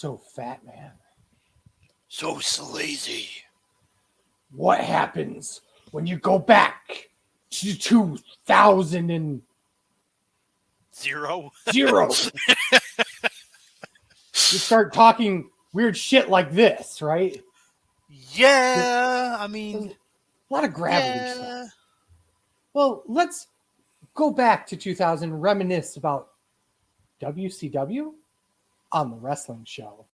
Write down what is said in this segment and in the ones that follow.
So fat, man. So sleazy. What happens when you go back to 2000 and Zero. you start talking weird shit like this, right? Yeah, I mean, a lot of gravity stuff. Well, let's go back to 2000 and reminisce about WCW on the wrestling show.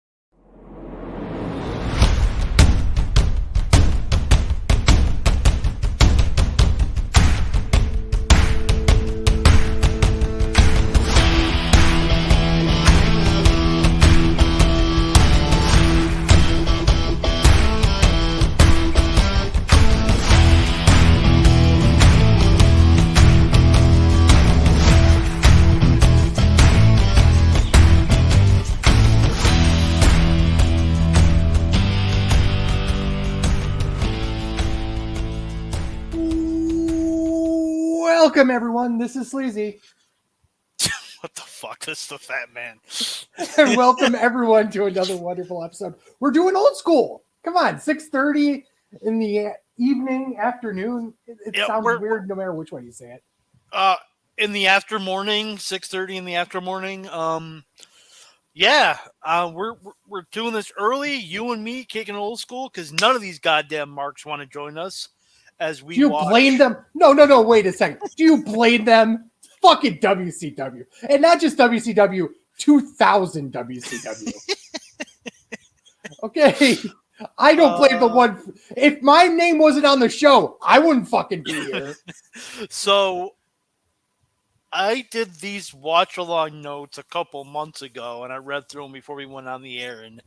Welcome, everyone. This is Sleazy. What the fuck? This is the Fat Man. And welcome, everyone, to another wonderful episode. We're doing old school. Come on, 6:30 in the evening, afternoon. It sounds weird no matter which way you say it. In the after morning, 6:30 in the after morning. We're doing this early. You and me kicking old school because none of these goddamn marks want to join us. As we do you blame them? No. Wait a second. Do you blame them? Fucking WCW, and not just WCW. 2000 WCW. Okay, I don't blame the one. If my name wasn't on the show, I wouldn't fucking be here. So I did these watch-along notes a couple months ago, and I read through them before we went on the air, and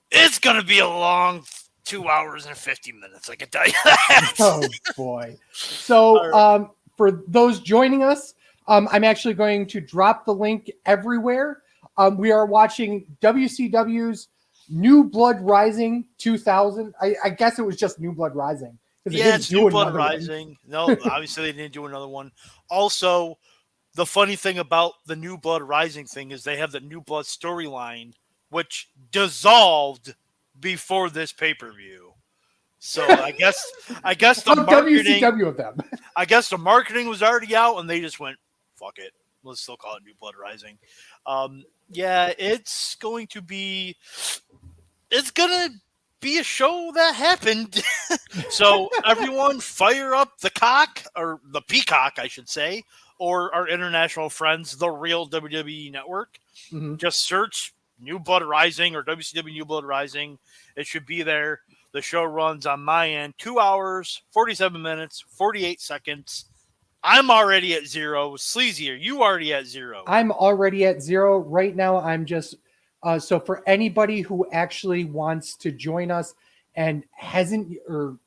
it's going to be a long 2 hours and 50 minutes, I can tell you that. Oh, boy. So for those joining us, I'm actually going to drop the link everywhere. We are watching WCW's New Blood Rising 2000. I guess it was just New Blood Rising. Yeah, it's New Blood Rising. No, obviously they didn't do another one. Also, the funny thing about the New Blood Rising thing is they have the New Blood storyline, which dissolved before this pay-per-view. So I guess the marketing WCW of them. I guess the marketing was already out, and they just went, "Fuck it, let's still call it New Blood Rising." It's going to be a show that happened. So everyone fire up the cock, or the peacock, I should say, or our international friends, the Real WWE Network. Mm-hmm. Just search New Blood Rising or WCW New Blood Rising. It should be there. The show runs on my end 2 hours, 47 minutes, 48 seconds. I'm already at zero. Sleazy, are you already at zero? I'm already at zero. Right now, I'm just... so for anybody who actually wants to join us and hasn't or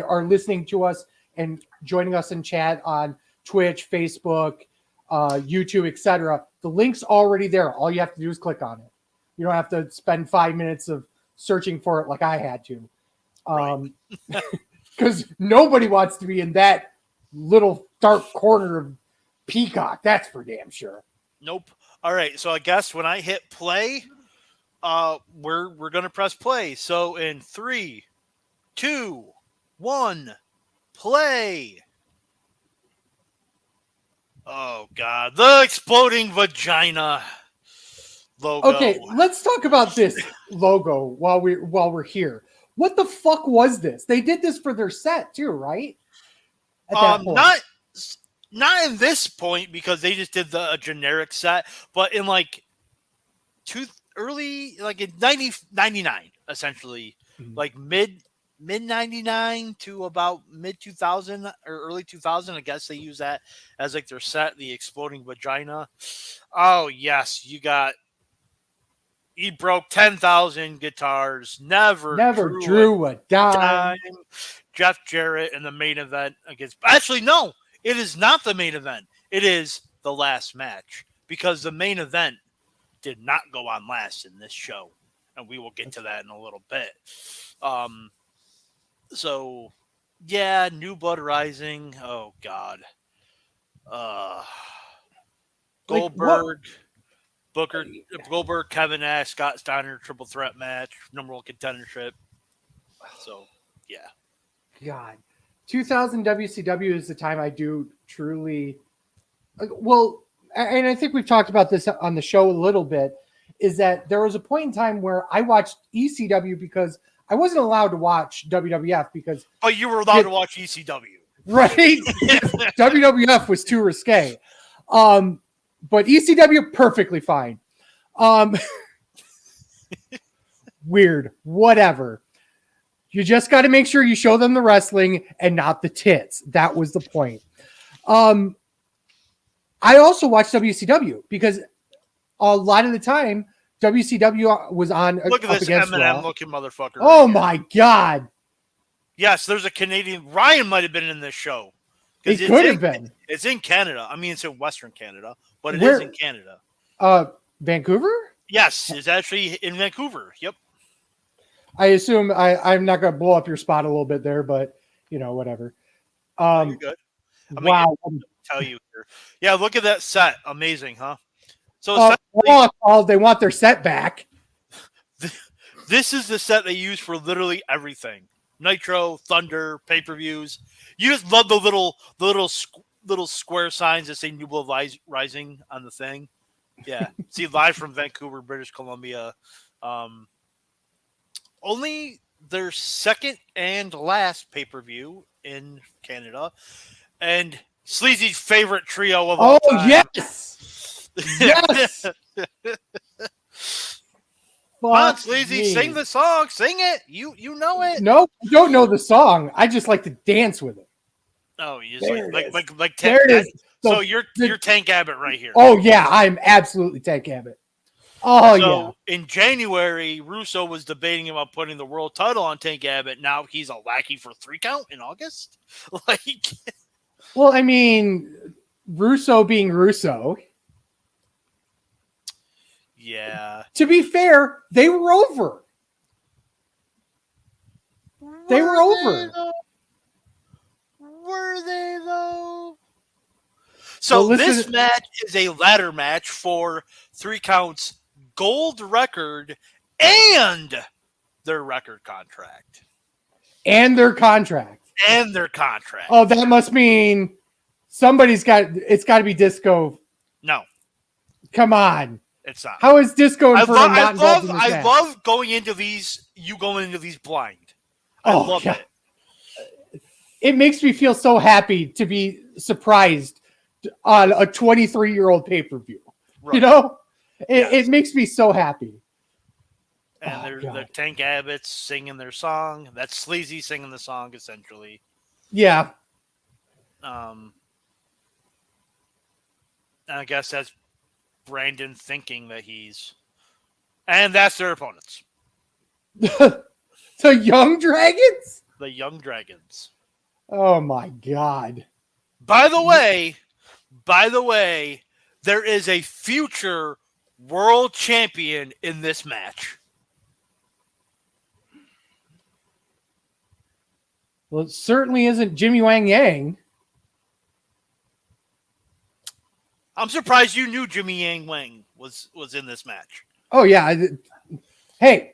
are listening to us and joining us in chat on Twitch, Facebook, YouTube, etc., the link's already there. All you have to do is click on it. You don't have to spend 5 minutes of searching for it like I had to. Because nobody wants to be in that little dark corner of Peacock. That's for damn sure. Nope. All right. So I guess when I hit play, we're gonna press play. So in 3, 2, 1, play. Oh God, the exploding vagina logo. Okay, let's talk about this logo while we're here. What the fuck was this? They did this for their set too, right? At that point. Not in this point because they just did a generic set, but in like in 99 essentially, like mid 99 to about mid 2000 or early 2000. I guess they use that as like their set, the exploding vagina. Oh yes, he broke 10,000 guitars. Never drew a dime. Jeff Jarrett in the main event against. Actually, no, it is not the main event. It is the last match because the main event did not go on last in this show, and we will get to that in a little bit. So, yeah, New Blood Rising. Oh God, Goldberg. Booker, Goldberg, Kevin Nash, Scott Steiner, triple threat match, number one contendership. So, yeah. God, 2000 WCW is the time I do truly. Well, and I think we've talked about this on the show a little bit. Is that there was a point in time where I watched ECW because I wasn't allowed to watch WWF because. But you were allowed to watch ECW, right? WWF was too risque. But ECW perfectly fine. Weird, whatever. You just got to make sure you show them the wrestling and not the tits. That was the point. I also watched WCW because a lot of the time WCW was on. Look at this Eminem looking motherfucker. Oh my God. Yes, there's a Canadian. Ryan might have been in this show. He could have been. It's in Canada. I mean, it's in Western Canada, but it is in Canada. Vancouver? Yes, it's actually in Vancouver. Yep. I assume I'm not going to blow up your spot a little bit there, but whatever. You're good. Wow. Tell you here. Yeah, look at that set. Amazing, huh? So they want their set back. This is the set they use for literally everything. Nitro, Thunder, pay-per-views. You just love the little square signs that say New Blood Rising on the thing. Yeah. See, live from Vancouver, British Columbia. Only their second and last pay-per-view in Canada. And Sleazy's favorite trio of all time. Yes! Yes! Come on, Sleazy, sing the song. Sing it. You know it. No, I don't know the song. I just like to dance with it. Oh, you just like there it is. So you're Tank Abbott right here. Oh yeah, I'm absolutely Tank Abbott. Oh yeah. In January, Russo was debating about putting the world title on Tank Abbott. Now he's a lackey for 3 count in August. Well, I mean, Russo being Russo. Yeah. To be fair, they were over. They were over. Were they though? So this match is a ladder match for 3 counts, gold record, and their record contract. And their contract. Oh, that must mean it's got to be Disco. No. Come on. It's not. How is Disco Inferno not involved in this match? I love going into these blind. I love it. It makes me feel so happy to be surprised on a 23-year-old pay-per-view. Right. It makes me so happy. And they're Tank Abbott's singing their song. That's Sleazy singing the song, essentially. Yeah. I guess that's Brandon thinking that he's... And that's their opponents. The Young Dragons? The Young Dragons. Oh, my God. By the way, there is a future world champion in this match. Well, it certainly isn't Jimmy Wang Yang. I'm surprised you knew Jimmy Yang Wang was in this match. Oh, yeah. Hey,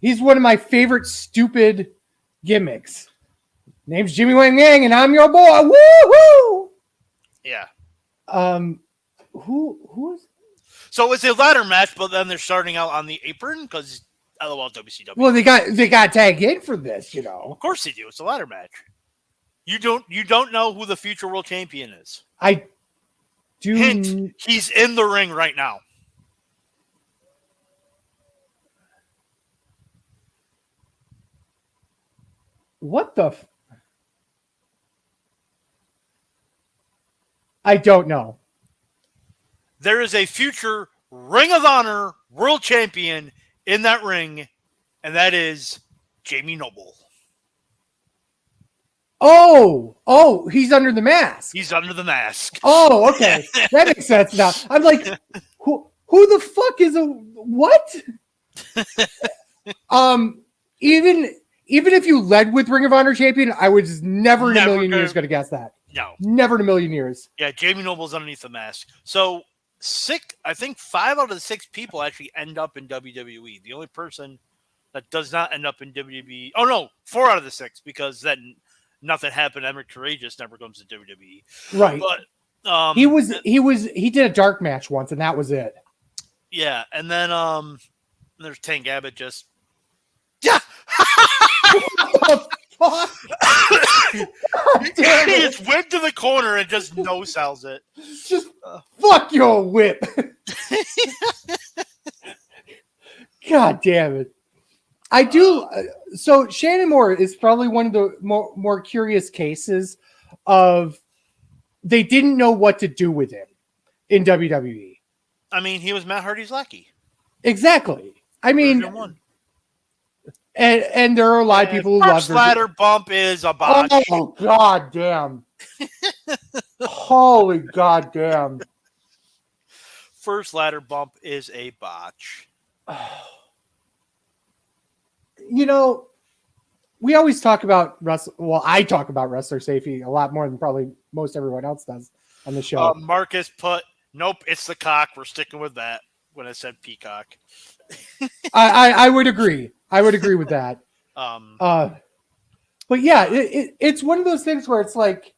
he's one of my favorite stupid gimmicks. Name's Jimmy Wang Yang, and I'm your boy. Woo-hoo! Yeah. Who is? So it's a ladder match, but then they're starting out on the apron because LOL WCW. Well, they got tagged in for this, Of course they do. It's a ladder match. You don't know who the future world champion is. I do. Hint: he's in the ring right now. What the? I don't know. There is a future Ring of Honor world champion in that ring, and that is Jamie Noble. Oh, he's under the mask. He's under the mask. Oh, okay. That makes sense now. I'm like, who the fuck is what? Even if you led with Ring of Honor champion, I was never in a million years going to guess that. No. Never in a million years. Yeah, Jamie Noble's underneath the mask. So I think 5 out of the 6 people actually end up in WWE. The only person that does not end up in WWE. Oh no, 4 out of the 6, because then nothing happened. Emmett Courageous never comes to WWE. Right. But he did a dark match once, and that was it. Yeah, and then there's Tank Abbott just Fuck. He just went to the corner and just no sells it. Just fuck your whip. God damn it. I do. So Shannon Moore is probably one of the more curious cases of they didn't know what to do with him in WWE. I mean, he was Matt Hardy's lackey. Exactly. I mean, and there are a lot of people who love ladder bump is a botch. Oh god damn! Holy goddamn! First ladder bump is a botch. You know, we always talk about I talk about wrestler safety a lot more than probably most everyone else does on the show. Marcus put, nope, it's the cock. We're sticking with that when I said peacock. I would agree. I would agree with that. But yeah, it's one of those things where it's like,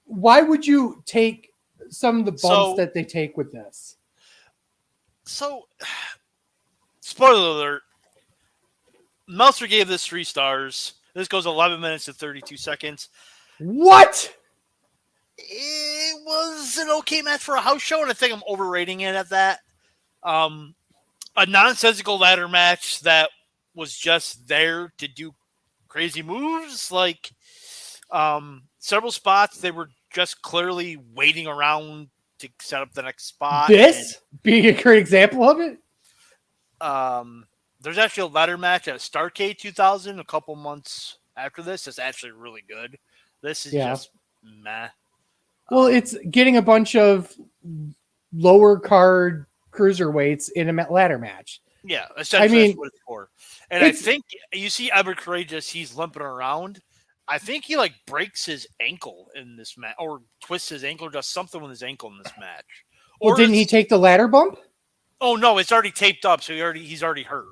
why would you take some of the bumps that they take with this? So, spoiler alert, Meltzer gave this 3 stars. This goes 11 minutes and 32 seconds. What? It was an okay match for a house show, and I think I'm overrating it at that. A nonsensical ladder match that was just there to do crazy moves. Like, several spots, they were just clearly waiting around to set up the next spot. This being a great example of it? There's actually a ladder match at Starrcade 2000 a couple months after this. It's actually really good. This is just meh. Well, it's getting a bunch of lower card cruiserweights in a ladder match. Yeah, essentially that's what it's for. And I think you see Emmett Courageous, he's limping around. I think he like breaks his ankle in this match, or twists his ankle, or does something with his ankle in this match. Well, didn't he take the ladder bump? Oh no, it's already taped up, so he's already hurt.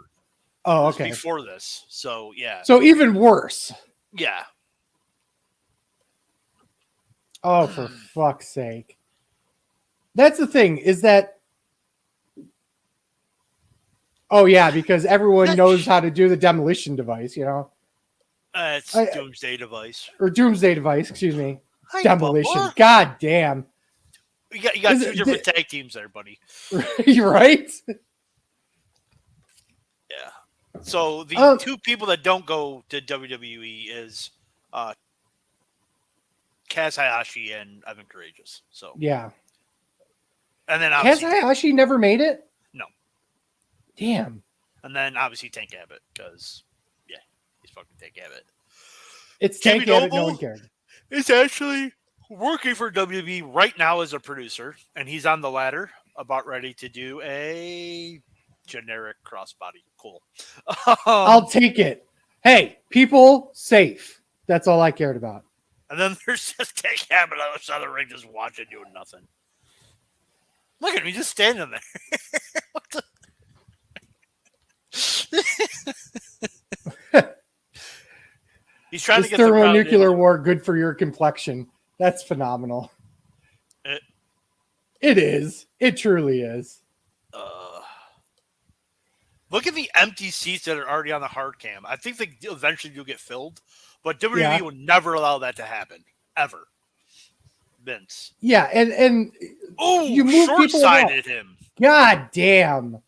Oh, okay. Before this, so yeah. So even worse. Yeah. Oh, for fuck's sake! That's the thing, is that. Oh yeah, because everyone knows how to do the demolition device, you know. It's Doomsday Device. Or Doomsday Device, excuse me. Hi, demolition. Bubba. God damn. You got 2 different tag teams there, buddy. You're right. Yeah. So the 2 people that don't go to WWE is Kaz Hayashi and Evan Courageous. So yeah. And then Kaz Hayashi never made it? No. Damn. And then obviously Tank Abbott, because he's fucking Tank Abbott. It's Tank Abbott, no one cared. It's actually working for WWE right now as a producer, and he's on the ladder, about ready to do a generic crossbody. Cool. I'll take it. Hey, people safe. That's all I cared about. And then there's just Tank Abbott on the side of the ring just watching, doing nothing. Look at me just standing there. What the? He's trying to get thermonuclear war good for your complexion. That's phenomenal. It is. It truly is. Look at the empty seats that are already on the hard cam. I think they eventually do get filled, but WWE would never allow that to happen. Ever. Vince. Yeah, and you move short-sided him. God damn.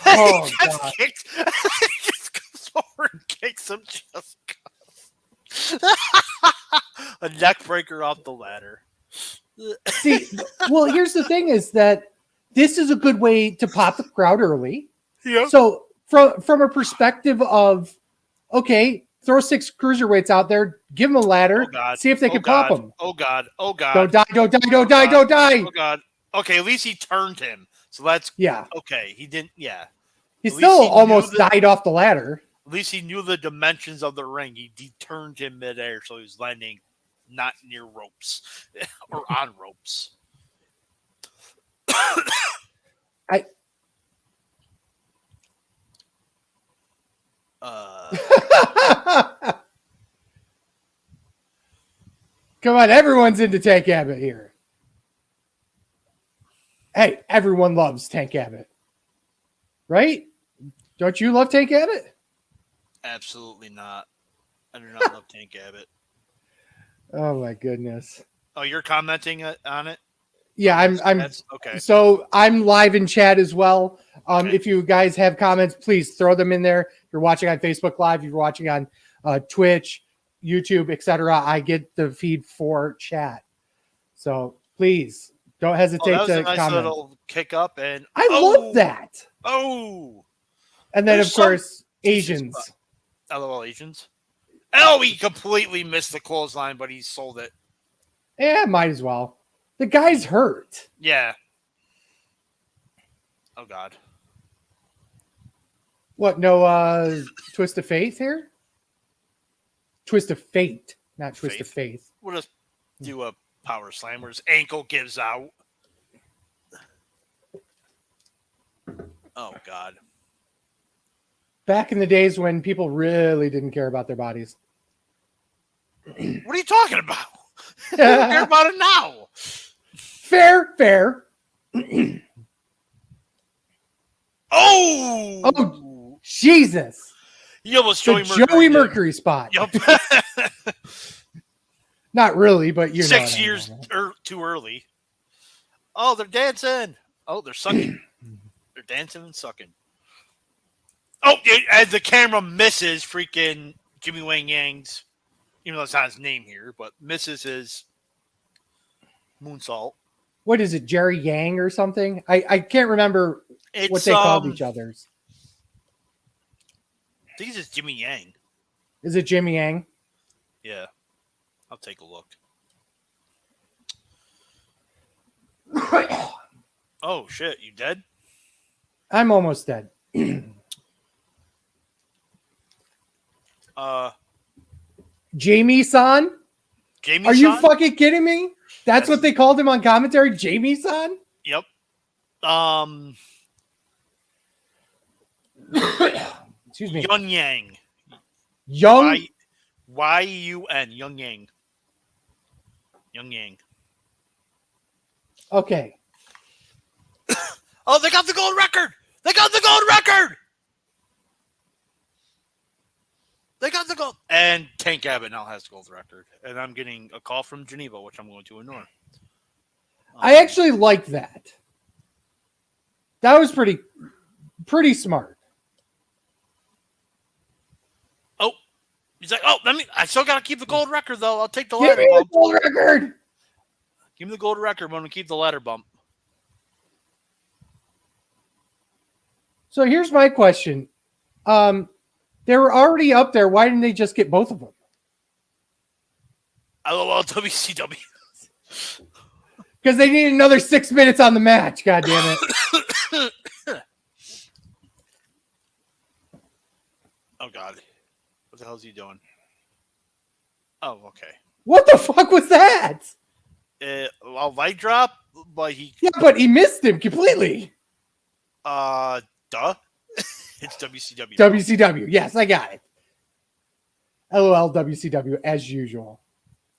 Oh, God. He just goes over and kicks him just a neck breaker off the ladder. See, well, here's the thing is that this is a good way to pop the crowd early. Yeah. So from a perspective of, okay, throw 6 cruiserweights out there, give them a ladder, see if they can pop them. Oh, God. Oh, God. Don't die, don't die, don't die, don't die. Oh, God. Okay, at least he turned him. So that's yeah. Okay, he didn't. Yeah, he still almost died off the ladder. At least he knew the dimensions of the ring. He turned him midair, so he was landing not near ropes or on ropes. I Come on, everyone's into Tank Abbott here. Hey, everyone loves Tank Abbott. Right? Don't you love Tank Abbott? Absolutely not. I do not love Tank Abbott. Oh my goodness. Oh, you're commenting on it? Yeah, I'm okay. So I'm live in chat as well. Okay. If you guys have comments, please throw them in there. If you're watching on Facebook Live, if you're watching on Twitch, YouTube, etc., I get the feed for chat. So please don't hesitate that was to a nice comment. little kick up, and I love that. Oh, and then of course Asians. LOL Asians. Oh, he completely missed the clothesline, but he sold it. Yeah, might as well. The guy's hurt. Yeah. Oh God. What? No twist of faith here? Twist of fate, not twist of faith. We'll just do a power slam where his ankle gives out. Oh God. Back in the days when people really didn't care about their bodies. What are you talking about? I don't care about it now. Fair. Oh, Jesus. You almost Joey Mercury spot. Yep. Not really, but you know. 6 years too early. Oh, they're dancing. Oh, they're sucking. They're dancing and sucking. Oh, as the camera misses freaking Jimmy Wang Yang's, even though it's not his name here, but misses his moonsault. What is it, Jerry Yang or something? I can't remember what they called each other's. I think it's just Jimmy Yang. Is it Jimmy Yang? Yeah. I'll take a look. Oh, shit. You dead? I'm almost dead. Jamie-san? Jamie-san? Are you fucking kidding me? That's what they called him on commentary? Jamie-san? Yep. Excuse me. Young Yang. Y-U-N. Young Yang. Young Yang. Okay. Oh, they got the gold record! They got the gold record! They got the gold. And Tank Abbott now has the gold record. And I'm getting a call from Geneva, which I'm going to ignore. I actually like that. That was pretty smart. Oh, he's like, I still got to keep the gold record, though. I'll take the ladder bump. Give me the gold record! Give me the gold record. I'm going to keep the ladder bump. So here's my question. They were already up there. Why didn't they just get both of them? LOL WCW. Because they need another 6 minutes on the match. God damn it. Oh, God. What the hell is he doing? Oh, okay. What the fuck was that? A light drop, but he... Yeah, but he missed him completely. Duh. It's WCW. WCW. Yes, I got it. LOL WCW as usual.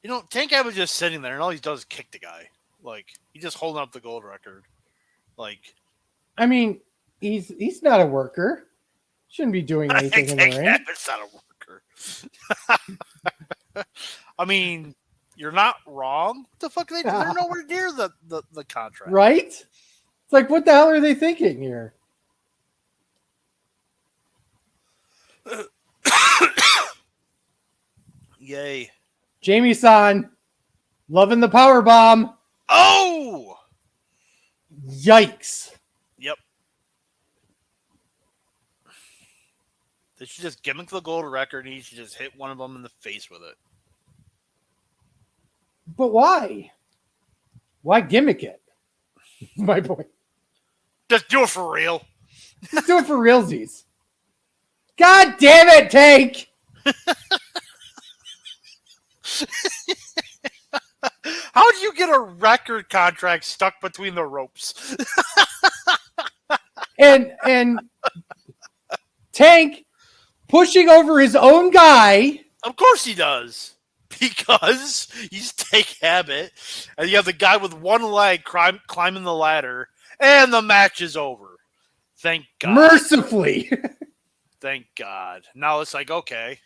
You know, Tank Abbott was just sitting there, and all he does is kick the guy. Like, he's just holding up the gold record. Like... I mean, he's not a worker. Shouldn't be doing anything in the ring. Tank Abbott's not a worker. I mean... You're not wrong. What the fuck? They're nowhere near the contract. Right? It's like, what the hell are they thinking here? Yay. Jamie-san, loving the power bomb. Oh! Yikes. Yep. They should just gimmick the gold record and he should just hit one of them in the face with it. But why? Why gimmick it? My point. Just do it for real. Just do it for realsies. God damn it, Tank! How do you get a record contract stuck between the ropes? and Tank pushing over his own guy. Of course he does. Because he's Tank Abbott, and you have the guy with one leg climbing the ladder, and the match is over. Thank God. Mercifully. Thank God. Now it's like, okay.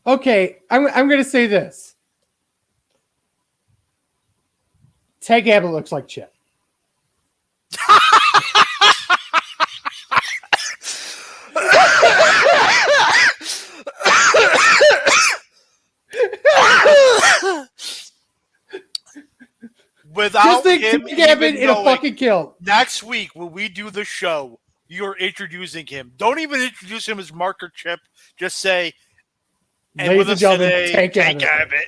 Okay, I'm going to say this. Tank Abbott looks like Chip. Without Just think him Tank Abbott in a fucking kilt. Next week, when we do the show, you're introducing him. Don't even introduce him as Mark or Chip. Just say, and ladies with and us gentlemen, today, Tank Abbott.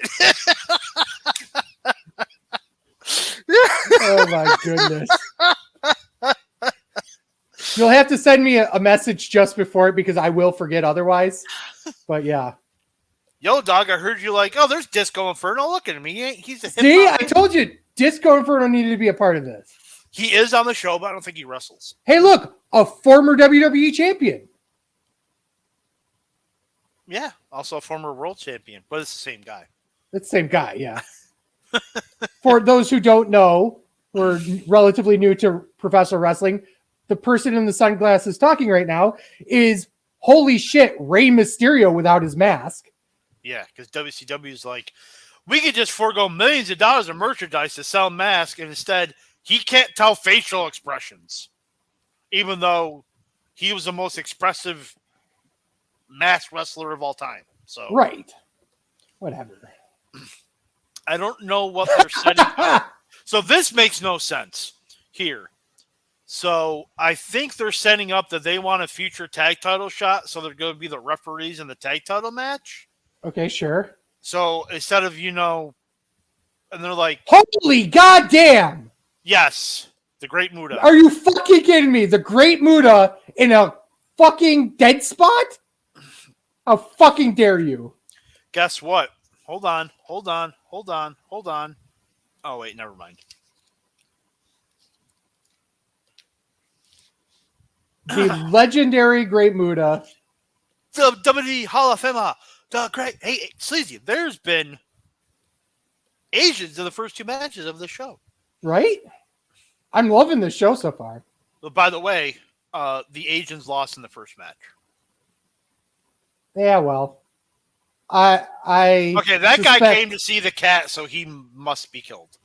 Oh my goodness. You'll have to send me a message just before it because I will forget otherwise. But yeah. Yo, dog, I heard you like, oh, there's Disco Inferno. Look at him. He's a See, I told you, Disco Inferno needed to be a part of this. He is on the show, but I don't think he wrestles. Hey, look, a former WWE champion. Yeah, also a former world champion, but it's the same guy. It's the same guy, yeah. For those who don't know, we're relatively new to professional wrestling. The person in the sunglasses talking right now is, holy shit, Rey Mysterio without his mask. Yeah, because WCW is like, we could just forego millions of dollars of merchandise to sell masks, and instead, he can't tell facial expressions, even though he was the most expressive masked wrestler of all time. So Right. Whatever. I don't know what they're setting up. So this makes no sense here. So I think they're setting up that they want a future tag title shot, so they're going to be the referees in the tag title match. Okay, sure. So instead of, and they're like, holy goddamn! Yes, the Great Muta. Are you fucking kidding me? The Great Muta in a fucking dead spot? How fucking dare you? Guess what? Hold on. Oh, wait, never mind. The legendary Great Muta. The WWE Hall of Famer. The great. Hey, Sleazy, there's been Asians in the first two matches of the show. Right? I'm loving this show so far. But by the way, the Asians lost in the first match. Yeah, well. Okay, that guy came to see the cat, so he must be killed.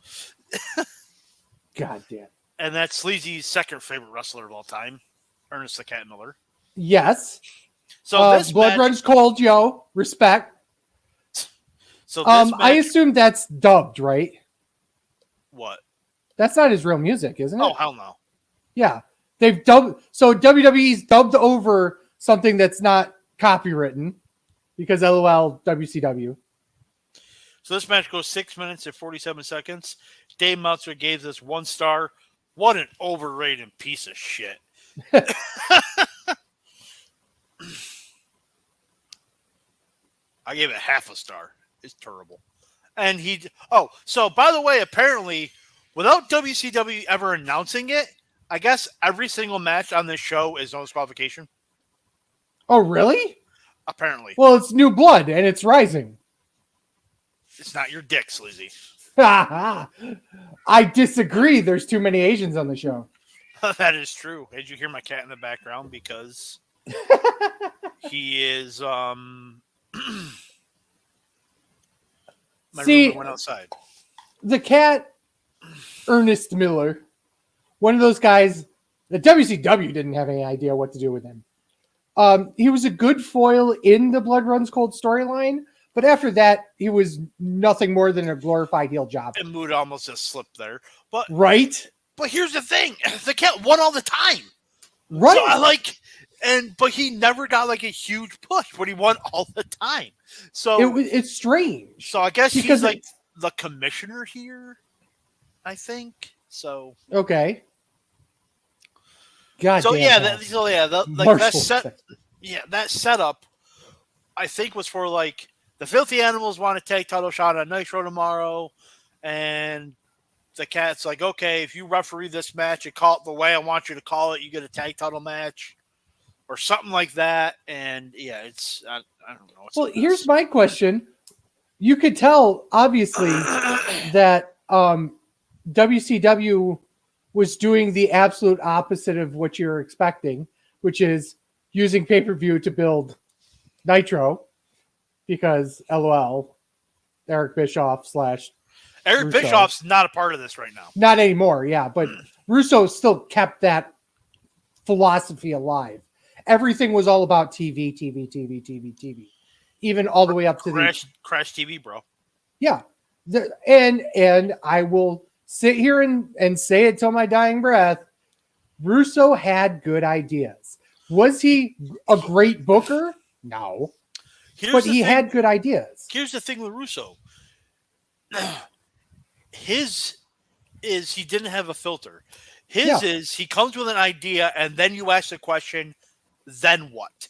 God damn. And that's Sleazy's second favorite wrestler of all time, Ernest the Cat Miller. Yes. So this blood runs cold, yo. Respect. So this match, I assume that's dubbed, right? What? That's not his real music, isn't it? Oh, hell no. Yeah. They've dubbed, so WWE's dubbed over something that's not copywritten because LOL WCW. So this match goes 6 minutes and 47 seconds. Dave Meltzer gave this 1 star. What an overrated piece of shit. I gave it half a star. It's terrible. And so by the way, apparently, without WCW ever announcing it, I guess every single match on this show is no disqualification. Oh, really? Apparently. Well, it's New Blood and it's Rising. It's not your dick, Sleazy. I disagree. There's too many Asians on the show. That is true. Did you hear my cat in the background? Because he is my roommate went outside. The cat, Ernest Miller, one of those guys, the WCW didn't have any idea what to do with him. He was a good foil in the Blood Runs Cold storyline, but after that, he was nothing more than a glorified heel job. And Mood almost just slipped there. But right? But here's the thing. The cat won all the time. Right. So but he never got like a huge push, but he won all the time. So it's strange. So I guess he's like the commissioner here, I think. So okay. God. So damn that setup, I think, was for like the Filthy Animals want to take title shot on Nitro tomorrow, and the cat's like, okay, if you referee this match and call it the way I want you to call it, you get a tag title match or something like that. And yeah, it's I don't know. It's Well, here's my question. You could tell, obviously, that WCW was doing the absolute opposite of what you're expecting, which is using pay-per-view to build Nitro, because LOL, Eric Bischoff / Eric Russo. Bischoff's not a part of this right now. Not anymore, yeah, but Russo still kept that philosophy alive. Everything was all about TV, even all the way up to Crash TV, bro. Yeah, and I will sit here and say it till my dying breath. Russo had good ideas. Was he a great booker? No, but he had good ideas. Here's the thing with Russo. His is he didn't have a filter. His is he comes with an idea and then you ask the question, then what?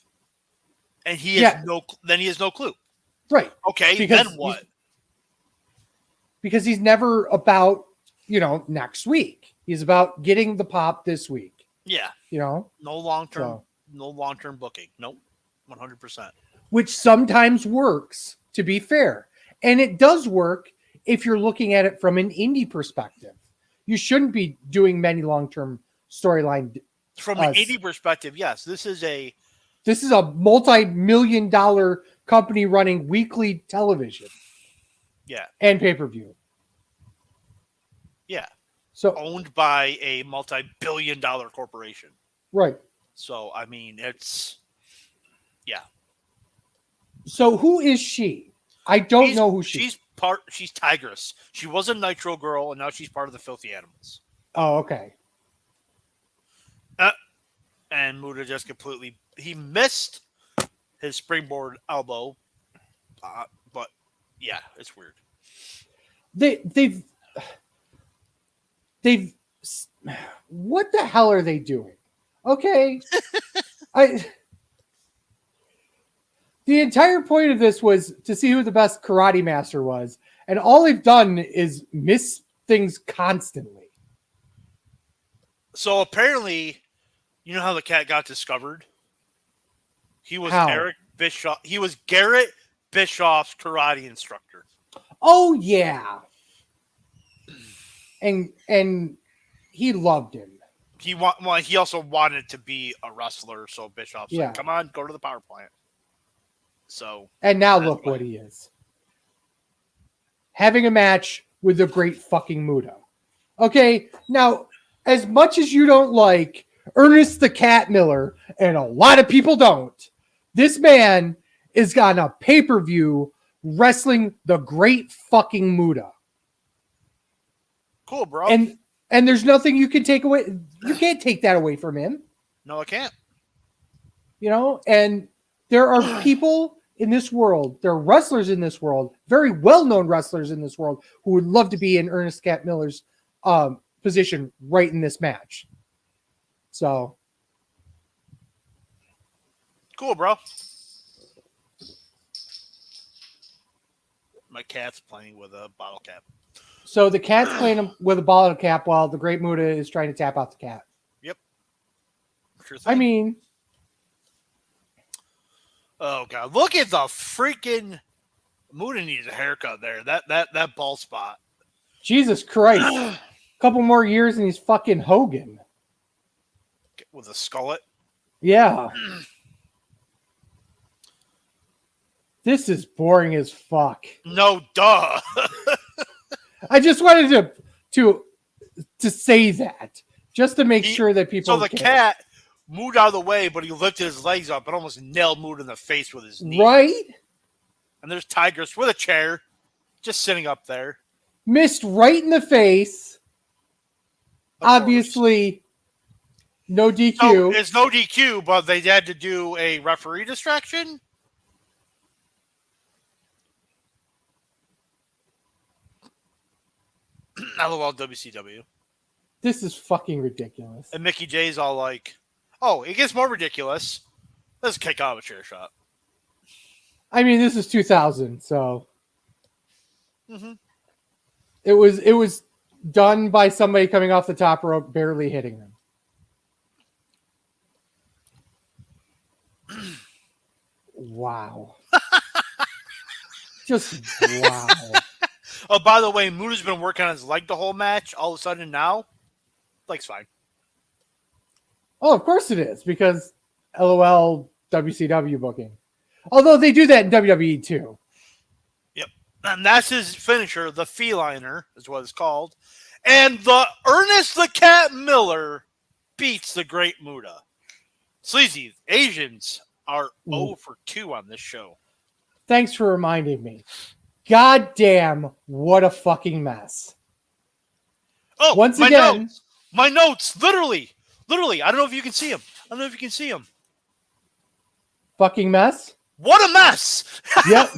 And he has no clue. Right. Okay, then what? Because he's never about, next week. He's about getting the pop this week. Yeah. No long-term booking. Nope. 100%. Which sometimes works, to be fair. And it does work if you're looking at it from an indie perspective. You shouldn't be doing many long-term storyline. From an indie perspective, yes. This is a multi-million-dollar company running weekly television. Yeah. And pay-per-view. Yeah. So owned by a multi-billion-dollar corporation. Right. So, I mean, it's... Yeah. So who is she? I don't know who she is. She's Tigress. She was a Nitro girl, and now she's part of the Filthy Animals. Oh, okay. And Muta just completely... He missed his springboard elbow. But, yeah, it's weird. They've... What the hell are they doing? Okay. The entire point of this was to see who the best karate master was. And all they've done is miss things constantly. So apparently, you know how the cat got discovered? He was Eric Bischoff. He was Garrett Bischoff's karate instructor. Oh, yeah. And he loved him. He also wanted to be a wrestler, so Bischoff's like, come on, go to the power plant. So, and now look what he is. Having a match with the great fucking Muta. Okay, now, as much as you don't like Ernest the Cat Miller, and a lot of people don't, this man is on a pay-per-view wrestling the great fucking Muta. Cool, bro. And there's nothing you can take away. You can't take that away from him. No, I can't. And there are people in this world, there are wrestlers in this world, very well-known wrestlers in this world, who would love to be in Ernest Cat Miller's position right in this match. So. Cool, bro. My cat's playing with a bottle cap. So the cat's playing with a bottle cap while the Great Muta is trying to tap out the cat. Yep. Sure thing. I mean. Oh, God. Look at the freaking... Muta needs a haircut there. That bald spot. Jesus Christ. A couple more years and he's fucking Hogan. With a skullet? Yeah. This is boring as fuck. No, duh. I just wanted to say that. Just to make sure that people... So the cat moved out of the way, but he lifted his legs up and almost nailed Muta in the face with his knee. Right? And there's Tigress with a chair, just sitting up there. Missed right in the face. Obviously, no DQ. No, it's no DQ, but they had to do a referee distraction. LOL WCW. This is fucking ridiculous. And Mickey J's all like, oh, it gets more ridiculous. Let's kick out of a chair shot. I mean, this is 2000, so mm-hmm. it was done by somebody coming off the top rope, barely hitting him. Wow. Just wow. Oh, by the way, Muda's been working on his leg the whole match. All of a sudden now, leg's fine. Oh, of course it is, because LOL WCW booking. Although they do that in WWE too. Yep. And that's his finisher, the feliner, is what it's called. And the Ernest the Cat Miller beats the Great Muda. Sleazy, Asians are 0 for 2 on this show. Thanks for reminding me. God damn, what a fucking mess. Oh, once again, my notes, literally. I don't know if you can see them. Fucking mess? What a mess. Yep.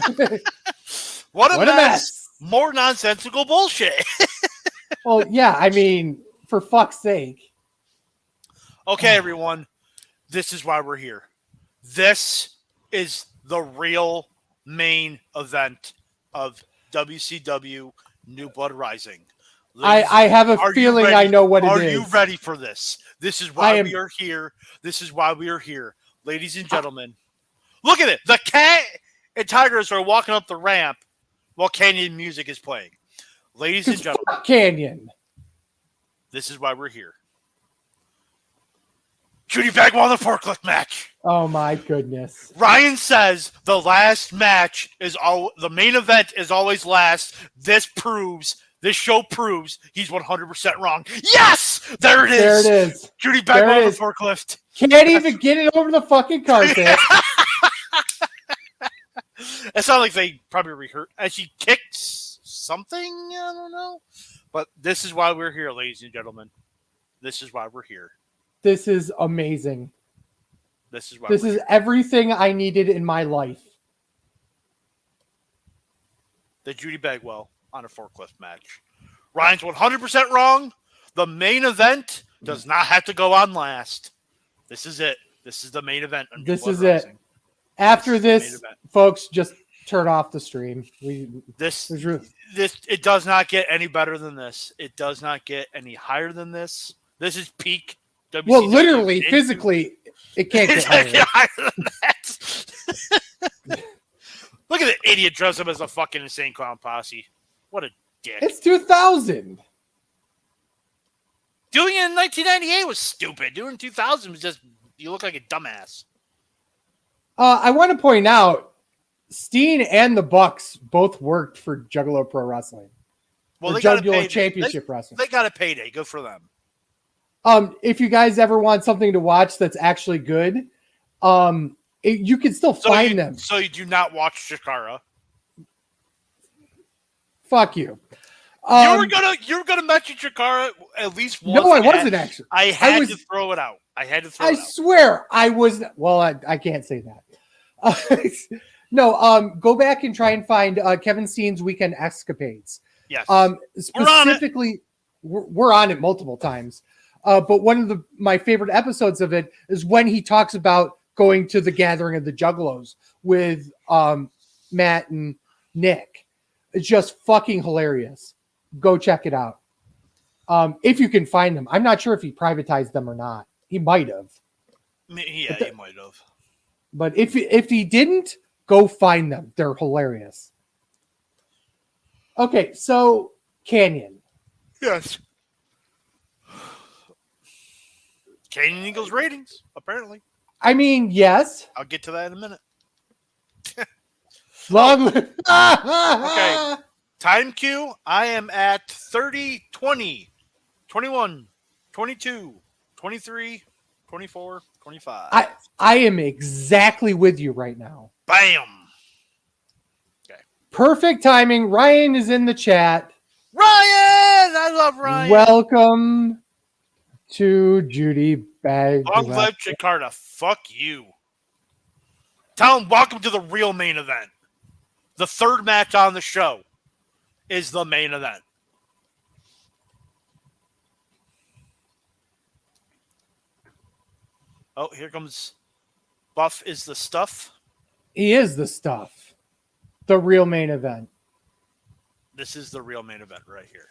What a mess. More nonsensical bullshit. Well, yeah, I mean, for fuck's sake. Okay, everyone. This is why we're here. This is the real main event of WCW New Blood Rising. Ladies, I have a feeling I know what it is. Are you ready for this? This is why we are here. This is why we are here. Ladies and gentlemen, look at it. The Cat and Tigers are walking up the ramp while Canyon music is playing. Ladies and gentlemen, Canyon. This is why we're here. Judy Bagwell in the forklift match. Oh my goodness. Ryan says the last match is the main event is always last. This show proves he's 100% wrong. Yes! There it is. There it is. Judy Bagwell in the forklift. Can't even get it over the fucking carpet. It sounds like they probably rehearsed. And she kicked something? I don't know. But this is why we're here, ladies and gentlemen. This is why we're here. This is amazing. This is everything I needed in my life. The Judy Bagwell on a forklift match. Ryan's 100% wrong. The main event does not have to go on last. This is it. This is the main event. This is it. After this, folks, just turn off the stream. It does not get any better than this. It does not get any higher than this. This is peak WCW. Well, literally, physically, it can't get higher than that. Look at the idiot dressed up as a fucking insane clown posse. What a dick. It's 2000. Doing it in 1998 was stupid. Doing it in 2000 was just, you look like a dumbass. I want to point out, Steen and the Bucks both worked for Juggalo Pro Wrestling. Well, they Juggalo Championship Wrestling. They got a payday. Good for them. If you guys ever want something to watch that's actually good, you can still find them. So you do not watch Shikara? Fuck you. You were gonna mention Shikara at least once. No, I wasn't actually. I had to throw it out. I swear I was. Well, I can't say that. No, go back and try and find Kevin Steen's Weekend Escapades. Yes. Specifically, we're on it multiple times. But one of my favorite episodes of it is when he talks about going to the Gathering of the Juggalos with Matt and Nick. It's just fucking hilarious. Go check it out. If you can find them. I'm not sure if he privatized them or not. He might have. Yeah, he might have. But if he didn't, go find them. They're hilarious. Okay, so Canyon. Yes. Canyon Eagles ratings, apparently. I mean, yes. I'll get to that in a minute. Long. Okay. Time cue. I am at 30, 20, 21, 22, 23, 24, 25. I am exactly with you right now. Bam. Okay. Perfect timing. Ryan is in the chat. Ryan! I love Ryan. Welcome to Judy Bagwell. Long live Jakarta. Fuck you. Tell him welcome to the real main event. The third match on the show is the main event. Oh, here comes Buff is the stuff. He is the stuff. The real main event. This is the real main event right here.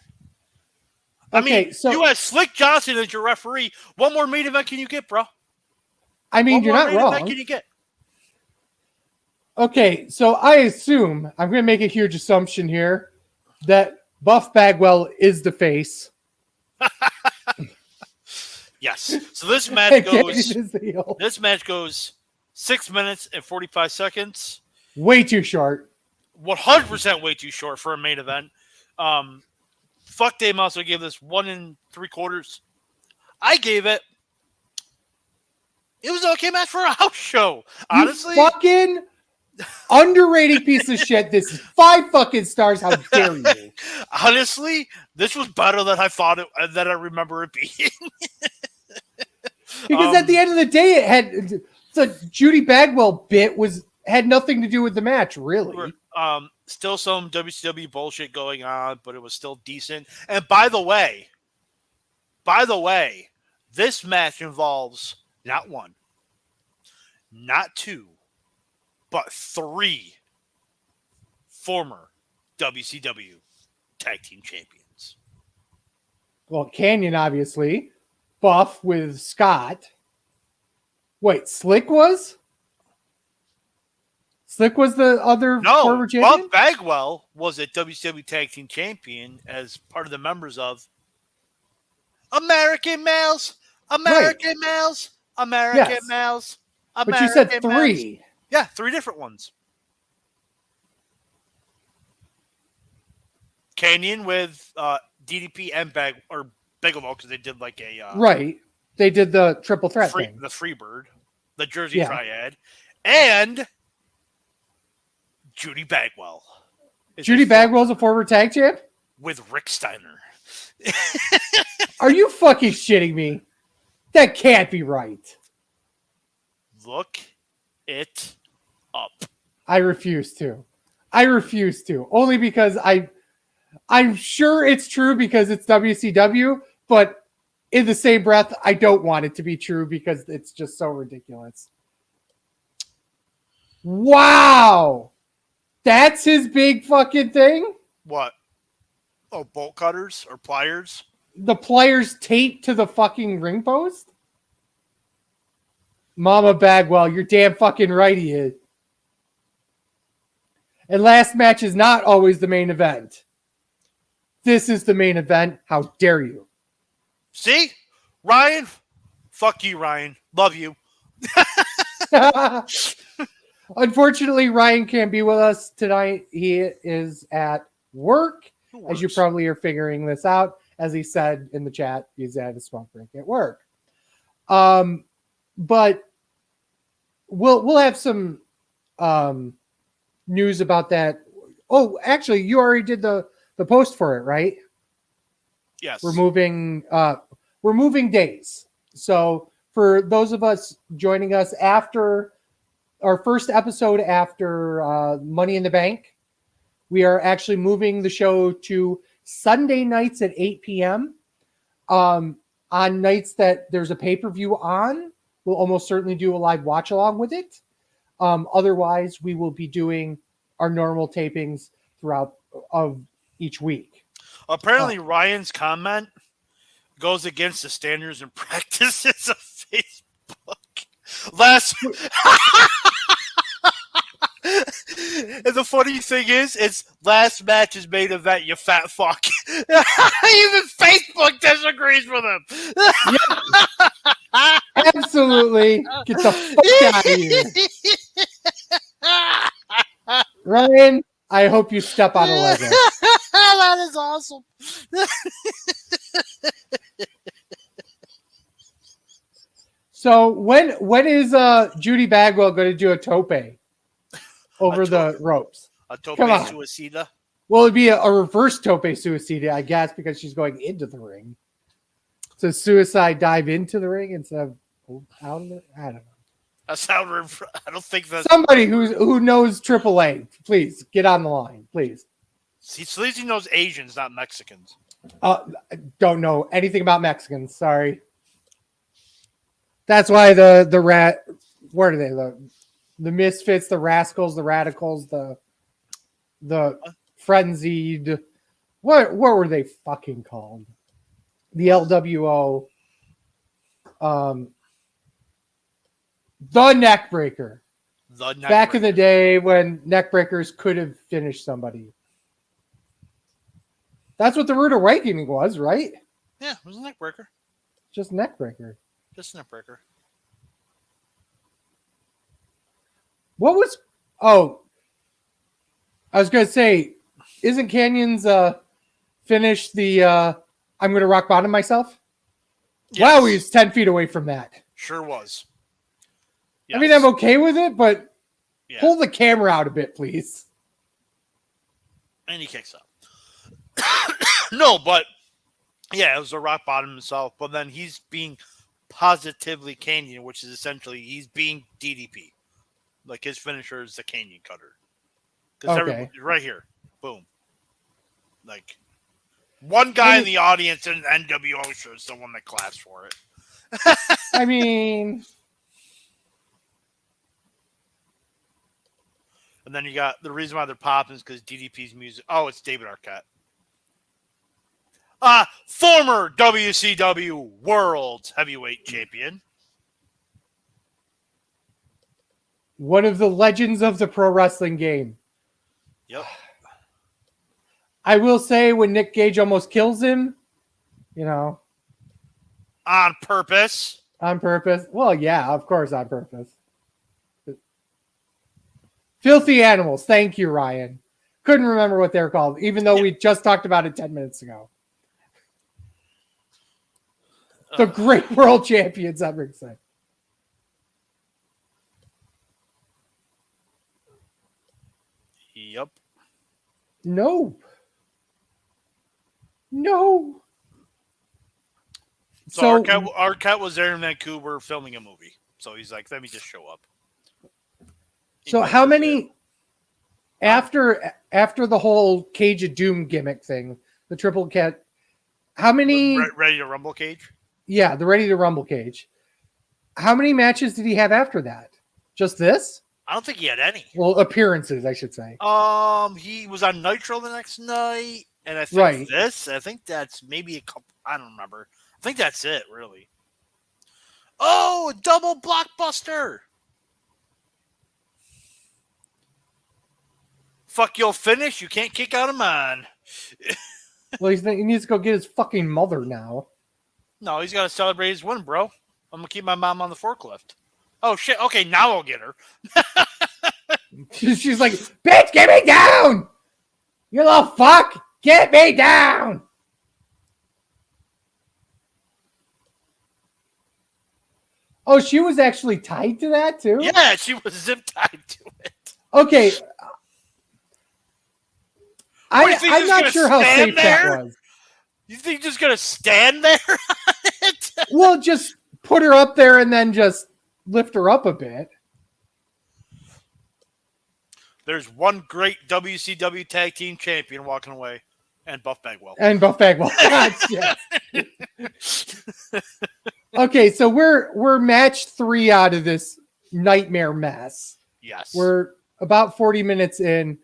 I mean, you had Slick Johnson as your referee. What more main event can you get, bro? I mean, you're not wrong. What more main event can you get? Okay, so I assume, I'm going to make a huge assumption here, that Buff Bagwell is the face. Yes. So this match goes 6 minutes and 45 seconds. Way too short. 100% way too short for a main event. Fuck Dave also gave this 1 3/4. I gave it. It was an okay match for a house show. Honestly. You fucking underrated piece of shit. This is 5 fucking stars. How dare you? Honestly, this was better than I thought than I remember it being. Because at the end of the day, it had the Judy Bagwell bit had nothing to do with the match, really. Still some WCW bullshit going on, but it was still decent. And by the way, this match involves not 1, not 2, but 3 former WCW tag team champions. Well, Canyon, obviously. Buff with Scott. Wait, Slick was? Slick was the other former champion? Buff Bagwell was a WCW tag team champion as part of the members of American Males. But you said 3. Yeah, 3 different ones. Canyon with DDP and Bigelow, because they did like a right. They did the triple threat thing. The Freebird, the Jersey Triad, and Judy Bagwell. Judy Bagwell's a former tag champ? With Rick Steiner. Are you fucking shitting me? That can't be right. Look it up. I refuse to. Only because I'm sure it's true because it's WCW, but in the same breath, I don't want it to be true because it's just so ridiculous. Wow! That's his big fucking thing? What? Oh, bolt cutters or pliers? The pliers taped to the fucking ring post? Mama Bagwell, you're damn fucking right he is. And last match is not always the main event. This is the main event. How dare you? See? Ryan? Fuck you, Ryan. Love you. Unfortunately, Ryan can't be with us tonight. He is at work, as you probably are figuring this out. As he said in the chat, he's at a smoke break at work. But we'll have some news about that. Oh, actually, you already did the post for it, right? Yes. We're moving days. So for those of us joining us after our first episode after Money in the Bank, we are actually moving the show to Sunday nights at 8 p.m. On nights that there's a pay-per-view on, we'll almost certainly do a live watch-along with it. Otherwise, we will be doing our normal tapings throughout of each week. Apparently, Ryan's comment goes against the standards and practices of Facebook. And the funny thing is, it's last match's main event, you fat fuck. Even Facebook disagrees with him. Yep. Absolutely. Get the fuck out of here. Ryan, I hope you step on a leg. That is awesome. So when is Judy Bagwell going to do a tope over the ropes? A tope suicida? Well, it'd be a reverse tope suicida, I guess, because she's going into the ring. So suicide dive into the ring instead of out of it? I don't know. I don't think that's... Somebody who knows AAA, please, get on the line, please. See, Sleazy knows Asians, not Mexicans. Don't know anything about Mexicans, sorry. That's why the what are they? The misfits, the rascals, the radicals, the frenzied. What were they fucking called? the LWO, the neck breaker. Back in the day when neck breakers could have finished somebody. That's what the Rude Awakening was, right? Yeah, it was a neck breaker. Just neck breaker. Just a neck breaker. What was... Oh, I was going to say, isn't Canyon's finished the I'm going to rock bottom myself? Yes. Wow, he's 10 feet away from that. Sure was. Yes. I mean, I'm okay with it, but pull the camera out a bit, please. And he kicks up. No, but yeah, it was a rock bottom himself, but then he's being positively Canyon, which is essentially he's being DDP. Like his finisher is the Canyon cutter. Because right here, boom. Like one guy in the audience in NWO show is the one that claps for it. I mean, and then you got the reason why they're popping is because DDP's music. Oh, it's David Arquette. Former WCW World Heavyweight Champion. One of the legends of the pro wrestling game. Yep. I will say when Nick Gage almost kills him, you know. On purpose. On purpose. Well, yeah, of course on purpose. Filthy Animals. Thank you, Ryan. Couldn't remember what they're called, even though we just talked about it 10 minutes ago. The great world champions, I'm excited. Yep. No. So Arquette was there in Vancouver filming a movie. So he's like, let me just show up. So how many after the whole Cage of Doom gimmick thing, the triple cat, how many Ready to Rumble cage? Yeah, the Ready to Rumble cage. How many matches did he have after that? Just this? I don't think he had any. Well, appearances, I should say. He was on Nitro the next night, and I think I think that's maybe a couple. I don't remember. I think that's it, really. Oh, a double blockbuster! Fuck your finish. You can't kick out of mine. Well, he needs to go get his fucking mother now. No, he's got to celebrate his win, bro. I'm going to keep my mom on the forklift. Oh, shit. Okay, now I'll get her. She's like, bitch, get me down! You little fuck! Get me down! Oh, she was actually tied to that, too? Yeah, she was zip-tied to it. Okay. I'm not sure how safe that was. You think you're just going to stand there on it? Well, just put her up there and then just lift her up a bit. There's one great WCW Tag Team Champion walking away, and Buff Bagwell. Okay, so we're match 3 out of this nightmare mess. Yes. We're about 40 minutes in.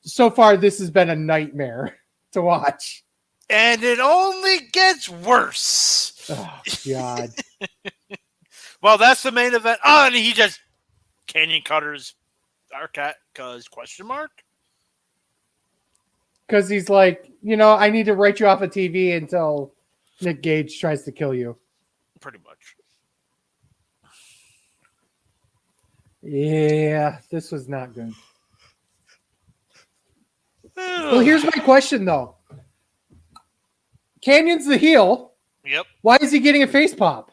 So far, this has been a nightmare to watch. And it only gets worse. Oh, God. Well, that's the main event. Oh, and he just Canyon Cutters Arquette because question mark? Because he's like, I need to write you off of TV until Nick Gage tries to kill you. Pretty much. Yeah, this was not good. Well, here's my question, though. Canyon's the heel. Yep. Why is he getting a face pop?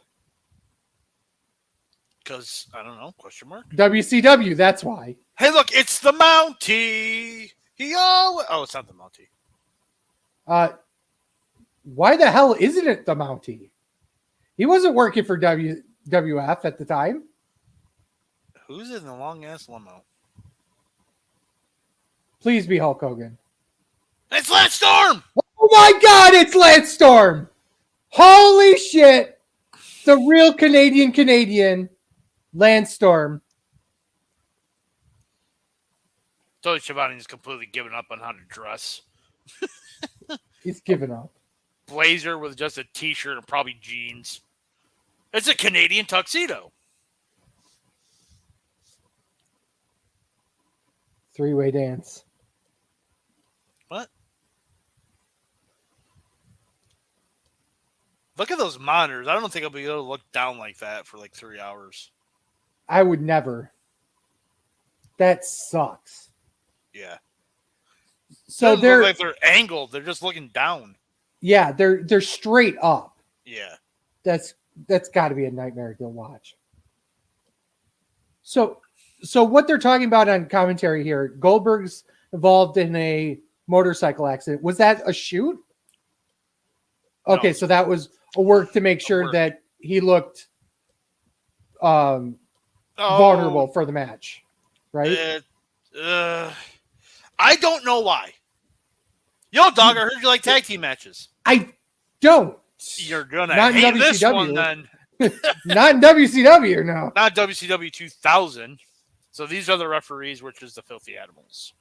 Because, I don't know, question mark? WCW, that's why. Hey, look, it's the Mountie. Oh, it's not the Mountie. Why the hell isn't it the Mountie? He wasn't working for WWF at the time. Who's in the long-ass limo? Please be Hulk Hogan. It's Lance Storm! Oh my God, it's Lance Storm! Holy shit! The real Canadian Lance Storm. Tony Schiavone's completely given up on how to dress. He's given up. blazer with just a t-shirt and probably jeans. It's a Canadian tuxedo. Three-way dance. What? Look at those monitors. I don't think I'll be able to look down like that for like 3 hours. I would never. That sucks. Yeah. So they're like they're angled. They're just looking down. Yeah, they're straight up. Yeah. That's got to be a nightmare to watch. So what they're talking about on commentary here, Goldberg's involved in a motorcycle accident. Was that a shoot? Okay, No. so that was a work to make sure that he looked vulnerable for the match, right? I don't know why. Yo, dog, I heard you like tag team matches. I don't. You're gonna Not hate in this WCW. one then. Not in WCW, no. Not WCW 2000. So these are the referees, which is the Filthy Animals.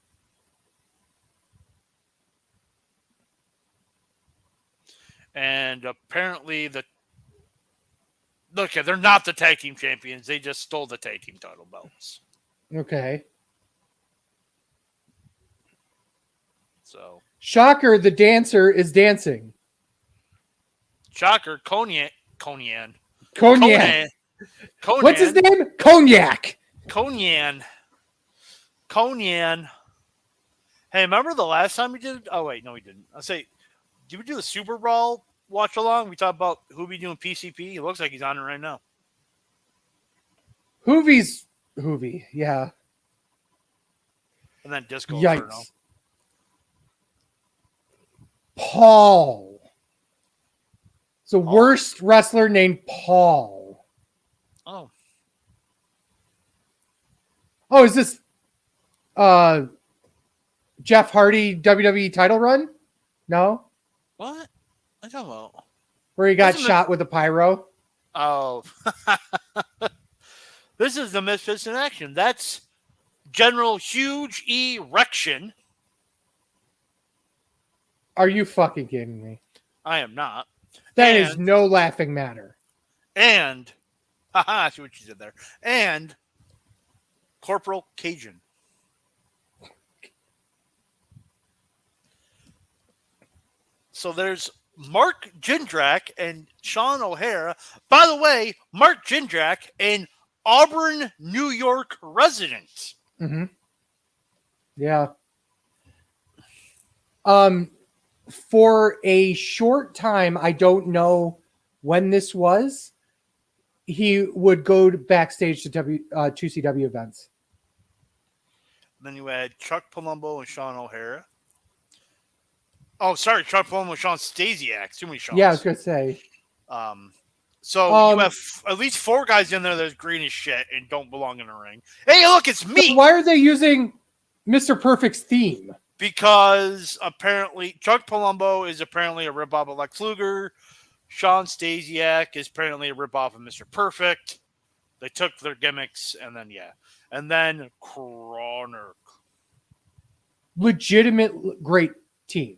And apparently they're not the tag team champions. They just stole the tag team title belts. Okay. So Shocker, the dancer is dancing. Shocker, Conan. Cognac. What's his name? Cognac. Conan. Hey, remember the last time we did? Oh, wait, no, we didn't. I'll say, did we do the Super Brawl watch along? We talked about who be doing PCP. It looks like he's on it right now. Hoovy, yeah. And then Disco Yikes. Inferno. Paul. It's the worst wrestler named Paul. Oh. Oh, is this Jeff Hardy WWE title run? No? What? I don't know. Where he got shot with a pyro? Oh. This is the Misfits in action. That's General Huge Erection. Are you fucking kidding me? I am not. That is no laughing matter. And, I see what you did there. And Corporal Cajun. So there's Mark Jindrak and Sean O'Hara. By the way, Mark Jindrak, an Auburn, New York resident. Mm-hmm. Yeah. For a short time, I don't know when this was, he would go backstage to WCW events. Then you had Chuck Palumbo and Sean O'Hara. Oh, sorry, Chuck Palumbo and Sean Stasiak. Too many Seans. Yeah, I was going to say. So you have at least 4 guys in there that's green as shit and don't belong in the ring. Hey, look, it's me! So why are they using Mr. Perfect's theme? Because apparently Chuck Palumbo is apparently a ripoff of Lex Luger. Sean Stasiak is apparently a ripoff of Mr. Perfect. They took their gimmicks and then, yeah. And then Kroner. Legitimate great team.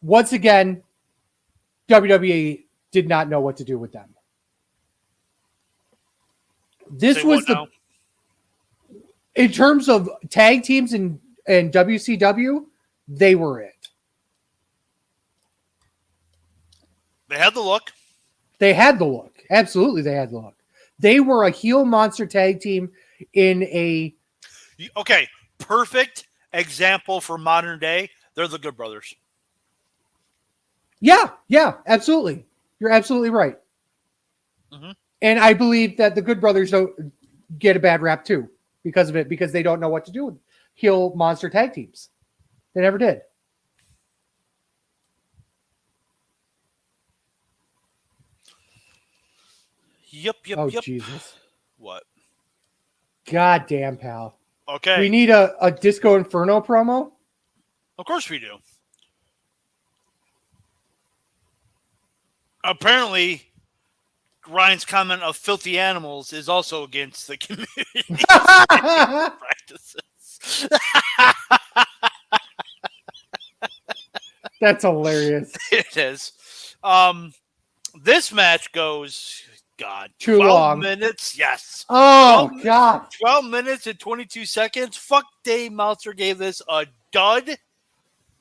Once again, WWE did not know what to do with them. This was the... In terms of tag teams and WCW, they were it. They had the look. They had the look. Absolutely, they had the look. They were a heel monster tag team in a... Okay, perfect example for modern day. They're the Good Brothers. Yeah, absolutely. You're absolutely right. Mm-hmm. And I believe that the Good Brothers don't get a bad rap too because of it, because they don't know what to do with heel monster tag teams. They never did. Yep. Oh, Jesus. What? God damn, pal. Okay. We need a Disco Inferno promo? Of course we do. Apparently, Ryan's comment of filthy animals is also against the community practices. That's hilarious. It is. This match goes, God, Too 12 long. minutes. Yes. Oh, God. 12 minutes and 22 seconds. Fuck, Dave Meltzer gave this a dud.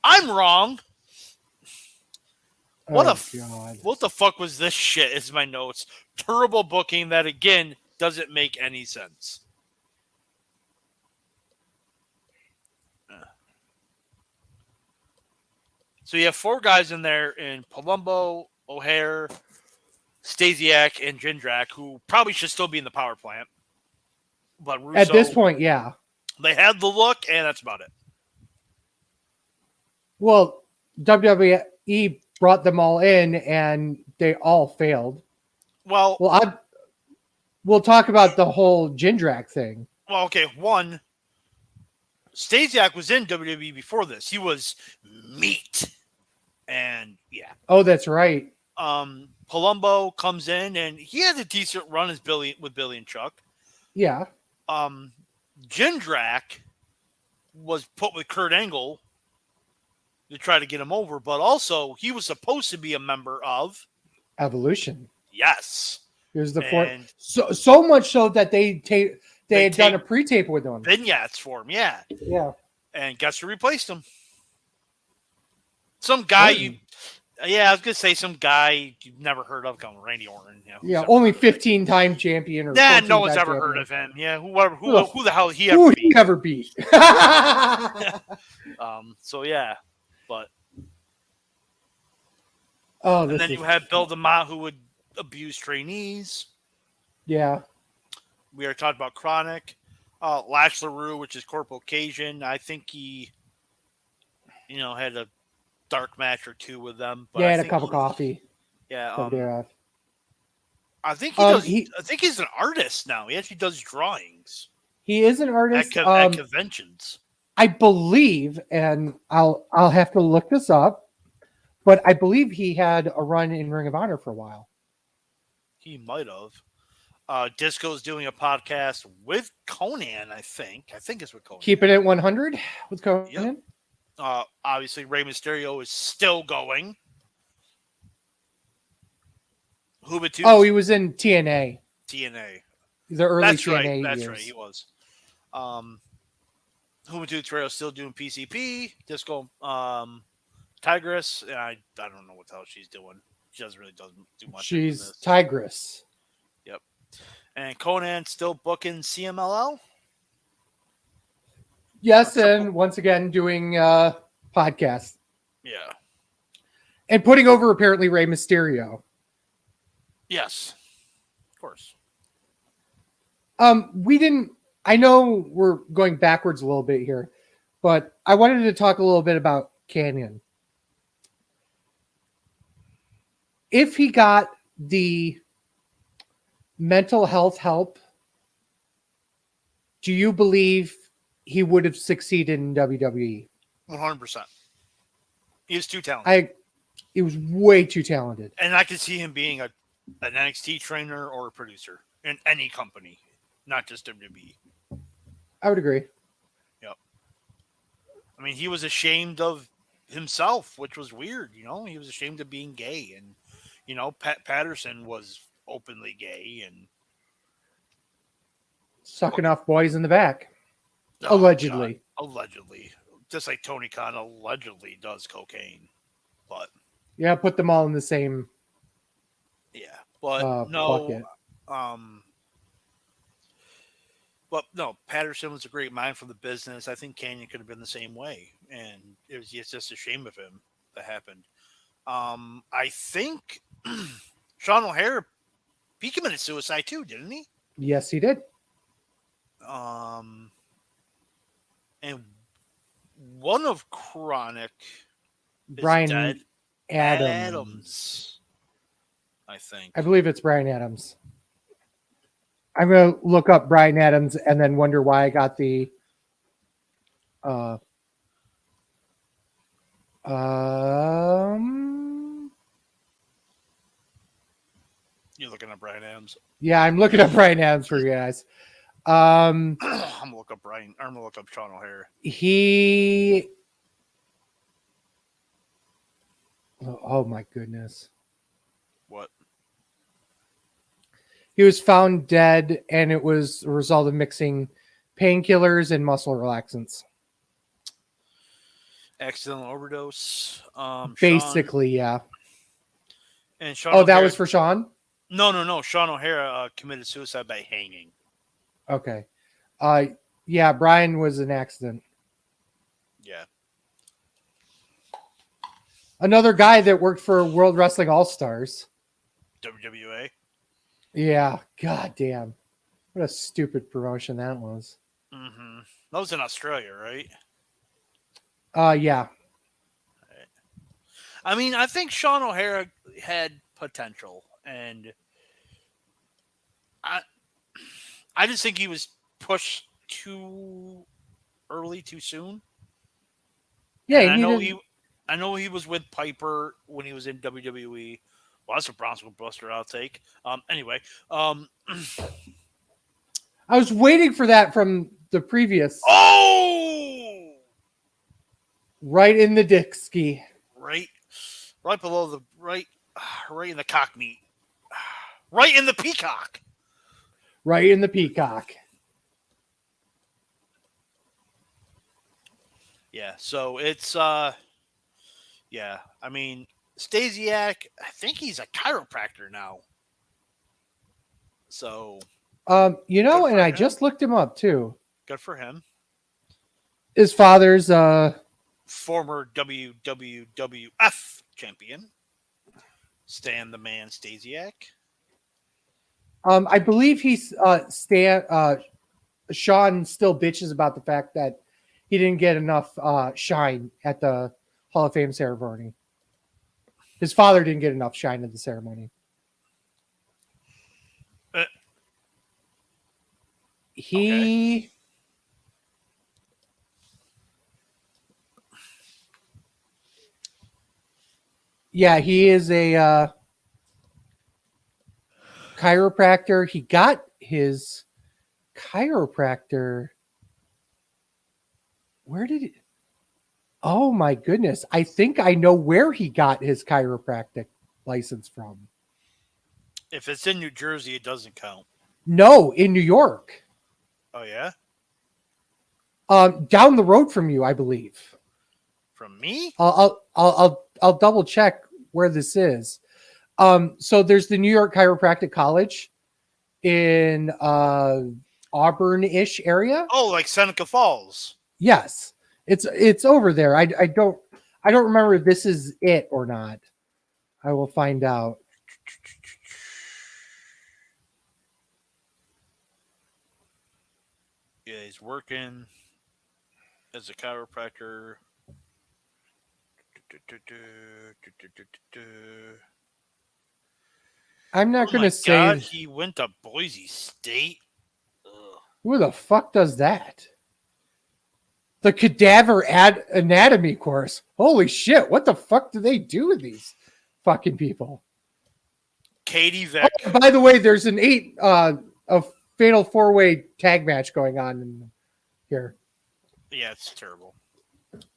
I'm wrong. What God. What the fuck was this shit? Is my notes. Terrible booking that again doesn't make any sense. So you have 4 guys in there in Palumbo, O'Hare, Stasiak, and Jindrak, who probably should still be in the power plant. But Russo, At this point, yeah. They had the look, and that's about it. Well, WWE brought them all in, and they all failed. Well, we'll talk about the whole Jindrak thing. Well, okay, one, Stasiak was in WWE before this. He was meat. And yeah. Oh, that's right. Palumbo comes in and he had a decent run as Billy and Chuck. Yeah. Jindrak was put with Kurt Angle to try to get him over, but also he was supposed to be a member of Evolution. Yes. Here's the fourth. So much so that they had done a pre-tape with him. Vignettes for him, yeah. Yeah. And guess who replaced him? Some guy I was gonna say some guy you've never heard of called Randy Orton. Yeah, only 15-time champion or no one's ever heard of him. Yeah, who the hell he ever beat? So yeah, but and then you have Bill DeMott who would abuse trainees. Yeah, we already talked about Chronic, Lash LaRue, which is Corporal Cajun. I think he, had a dark match or two with them. But had a cup of coffee. Yeah. I think he does. I think he's an artist now. He actually does drawings. He is an artist at conventions. I believe, and I'll have to look this up, but I believe he had a run in Ring of Honor for a while. He might have. Disco's doing a podcast with Conan. I think it's with Conan. Keeping it 100 with Conan. Yep. Obviously, Rey Mysterio is still going. Hubatu. Oh, he was in TNA. TNA. The early That's TNA right. years. That's right. He was. Hubatu Trail still doing PCP. Disco. Tigress. I don't know what the hell she's doing. She doesn't do much. She's Tigress. Yep. And Conan still booking CMLL. Yes, and once again doing podcasts. Yeah. And putting over apparently Rey Mysterio. Yes. Of course. I know we're going backwards a little bit here, but I wanted to talk a little bit about Canyon. If he got the mental health help, do you believe he would have succeeded in WWE? 100%. He was too talented. He was way too talented. And I could see him being an NXT trainer or a producer in any company, not just WWE. I would agree. Yep. I mean, he was ashamed of himself, which was weird. He was ashamed of being gay. And, Pat Patterson was openly gay and sucking off boys in the back. Allegedly. God. Allegedly. Just like Tony Khan allegedly does cocaine. But yeah, put them all in the same. Yeah. But bucket. But no, Patterson was a great mind for the business. I think Canyon could have been the same way. And it's just a shame of him that happened. I think Sean O'Hare, he committed suicide too, didn't he? Yes, he did. And one of Chronic is Brian dead. Adams. I think. I believe it's Brian Adams. I'm going to look up Brian Adams and then wonder why I got the You're looking up Brian Adams. Yeah, I'm looking up Brian Adams for you guys. I'm gonna look up Sean O'Hare. He Oh my goodness. What? He was found dead, and it was a result of mixing painkillers and muscle relaxants. Accidental overdose. Sean Basically, yeah. and Sean Oh, that O'Hara. was for Sean? No. Sean O'Hara committed suicide by hanging. Okay. Yeah, Brian was an accident. Yeah. Another guy that worked for World Wrestling All Stars. WWA. Yeah, god damn. What a stupid promotion that was. Mm-hmm. That was in Australia, right? Yeah. I mean, I think Sean O'Hara had potential, and I just think he was pushed too early, too soon. Yeah, And he needed. I know he was with Piper when he was in WWE. Well, that's a Bronco Buster I'll take. Anyway, I was waiting for that from the previous. oh, Right in the dick ski. right below the right in the cock meat, right in the peacock. Right in the peacock. Yeah, so it's yeah. I mean, Stasiak, I think he's a chiropractor now. So And I him. just looked him up too. Good for him. His father's Former WWF champion, Stan the Man Stasiak. I believe Sean still bitches about the fact that he didn't get enough shine at the Hall of Fame ceremony. His father didn't get enough shine at the ceremony. Okay. Yeah, he is a chiropractor. He got his chiropractor. Where did it? Oh my goodness. I think I know where he got his chiropractic license from. If it's in New Jersey, it doesn't count. No, in New York. Oh yeah? Down the road from you, I believe. From me? I'll double check where this is. So there's the New York Chiropractic College in Auburn-ish area. Oh, like Seneca Falls. Yes, it's over there. I don't remember if this is it or not. I will find out. Yeah, he's working as a chiropractor. I'm not going to say. God, he went to Boise State. Ugh. Who the fuck does that? The cadaver anatomy course. Holy shit! What the fuck do they do with these fucking people? Katie Vick. Oh, by the way, there's a fatal 4-way tag match going on in here. Yeah, it's terrible.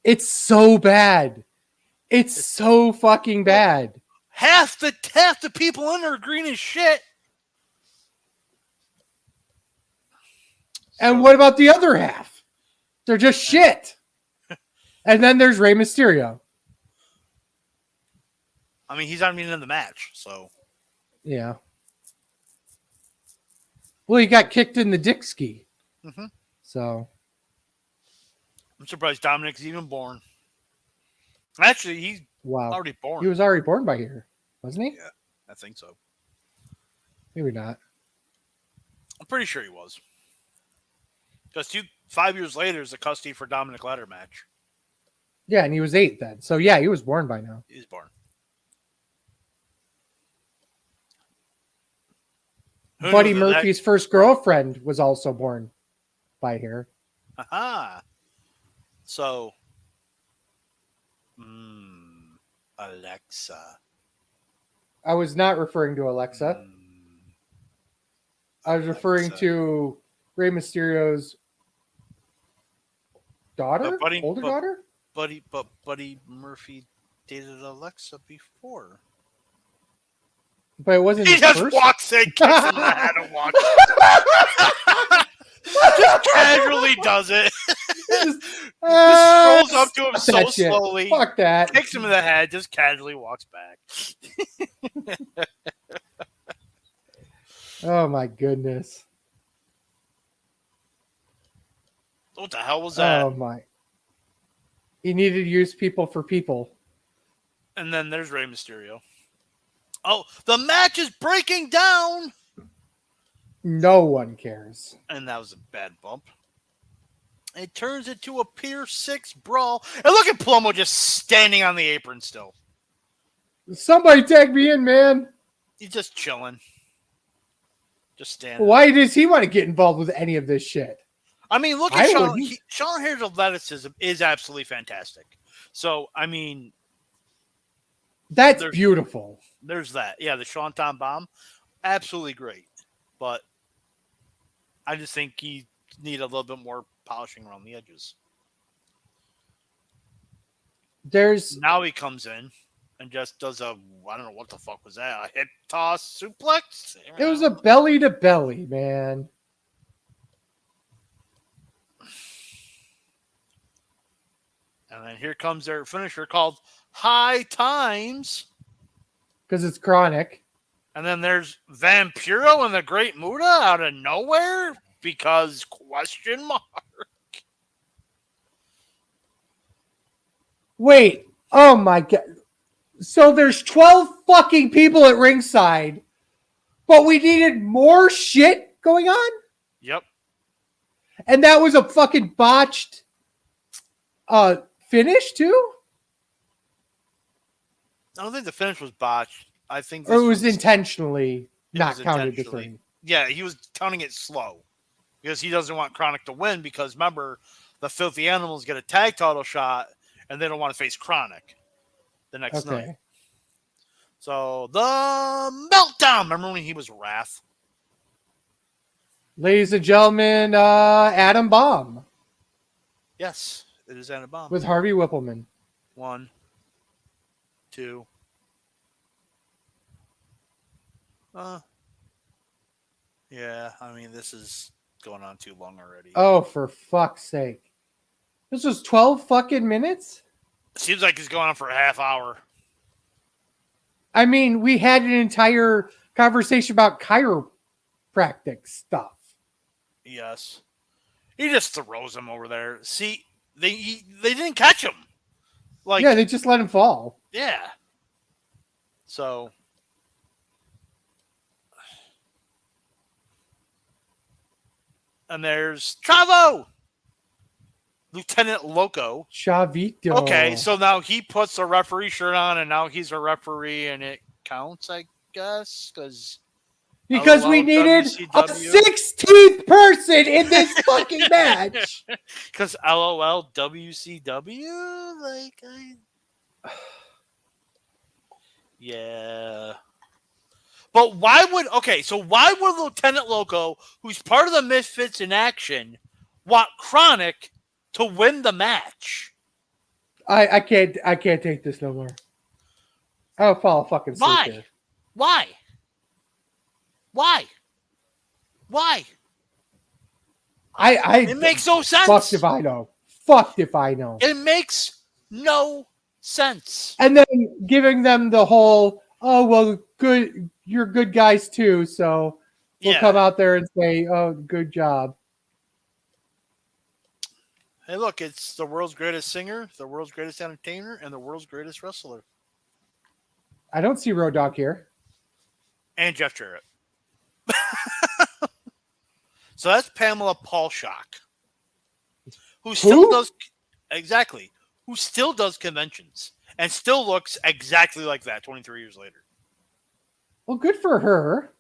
It's so bad. It's so fucking bad. Half the people in there are green as shit. And what about the other half? They're just shit. And then there's Rey Mysterio. I mean, he's not even in the match, so. Yeah. Well, he got kicked in the dick ski. Mm-hmm. So. I'm surprised Dominic's even born. Actually, he's already born. He was already born by here, wasn't he? Yeah, I think so. Maybe not. I'm pretty sure he was. Because 5 years later is the custody for Dominic ladder match. Yeah, and he was 8 then. So, yeah, he was born by now. He's born. Buddy Murphy's first girlfriend was also born by here. Aha. So, Alexa. I was not referring to Alexa. I was referring to Rey Mysterio's daughter? Older daughter? Buddy Murphy dated Alexa before. But it wasn't He his just first. walks in, kicks him in the head, and walks. Just casually does it. Just strolls up to him Fuck so that shit. slowly, Fuck that. kicks him in the head, just casually walks back. Oh my goodness. What the hell was that? Oh my. He needed to use people for people. And then there's Rey Mysterio. Oh, the match is breaking down! No one cares. And that was a bad bump. It turns into a Pier 6 brawl. And look at Plomo just standing on the apron still. Somebody tag me in, man. He's just chilling. Just standing. Why does he want to get involved with any of this shit? I mean, look at Sean. Sean Hare's athleticism is absolutely fantastic. So, I mean... That's beautiful. There's that. Yeah, the Sean Tom bomb. Absolutely great. But I just think he need a little bit more polishing around the edges. Now he comes in and just does I don't know what the fuck was that? A hip toss suplex? It was a belly to belly, man. And then here comes their finisher called High Times. Because it's chronic. And then there's Vampiro and the Great Muta out of nowhere because question mark. Wait. Oh my god. So there's 12 fucking people at ringside, but we needed more shit going on? Yep. And that was a fucking botched finish too? I don't think the finish was botched. I think or it was intentionally not counted to 3. Yeah, he was counting it slow because he doesn't want Chronic to win because remember, the Filthy Animals get a tag title shot and they don't want to face Chronic the next night. So the meltdown. Remember when he was Wrath? Ladies and gentlemen, Adam Bomb. Yes, it is Adam Bomb. With Harvey Whippleman. 1, 2. Yeah, I mean, this is going on too long already. Oh, for fuck's sake. This was 12 fucking minutes? Seems like it's going on for a half hour. I mean, we had an entire conversation about chiropractic stuff. Yes. He just throws him over there. See, they didn't catch him. Yeah, they just let him fall. Yeah. So... And there's Chavo! Lieutenant Loco. Chavito. Okay, so now he puts a referee shirt on, and now he's a referee, and it counts, I guess, because we needed a 16th person in this fucking match. Because LOL WCW? Yeah. But why would Lieutenant Loco, who's part of the Misfits in Action, want Chronic to win the match? I can't take this no more. I'll fall fucking asleep here. Why? It makes no sense. Fucked if I know. It makes no sense. And then giving them the whole, oh well, good, you're good guys too, so we'll come out there and say, oh, good job. Hey, look, it's the world's greatest singer, the world's greatest entertainer, and the world's greatest wrestler. I don't see Road Dogg here. And Jeff Jarrett. So that's Pamela Paulshock, who still does conventions and still looks exactly like that 23 years later. Well, good for her.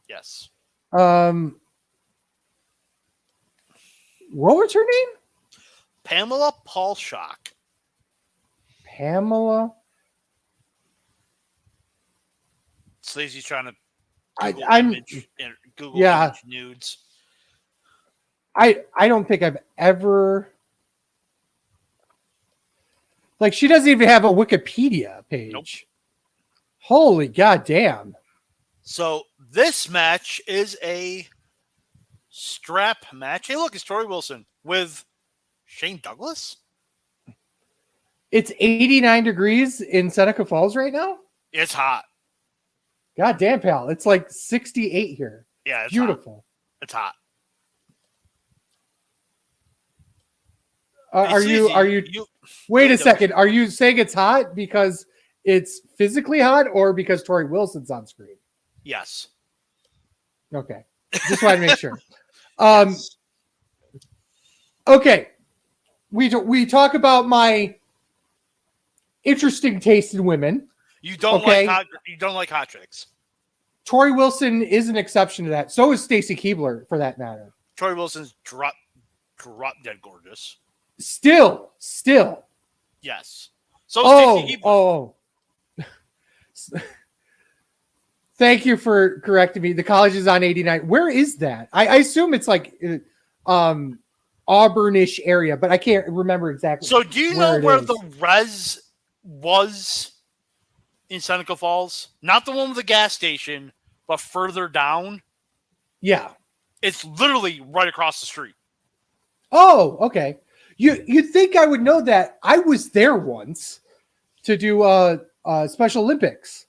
Yes. What was her name? Pamela Paulshock. Pamela. Sleazy's trying to Google image nudes. I don't think I've ever. Like, she doesn't even have a Wikipedia page. Nope. Holy goddamn. So this match is a strap match. Hey, look, it's Tori Wilson with Shane Douglas. It's 89 degrees in Seneca Falls right now? It's hot. God damn, pal. It's like 68 here. Yeah, it's beautiful. Hot. It's hot. Are you wait a second. Are you saying it's hot because it's physically hot or because Tori Wilson's on screen? Yes. Okay. Just wanted to make sure. Yes. Okay. We talk about my interesting taste in women. You don't like hot chicks. Tori Wilson is an exception to that. So is Stacy Keibler, for that matter. Tori Wilson's drop dead gorgeous. Still. Yes. So Stacy Keibler. Oh. Thank you for correcting me. The college is on 89. Where is that? I assume it's like Auburnish area, but I can't remember exactly. So do you know where the res was in Seneca Falls? Not the one with the gas station, but further down. Yeah. It's literally right across the street. Oh, okay. You'd think I would know that. I was there once to do Special Olympics.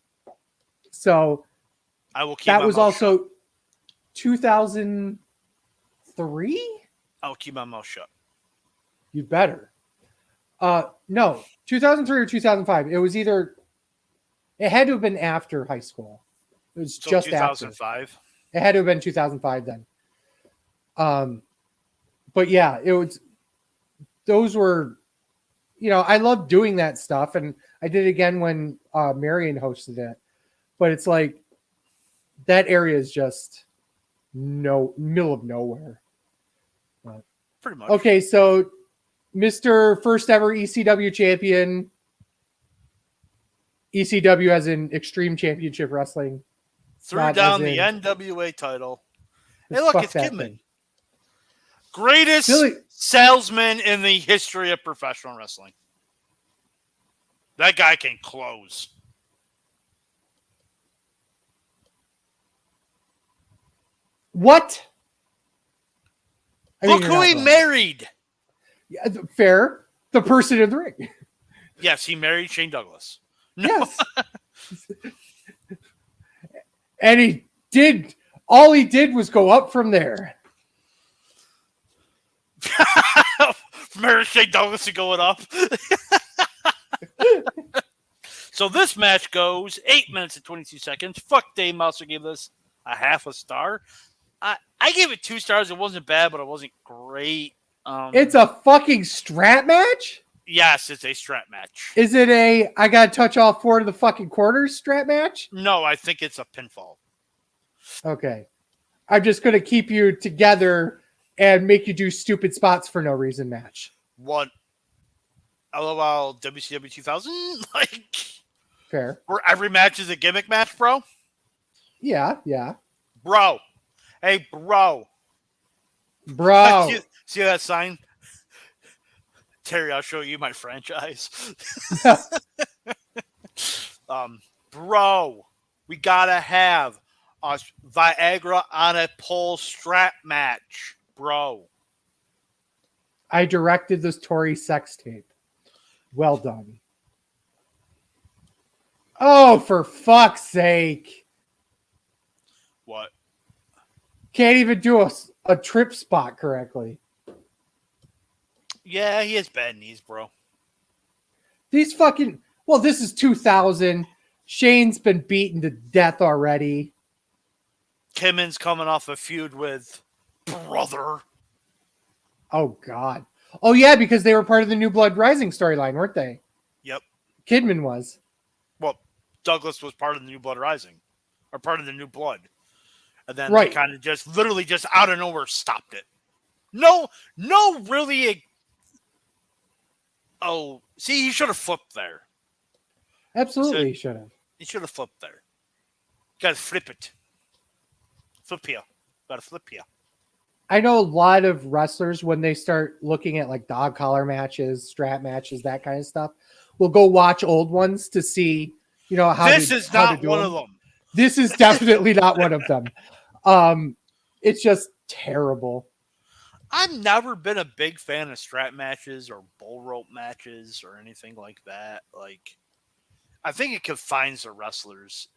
So I will keep that my was mouth also shut. 2003? I'll keep my mouth shut. You better. No, 2003 or 2005. It was either. It had to have been after high school. It was just 2005. After. It had to have been 2005 then. But yeah, it was. Those were, I loved doing that stuff, and I did it again when Marion hosted it. But it's like that area is just middle of nowhere. Pretty much. Okay, so Mr. First Ever ECW champion. ECW as in Extreme Championship Wrestling. Threw down the NWA title. Hey, look, it's Kidman. Greatest salesman in the history of professional wrestling. That guy can close. What? Look who he married. Yeah, fair. The person in the ring. Yes, he married Shane Douglas. No. Yes. And all he did was go up from there. Married Shane Douglas and going up. So this match goes 8 minutes and 22 seconds. Fuck, Dave Mouser gave this a half a star. I gave it 2 stars. It wasn't bad, but it wasn't great. It's a fucking strap match? Yes, it's a strap match. Is it I gotta touch all 4 of the fucking quarters strap match? No, I think it's a pinfall. Okay. I'm just gonna keep you together and make you do stupid spots for no reason match. What? LOL WCW 2000? Like, fair. Where every match is a gimmick match, bro? Yeah. Bro. Hey, bro. See that sign? Terry, I'll show you my franchise. Bro, we gotta have a Viagra on a pole strap match, bro. I directed this Tory sex tape. Well done. Oh, for fuck's sake. What? Can't even do a trip spot correctly. Yeah, he has bad knees, bro. These fucking... Well, this is 2000. Shane's been beaten to death already. Kidman's coming off a feud with Brother. Oh, God. Oh, yeah, because they were part of the New Blood Rising storyline, weren't they? Yep. Kidman was. Well, Douglas was part of the New Blood Rising. Or part of the New Blood. And then they kind of just literally just out of nowhere stopped it. No, really. Oh, see, he should have flipped there. Absolutely, he should have. He should have flipped there. Got to flip it. Flip here. Got to flip here. I know a lot of wrestlers, when they start looking at like dog collar matches, strap matches, that kind of stuff, will go watch old ones to see, how this is not one of them. This is definitely not one of them. It's just terrible. I've never been a big fan of strap matches or bull rope matches or anything like that. Like, I think it confines the wrestlers.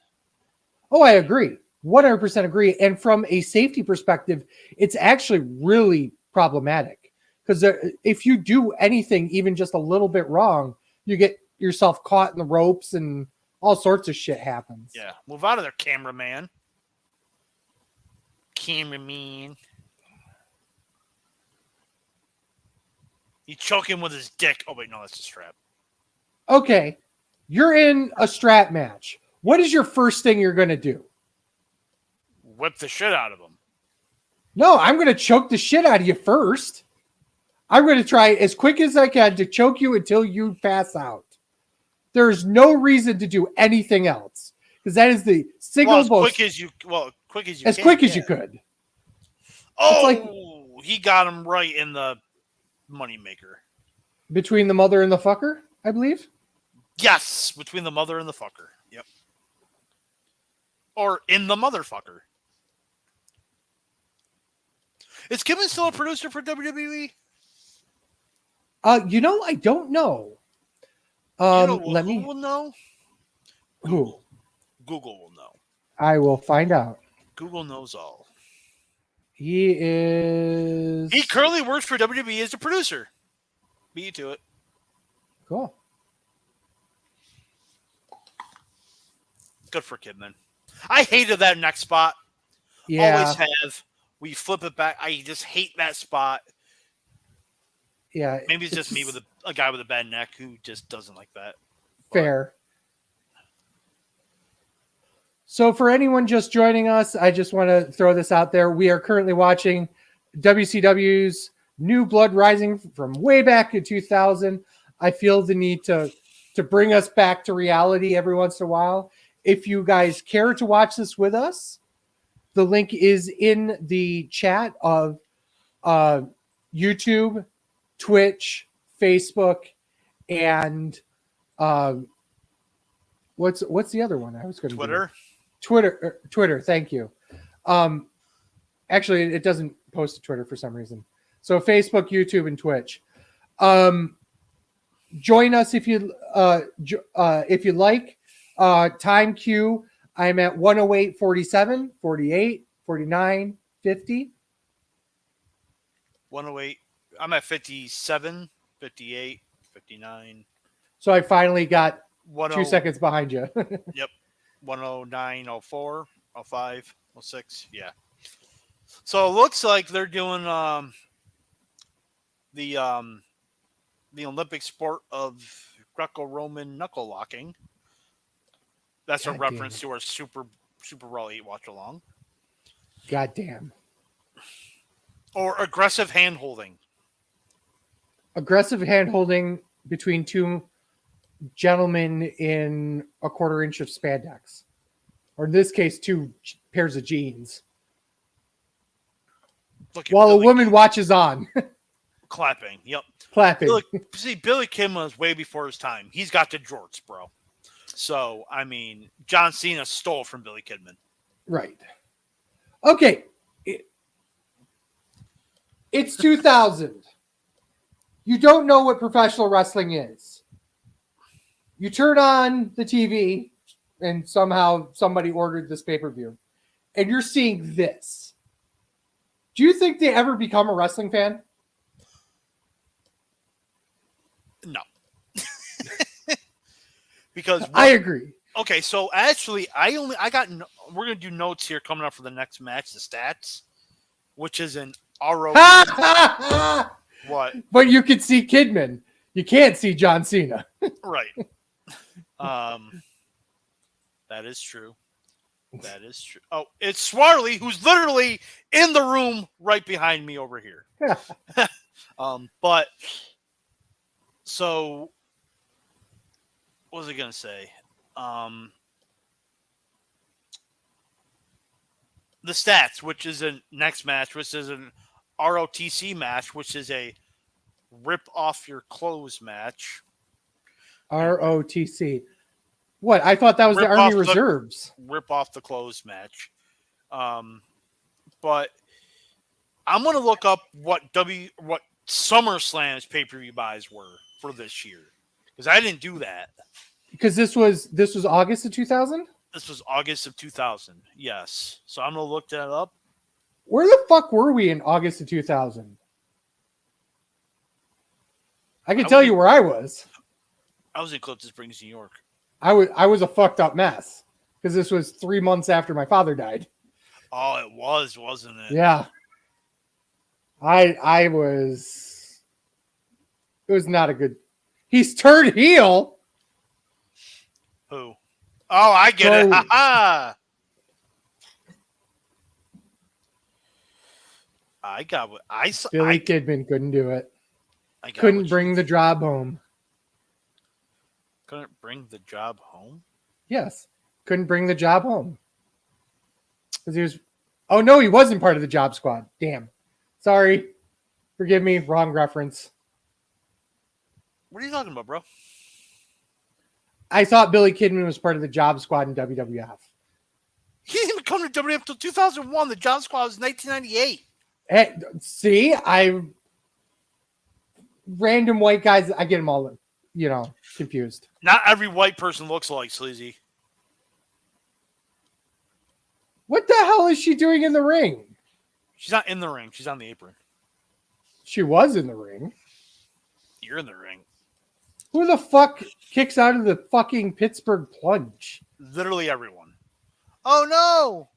Oh, I agree. 100% agree. And from a safety perspective, it's actually really problematic because if you do anything, even just a little bit wrong, you get yourself caught in the ropes and all sorts of shit happens. Yeah. Move out of there, cameraman. Cameraman. You choke him with his dick. Oh, wait, no, that's a strap. Okay. You're in a strap match. What is your first thing you're going to do? Whip the shit out of him. No, I'm going to choke the shit out of you first. I'm going to try as quick as I can to choke you until you pass out. There's no reason to do anything else because that is the single most quick as you could. Oh, he got him right in the moneymaker. Between the mother and the fucker, I believe. Yes, between the mother and the fucker. Yep. Or in the motherfucker. Is Kevin still a producer for WWE? I don't know. Who will know? Who? Google will know. I will find out. Google knows all. He currently works for WWE as a producer. Beat you to it. Cool. Good for Kidman. I hated that next spot. Yeah. Always have. We flip it back. I just hate that spot. Yeah. Maybe it's just me with a guy with a bad neck who just doesn't like that. Fair. So for anyone just joining us, I just want to throw this out there. We are currently watching WCW's New Blood Rising from way back in 2000. I feel the need to bring us back to reality every once in a while. If you guys care to watch this with us, the link is in the chat of YouTube, Twitch, Facebook, and what's the other one I was going to Twitter? Twitter. Thank you. Actually, it doesn't post to Twitter for some reason. So Facebook, YouTube, and Twitch. Join us if you like. Time queue. I'm at 108, 47, 48, 49, 50. 108. I'm at 57, 58, 59. So I finally got 2 seconds behind you. Yep. 109, 04, 05, 06. Yeah. So it looks like they're doing the Olympic sport of Greco-Roman knuckle locking. That's a reference to our Super Brawl 8 watch along. Goddamn. Or aggressive hand holding. Aggressive hand holding between two gentlemen in a quarter-inch of spandex. Or in this case, 2 pairs of jeans. While a woman watches on. Clapping. Yep. Clapping. Billy Kim was way before his time. He's got the jorts, bro. So, I mean, John Cena stole from Billy Kidman. Right. Okay. It's 2000. You don't know what professional wrestling is. You turn on the TV and somehow somebody ordered this pay-per-view and you're seeing this. Do you think they ever become a wrestling fan? No. Because I agree. Okay, so actually, we're gonna do notes here coming up for the next match, the stats, which is an RO. What? But you can see Kidman. You can't see John Cena. Right. That is true. That is true. Oh, it's Swarley, who's literally in the room right behind me over here. But so what was I gonna say? The stats, which is a next match, which is an ROTC match, which is a rip off your clothes match. ROTC. What? I thought that was the Army Reserves. Rip off the clothes match. But I'm gonna look up what SummerSlam's pay-per-view buys were for this year, because I didn't do that. Because this was August of 2000. This was August of 2000. Yes. So I'm gonna look that up. Where the fuck were we in August of 2000? I can tell you where I was. I was in Clifton Springs, New York. I was a fucked up mess because this was 3 months after my father died. Oh, it was, wasn't it? Yeah. I was. It was not a good. He's turned heel. Who? Oh, I get it. Ha ha. I got what I saw. Billy Kidman couldn't do it. Couldn't bring the job home. Couldn't bring the job home? Yes. Couldn't bring the job home. Because he was. Oh, no, he wasn't part of the job squad. Damn. Sorry. Forgive me. Wrong reference. What are you talking about, bro? I thought Billy Kidman was part of the job squad in WWF. He didn't even come to WWF until 2001. The job squad was 1998. Hey, see, random white guys, I get them all, confused. Not every white person looks like Sleazy. What the hell is she doing in the ring? She's not in the ring. She's on the apron. She was in the ring. You're in the ring. Who the fuck kicks out of the fucking Pittsburgh Plunge? Literally everyone. Oh, no.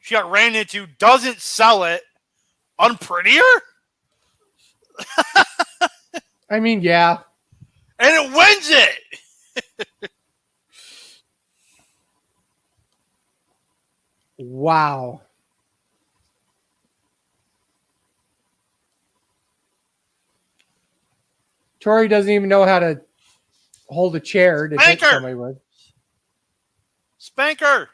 She got ran into, doesn't sell it. Unprettier? I mean, yeah. And it wins it. Wow. Tori doesn't even know how to hold a chair to hit somebody with. Spanker.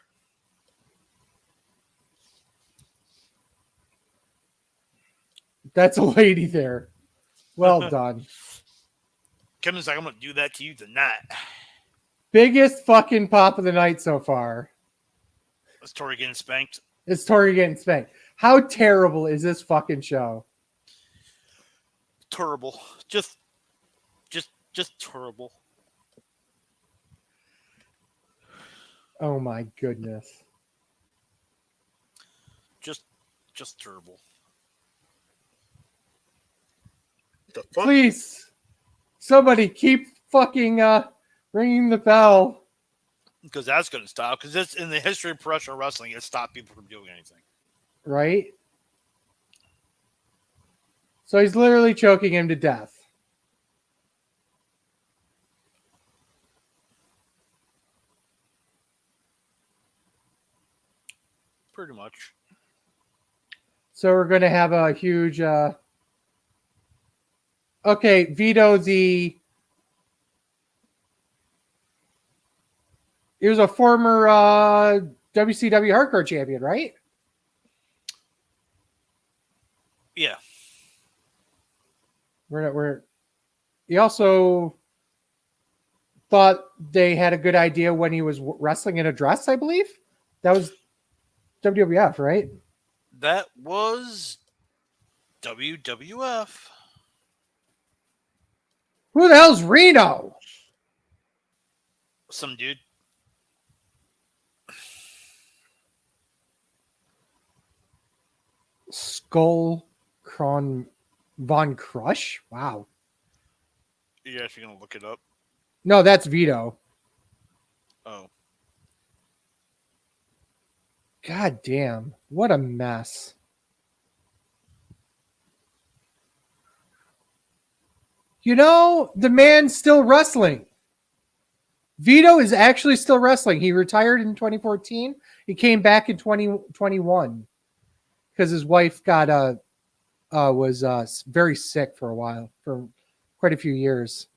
That's a lady there. Well done. Kevin's like, I'm going to do that to you tonight. Biggest fucking pop of the night so far. Is Tori getting spanked? It's Tori getting spanked. How terrible is this fucking show? Terrible. Just terrible. Oh my goodness. Just terrible. Please, somebody keep fucking ringing the bell. Because that's going to stop. Because it's in the history of professional wrestling, it stopped people from doing anything. Right? So he's literally choking him to death. Pretty much. So we're going to have a huge... Okay, Vito, he was a former WCW Hardcore champion, right? Yeah. He also thought they had a good idea when he was wrestling in a dress, I believe. That was WWF, right? That was WWF. Who the hell's Reno? Some dude. Skull Von Crush? Wow. You're actually going to look it up? No, that's Vito. Oh. God damn. What a mess. The man's still wrestling. Vito is actually still wrestling. He retired in 2014. He came back in 2021 because his wife was very sick for a while, for quite a few years.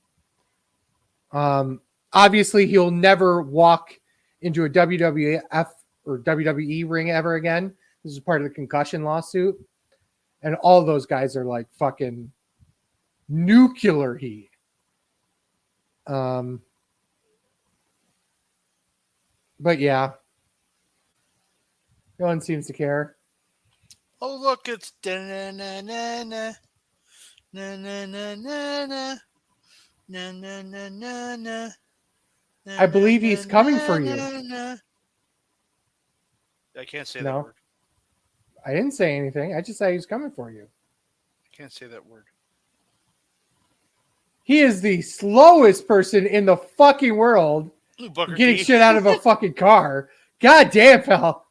Obviously, he'll never walk into a WWF or WWE ring ever again. This is part of the concussion lawsuit. And all those guys are like fucking nuclear heat. But yeah, no one seems to care. Oh, look, it's da-na-na-na-na. Na-na-na-na-na. Na-na-na-na-na. I believe he's coming for you. I can't say that No, word. I didn't say anything. I just said he's coming for you. I can't say that word. He is the slowest person in the fucking world Booker getting T. shit out of a fucking car. God damn, pal.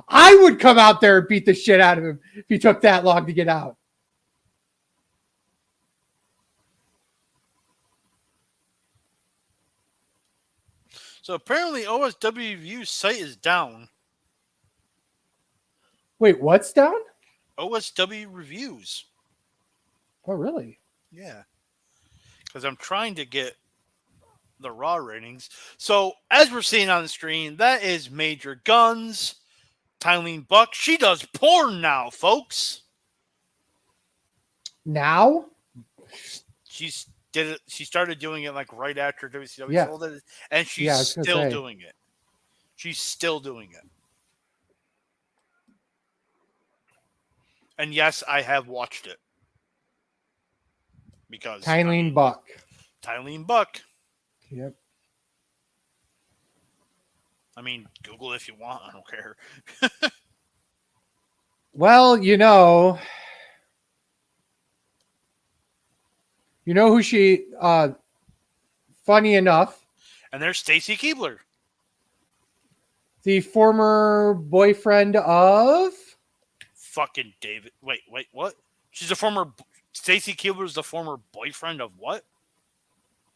I would come out there and beat the shit out of him if he took that long to get out. So apparently OSW's site is down. Wait, what's down? OSW reviews. Oh, really? Yeah. Because I'm trying to get the Raw ratings. So as we're seeing on the screen, that is Major Guns, Tylene Buck. She does porn now, folks. Now? She started doing it like right after WCW Yeah. sold it, and she's Yeah, I was gonna still say. doing it. She's still doing it. And yes, I have watched it. Because Tylene Buck. Tylene Buck. Yep. I mean, Google if you want. I don't care. Well, you know who she funny enough, And there's Stacy Keibler. the former boyfriend of Fucking David. Wait, what? She's a former. Stacy Keibler's the former boyfriend of what?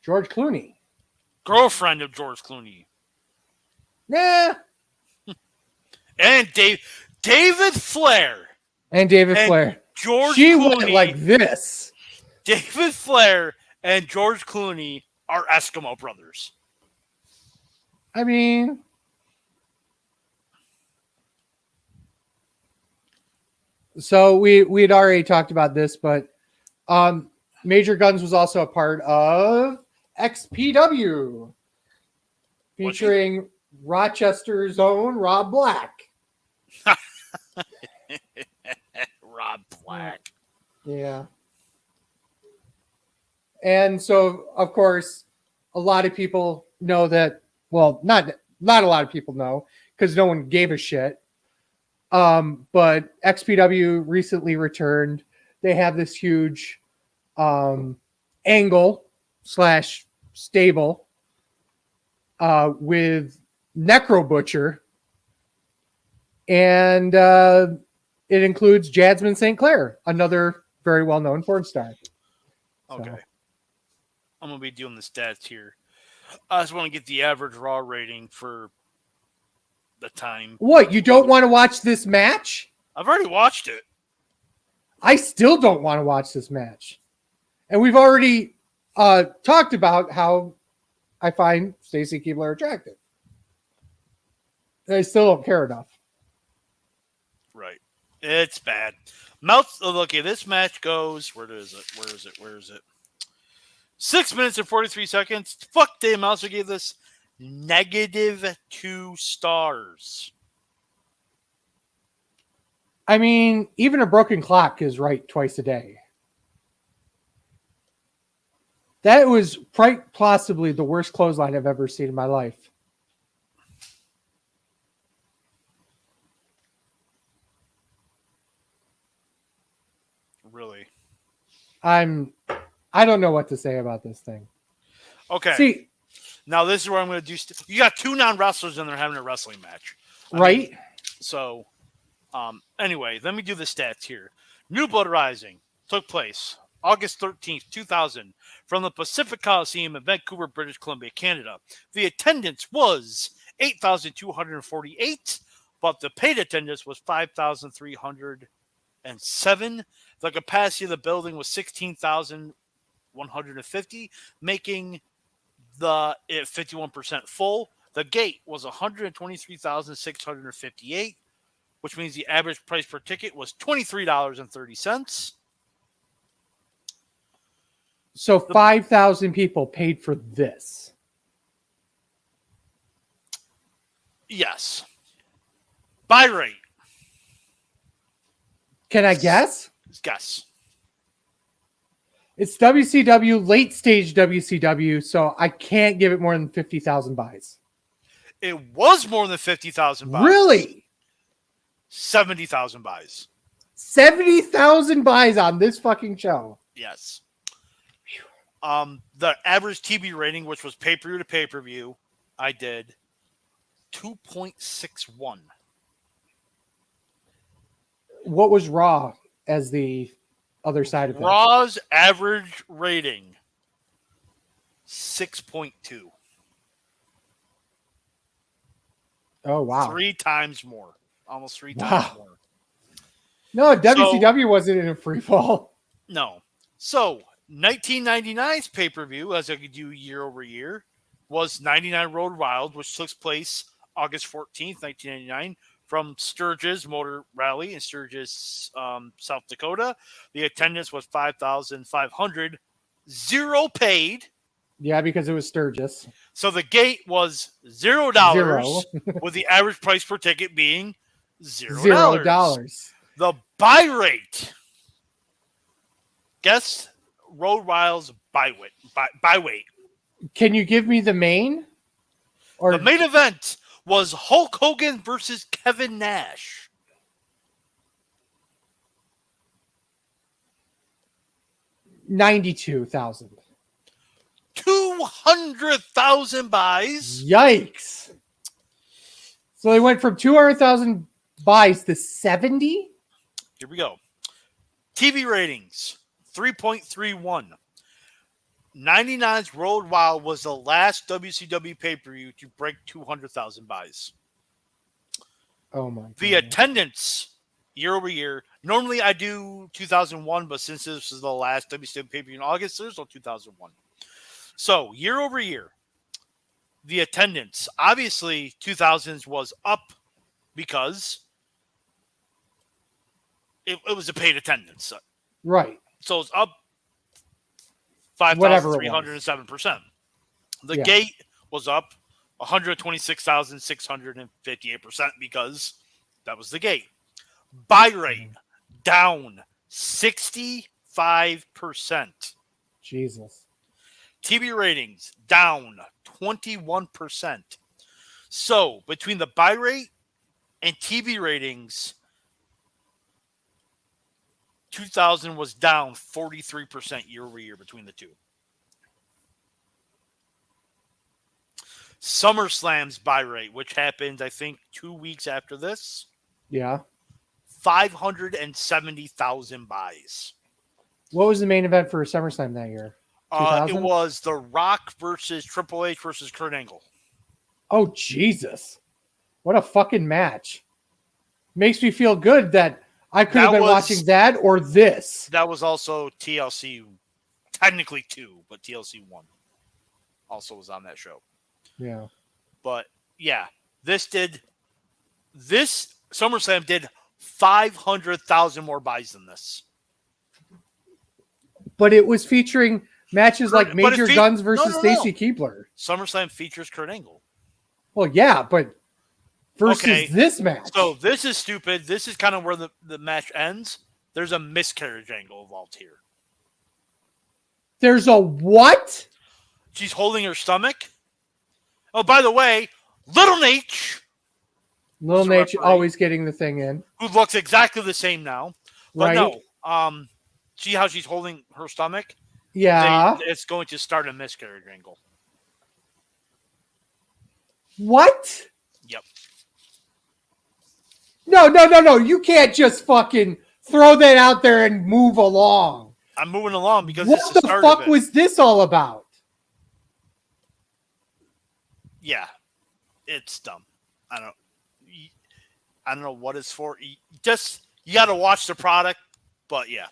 George Clooney. Girlfriend of George Clooney. Nah. And David Flair. And David Flair. George she Clooney. Went like this. David Flair and George Clooney are Eskimo brothers. I mean, so we'd already talked about this, but Major Guns was also a part of XPW, featuring Rochester's own Rob Black. Rob Black. Yeah. And so, of course, a lot of people know that. Well, not a lot of people know because no one gave a shit. But XPW recently returned. They have this huge angle / stable with Necro Butcher, and it includes Jasmine St. Clair, another very well-known porn star. Okay. So. I'm going to be doing the stats here. I just want to get the average Raw rating for the time. What? You don't want to watch this match? I've already watched it. I still don't want to watch this match. And we've already talked about how I find Stacy Keibler attractive. I still don't care enough. Right. It's bad. Okay, this match goes. Where is it? 6 minutes and 43 seconds. Fuck, Dave Meltzer gave this -2 stars. I mean, even a broken clock is right twice a day. That was quite possibly the worst clothesline I've ever seen in my life. Really? I don't know what to say about this thing. Okay. See, now this is where I'm going to do. You got two non-wrestlers and they're having a wrestling match, right? So, anyway, let me do the stats here. New Blood Rising took place August 13th, 2000, from the Pacific Coliseum in Vancouver, British Columbia, Canada. The attendance was 8,248, but the paid attendance was 5,307. The capacity of the building was 16,150, making the 51% full. The gate was 123,658, which means the average price per ticket was $23.30. So 5,000 people paid for this. Yes. Buy rate. Can I guess? Guess. It's WCW, late stage WCW, so I can't give it more than 50,000 buys. It was more than 50,000 buys. Really? 70,000 buys. 70,000 buys on this fucking show. Yes. The average TV rating, which was pay-per-view to pay-per-view, I did 2.61. What was Raw as the other side of that? Raw's average rating 6.2. Oh, wow. 3 times more. Almost 3 times more. No, WCW wasn't in a free fall. No. So, 1999's pay-per-view, as I could do year over year, was 99 Road Wild, which took place August 14th, 1999, from Sturgis Motor Rally in Sturgis, South Dakota. The attendance was 5,500. 0 paid. Yeah, because it was Sturgis. So the gate was $0, Zero. with the average price per ticket being $0. $0. The buy rate. Guess Road Wild's buy weight. Can you give me the main? Or The main event was Hulk Hogan versus Kevin Nash. 92,000. 200,000 buys. Yikes. So they went from 200,000 buys to 70? Here we go. TV ratings 3.31. 99's Road Wild was the last WCW pay-per-view to break 200,000 buys. Oh my god. The attendance year over year. Normally I do 2001, but since this is the last WCW pay-per-view in August, there's no 2001. So year over year, the attendance, obviously 2000s was up because it was a paid attendance. Right. So it's up Whatever it 5,307%. The gate was up 126,658% because that was the gate. Buy rate down 65%. Jesus. TV ratings down 21%. So between the buy rate and TV ratings, 2000 was down 43% year over year between the two. SummerSlam's buy rate, which happened, I think, 2 weeks after this, Yeah. 570,000 buys. What was the main event for SummerSlam that year? It was The Rock versus Triple H versus Kurt Angle. Oh, Jesus. What a fucking match. Makes me feel good that I could have been watching that or this. That was also TLC, technically 2, but TLC 1 also was on that show. Yeah. But, yeah, this SummerSlam did 500,000 more buys than this. But it was featuring matches like Major Guns versus Stacy Keibler. SummerSlam features Kurt Angle. Well, yeah, but versus this match. So this is stupid. This is kind of where the match ends. There's a miscarriage angle involved here. There's a what? She's holding her stomach. Oh, by the way, Little Nate. Little Nate always getting the thing in. Who looks exactly the same now. But right. No. See how she's holding her stomach? Yeah. It's going to start a miscarriage angle. What? Yep. No. You can't just fucking throw that out there and move along. I'm moving along because what the fuck was this all about? Yeah. It's dumb. I don't know what it's for. You got to watch the product, but yeah.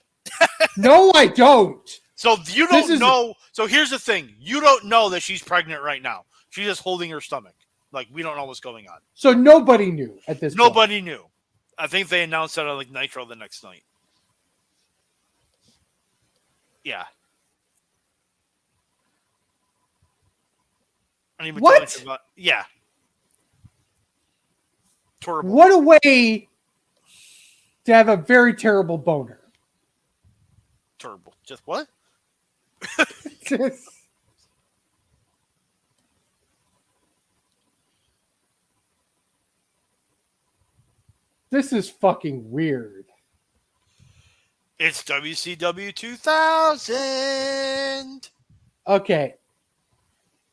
No, I don't. So you don't know. So here's the thing. You don't know that she's pregnant right now. She's just holding her stomach. Like, we don't know what's going on. So nobody knew at this point. Nobody knew. I think they announced that on like Nitro the next night. Yeah. What? Yeah. Terrible. What a way to have a very terrible boner. Terrible. Just what? Just, this is fucking weird. It's WCW 2000. Okay.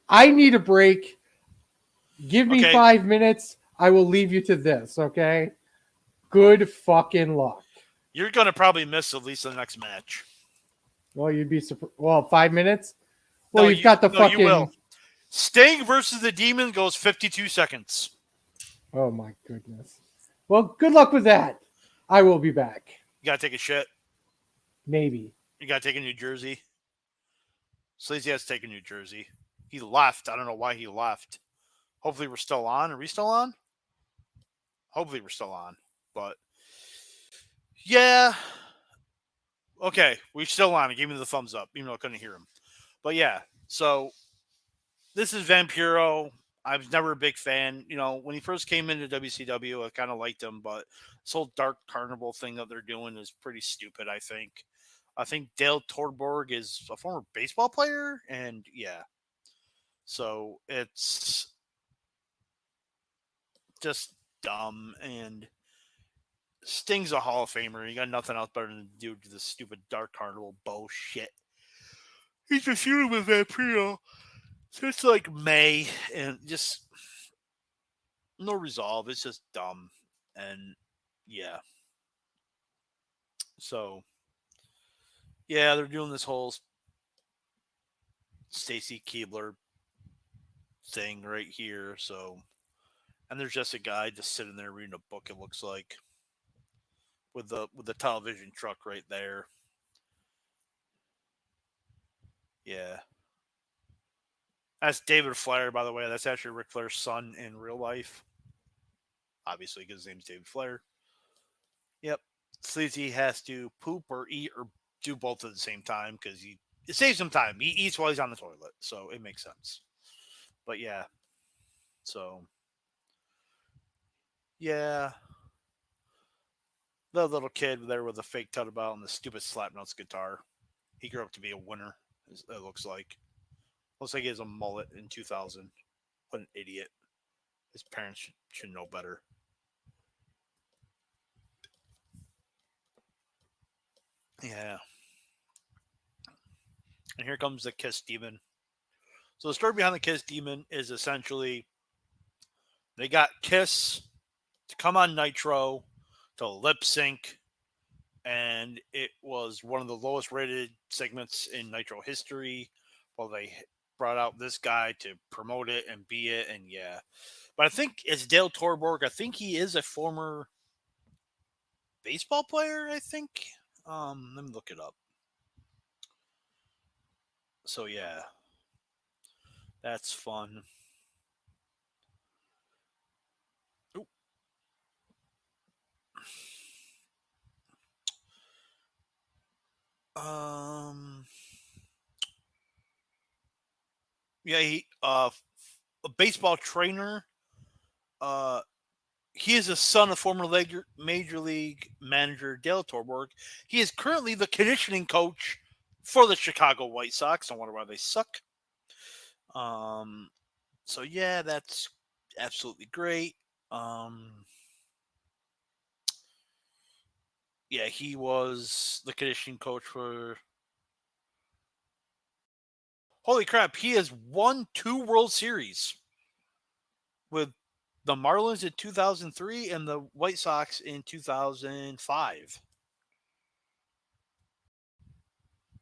I need a break. Give me Okay. 5 minutes. I will leave you to this, okay? Good fucking luck. You're going to probably miss at least the next match. Well, you'd be surprised. Well, 5 minutes? Well, you've got the no, fucking. You will. Sting versus the Demon goes 52 seconds. Oh, my goodness. Well, good luck with that. I will be back. You got to take a shit. Maybe. You got to take a New Jersey. Sleazy has to take a New Jersey. He left. I don't know why he left. Hopefully we're still on. Are we still on? Hopefully we're still on. But, yeah. Okay, we're still on. He gave me the thumbs up, even though I couldn't hear him. But, yeah. So, this is Vampiro. I was never a big fan. You know, when he first came into WCW, I kind of liked him. But this whole Dark Carnival thing that they're doing is pretty stupid, I think. I think Dale Torborg is a former baseball player. And, yeah. So, it's just dumb, and Sting's a Hall of Famer. You got nothing else better than to do this stupid Dark Carnival bullshit. He's been feuding with Vampiro since like May, and just no resolve. It's just dumb, and yeah. So yeah, they're doing this whole Stacy Keibler thing right here. So, and there's just a guy just sitting there reading a book. It looks like with the television truck right there. Yeah. That's David Flair, by the way. That's actually Ric Flair's son in real life. Obviously, because his name's David Flair. Yep. Sleazy has to poop or eat or do both at the same time because it saves him time. He eats while he's on the toilet, so it makes sense. But yeah. So, yeah. The little kid there with a fake tuttlebell and the stupid Slapnuts guitar. He grew up to be a winner, it looks like. Looks like he has a mullet in 2000. What an idiot. His parents should know better. Yeah. And here comes the Kiss Demon. So the story behind the Kiss Demon is essentially they got Kiss to come on Nitro to lip sync, and it was one of the lowest rated segments in Nitro history. Well, they brought out this guy to promote it and be it, and yeah. But I think it's Dale Torborg. I think he is a former baseball player, I think. Let me look it up. So yeah. That's fun. Ooh. Yeah, he a baseball trainer. Uh he is a son of former major league manager Dale Torborg. He is currently the conditioning coach for the Chicago White Sox. I wonder why they suck. Um so yeah, that's absolutely great. Yeah, he was the conditioning coach for. Holy crap, he has won 2 World Series with the Marlins in 2003 and the White Sox in 2005.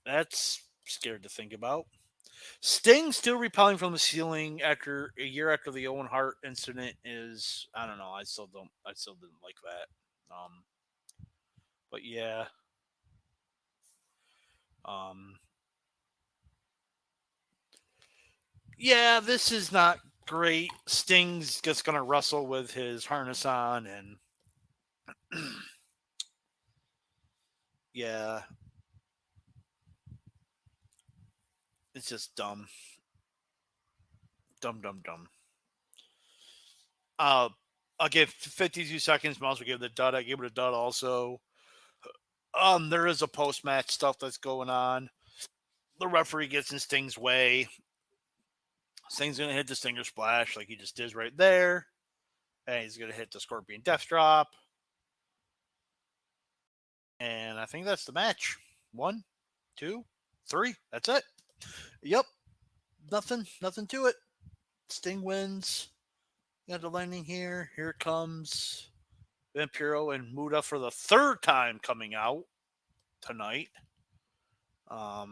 That's scared to think about. Sting still repelling from the ceiling after a year after the Owen Hart incident is, I don't know. I still didn't like that. But yeah. Um yeah, this is not great. Sting's just gonna wrestle with his harness on, and yeah, it's just dumb. Dumb. I'll give 52 seconds. Might as well give it a dud. I gave it a dud also. There is a post-match stuff that's going on. The referee gets in Sting's way. Sting's going to hit the Stinger Splash like he just did right there. And he's going to hit the Scorpion Death Drop. And I think that's the match. 1, 2, 3. That's it. Yep. Nothing to it. Sting wins. Got the landing here. Here comes Vampiro and Muda for the third time coming out tonight. To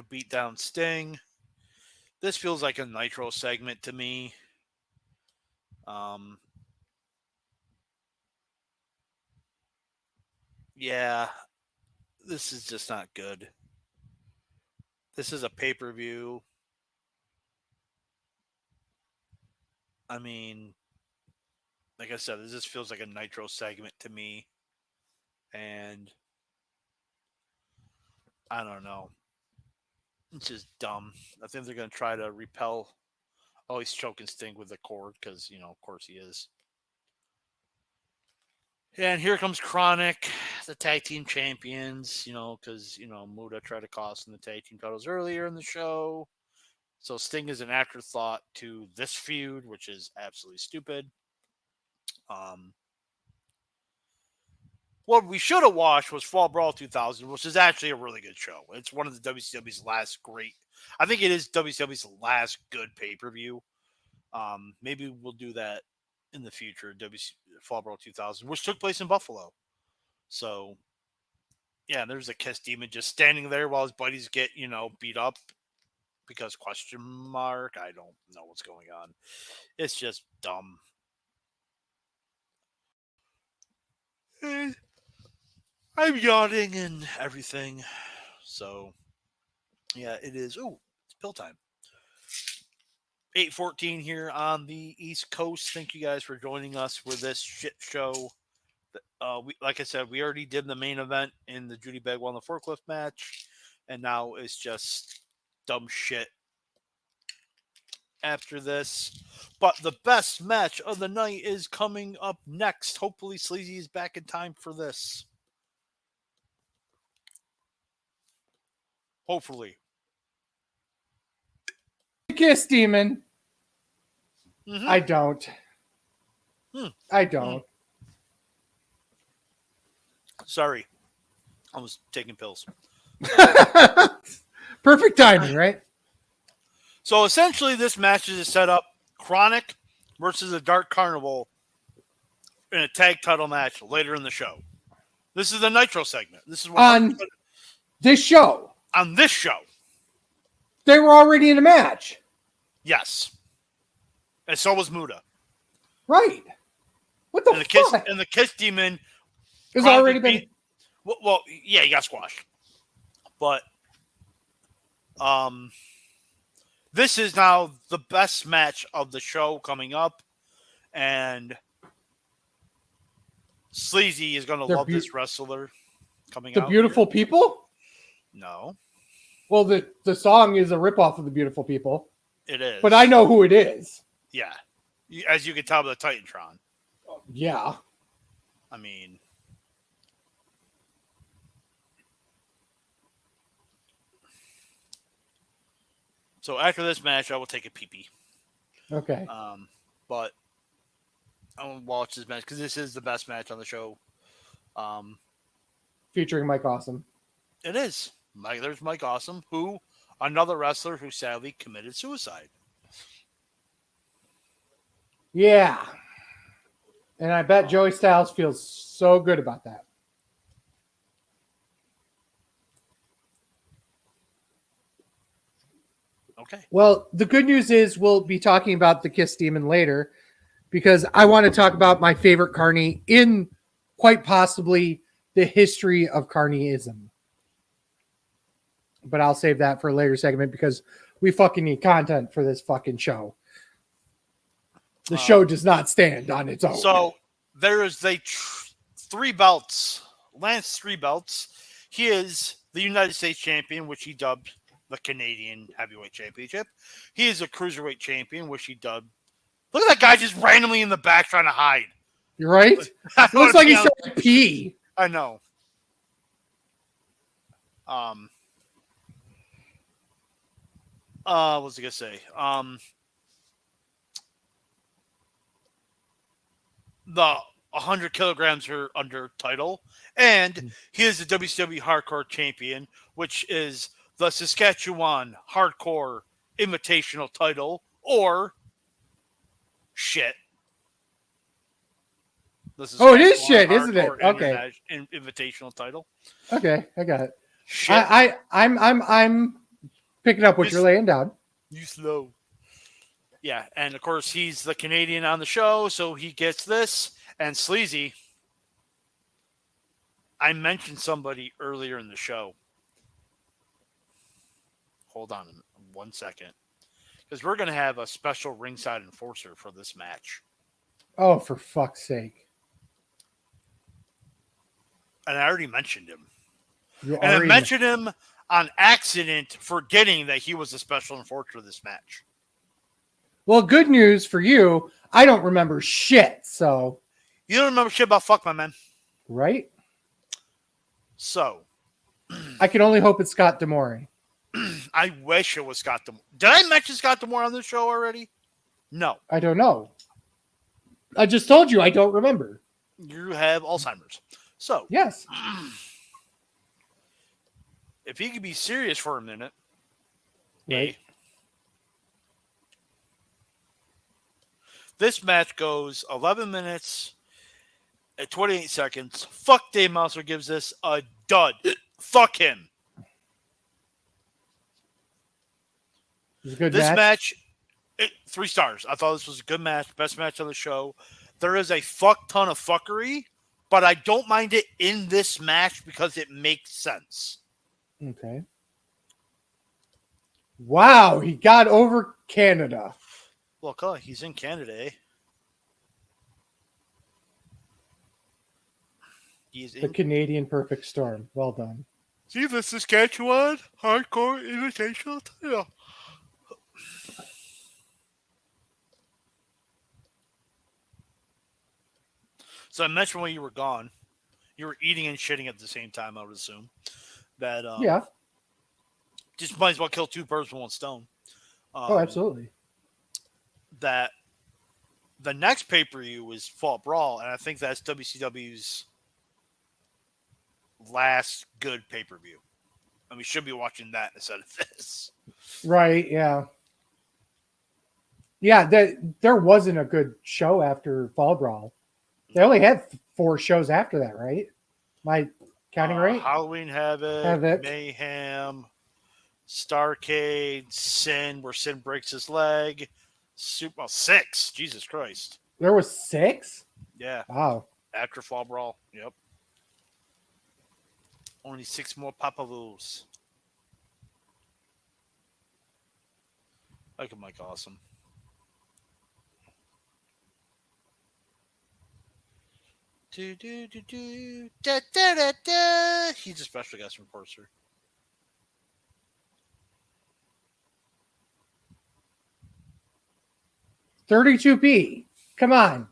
beat down Sting. This feels like a Nitro segment to me. Yeah, this is just not good. This is a pay-per-view. I mean, like I said, this just feels like a Nitro segment to me. And I don't know. It's just dumb. I think they're going to try to repel. Oh, he's choking Sting with the cord because, of course he is. And here comes Chronic, the tag team champions, because, Muda tried to cost them the tag team titles earlier in the show. So Sting is an afterthought to this feud, which is absolutely stupid. What we should have watched was Fall Brawl 2000, which is actually a really good show. It's one of the WCW's last great. I think it is WCW's last good pay-per-view. Maybe we'll do that in the future, Fall Brawl 2000, which took place in Buffalo. So, yeah, there's a Kiss Demon just standing there while his buddies get, beat up because ? I don't know what's going on. It's just dumb. And I'm yawning and everything. So, yeah, it is. Oh, it's pill time. 8:14 here on the East Coast. Thank you guys for joining us for this shit show. Like I said, we already did the main event in the Judy Bagwell on the forklift match, and now it's just dumb shit after this. But the best match of the night is coming up next. Hopefully, Sleazy is back in time for this. Hopefully. Kiss Demon. Mm-hmm. I don't. I don't. Sorry. I was taking pills. Perfect timing, right? So essentially, this match is set up Chronic versus the Dark Carnival in a tag title match later in the show. This is the Nitro segment. This is on this show. On this show. They were already in a match. Yes. And so was Muda. Right. What the fuck? And the Kiss Demon has already been. Well, yeah, he got squashed. But this is now the best match of the show coming up. And Sleazy is going to love this wrestler coming out. The Beautiful People? No. Well, the song is a ripoff of The Beautiful People. It is. But I know who it is. Yeah. As you can tell by the Titantron. Yeah. I mean. So after this match, I will take a pee-pee. Okay. But I will watch this match because this is the best match on the show. Featuring Mike Awesome. It is. There's Mike Awesome, another wrestler who sadly committed suicide. Yeah. And I bet Joey Styles feels so good about that. Okay. Well, the good news is we'll be talking about the Kiss Demon later because I want to talk about my favorite Carney in quite possibly the history of Carneyism. But I'll save that for a later segment because we fucking need content for this fucking show. The show does not stand on its own. So there is three belts. Lance 3 belts. He is the United States champion, which he dubbed the Canadian Heavyweight Championship. He is a Cruiserweight champion, which he dubbed Look at that guy just randomly in the back trying to hide. You're right. It looks like he's trying to pee. I know. What was I gonna say? The 100 kilograms or under title, and he is the WCW Hardcore Champion, which is the Saskatchewan Hardcore Invitational title, or shit. It is shit, isn't it? Okay. Invitational title. Okay, I got it. Shit. I'm picking up what you're laying down. You slow. Yeah, and of course he's the Canadian on the show, so he gets this. And Sleazy, I mentioned somebody earlier in the show. Hold on 1 second. Because we're going to have a special ringside enforcer for this match. Oh, for fuck's sake. And I already mentioned him. I mentioned him on accident, forgetting that he was a special enforcer of this match. Well, good news for you. I don't remember shit, so. You don't remember shit about fuck, my man. Right? So. I can only hope it's Scott D'Amore. I wish it was Scott D'Amore. Did I mention Scott D'Amore on the show already? No. I don't know. I just told you I don't remember. You have Alzheimer's. So. Yes. If he could be serious for a minute. Right. This match goes 11 minutes and 28 seconds. Fuck Dave Meltzer gives this a dud. Fuck him. It was a good this match 3 stars. I thought this was a good match. Best match on the show. There is a fuck ton of fuckery, but I don't mind it in this match because it makes sense. Okay. Wow, he got over Canada. Look, he's in Canada, eh? He's in the Canadian Perfect Storm. Well done. See the Saskatchewan Hardcore Invitational title. So I mentioned when you were gone, you were eating and shitting at the same time, I would assume. That yeah. Just might as well kill 2 birds with 1 stone. Absolutely. That the next pay-per-view is Fall Brawl, and I think that's WCW's last good pay-per-view. And we should be watching that instead of this. Right, yeah. Yeah, there wasn't a good show after Fall Brawl. They only had 4 shows after that, right? Am I counting right? Halloween Havoc, Mayhem, Starcade, Sin, where Sin breaks his leg. 6. Jesus Christ. There was 6? Yeah. Wow. After Fall Brawl. Yep. Only 6 more Papaloos. Make Mike awesome. Do, do, do, do. Da, da, da, da. He's a special guest from Porter. $32p. Come on.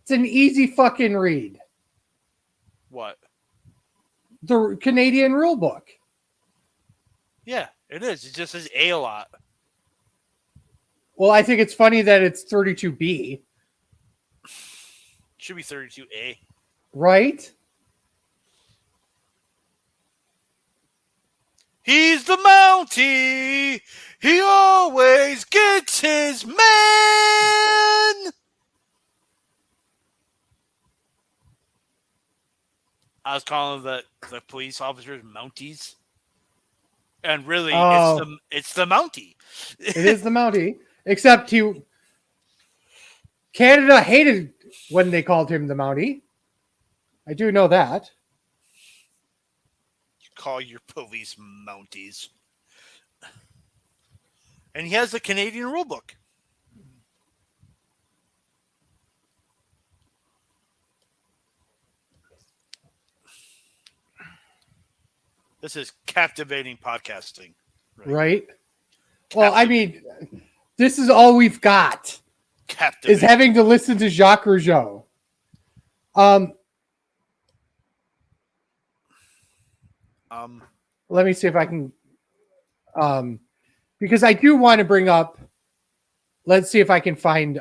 It's an easy fucking read. What? The Canadian rule book. Yeah, it is. It just says A lot. Well, I think it's funny that it's 32B. Should be 32A. Right? He's the Mountie. He always gets his man. I was calling the police officers Mounties. And really, it's the Mountie. It is the Mountie. Except Canada hated when they called him the Mountie. I do know that. You call your police Mounties. And he has the Canadian rulebook. This is captivating podcasting. Right? Well, I mean, This is all we've got. Captain is having to listen to Jacques Rougeau. Let me see if I can, because I do want to bring up. Let's see if I can find.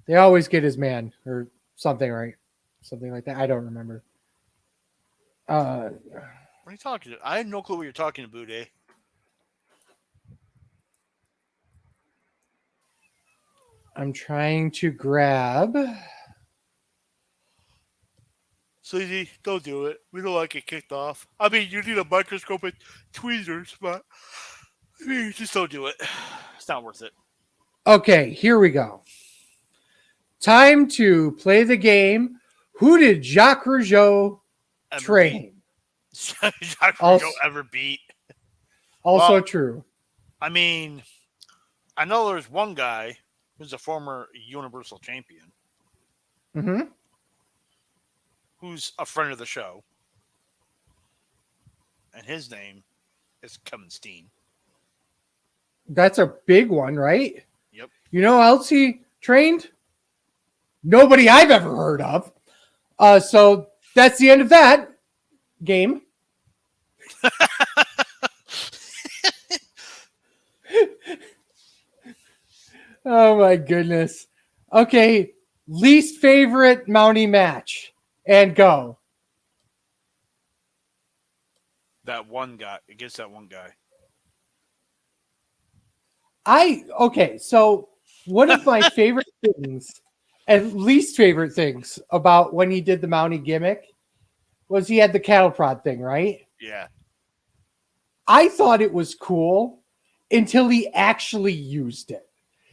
They always get his man or something, right? Something like that. I don't remember. What are you talking about? I had no clue what you're talking about, eh? I'm trying to grab. Sleazy, don't do it. We don't like it kicked off. I mean, you need a microscope and tweezers, but I mean, just don't do it. It's not worth it. Okay, here we go. Time to play the game. Who did Jacques Rougeau train? Jacques Rougeau ever beat? Also well, true. I mean, I know there's one guy who's a former Universal Champion. Mm-hmm. Who's a friend of the show. And his name is Kevin Steen. That's a big one, right? Yep. You know who else he trained? Nobody I've ever heard of. So that's the end of that game. Oh my goodness. Okay, least favorite Mountie match. And go. That one guy. Against that one guy. Okay, so one of my favorite things and least favorite things about when he did the Mountie gimmick was he had the cattle prod thing, right? Yeah. I thought it was cool until he actually used it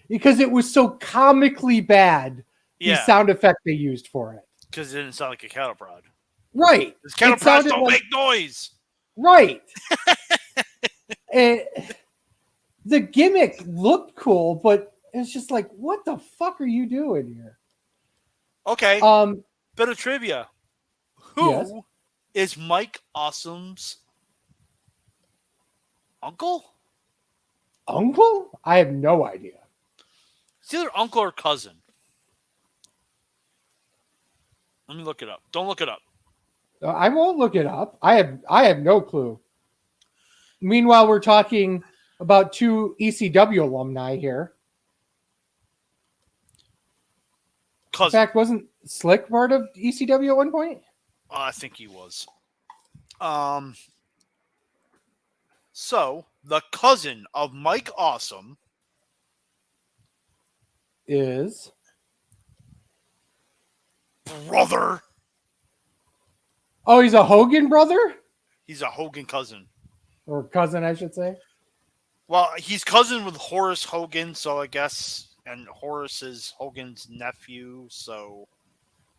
because it was so comically bad, the sound effect they used for it. Because it didn't sound like a cattle prod. Right. Because cattle prods don't make noise. Right. The gimmick looked cool, but it's just like, what the fuck are you doing here? Okay. Bit of trivia. Who is Mike Awesome's uncle? Uncle? I have no idea. It's either uncle or cousin. Let me look it up. Don't look it up. I won't look it up. I have no clue. Meanwhile, we're talking about two ECW alumni here. In fact, wasn't Slick part of ECW at one point? I think he was. So, the cousin of Mike Awesome is brother. Oh, he's a Hogan brother? He's a Hogan cousin. Or cousin, I should say. Well, he's cousin with Horace Hogan, so I guess, and Horace is Hogan's nephew, so...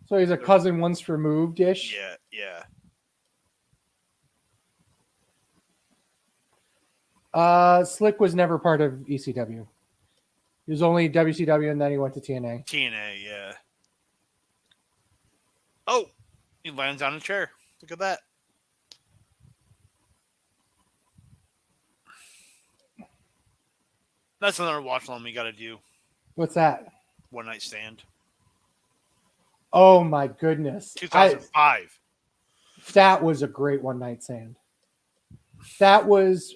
So he's a cousin once removed-ish? Yeah. Slick was never part of ECW. He was only WCW, and then he went to TNA. TNA, yeah. Oh, he lands on a chair. Look at that. That's another watch along we got to do. What's that? One Night Stand. Oh my goodness. 2005. That was a great one night stand. That was...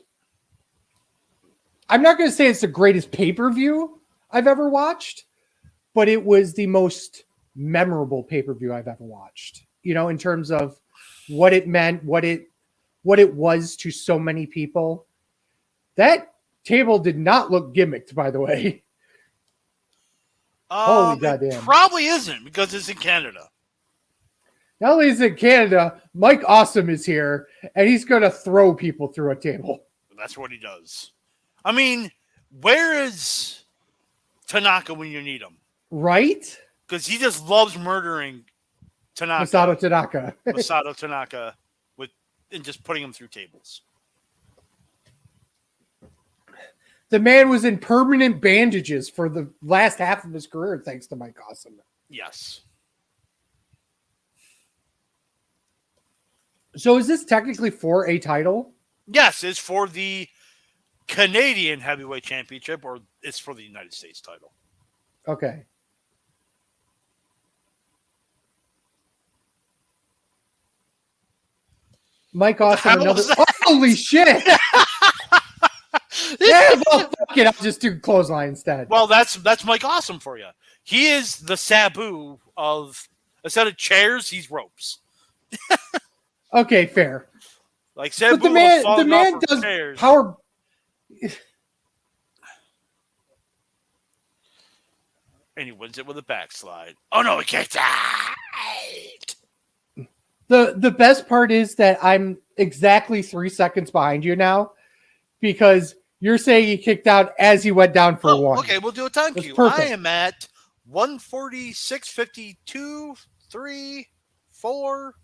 I'm not going to say it's the greatest pay-per-view I've ever watched, but it was the most memorable pay-per-view I've ever watched. You know, in terms of what it meant, what it was to so many people. That table did not look gimmicked, by the way. Holy goddamn. Probably isn't, because it's in Canada. Not only is it Canada, Mike Awesome is here, and he's going to throw people through a table. That's what he does. I mean, where is Tanaka when you need him? Right? Because he just loves murdering Tanaka. Masato Tanaka and just putting him through tables. The man was in permanent bandages for the last half of his career, thanks to Mike Awesome. Yes. So is this technically for a title? Yes, it's for the Canadian Heavyweight Championship, or it's for the United States title. Okay. Mike Awesome, another. Holy shit! Yeah, well, fuck it. I'll just do clothesline instead. Well, that's Mike Awesome for you. He is the Sabu of, instead of chairs, he's ropes. Okay, fair. Like Sabu, But the man does chairs. power. And he wins it with a backslide. Oh no, he kicked out. The best part is that I'm exactly 3 seconds behind you now, because you're saying he kicked out as he went down for one. Okay, we'll do a time cue. Perfect. I am at 146.52, 3, 4.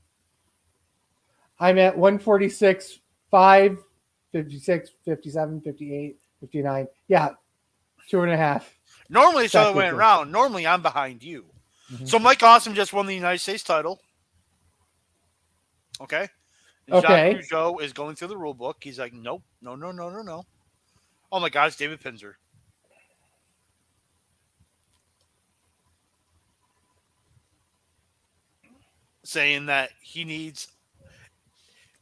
I'm at 146, 5, 56, 57, 58, 59. Yeah, 2.5. Normally it's the other way around. Normally I'm behind you. Mm-hmm. So Mike Awesome just won the United States title. Okay. And okay. Joe is going through the rule book. He's like, nope, no. Oh my God, it's David Pinzer. Saying that he needs,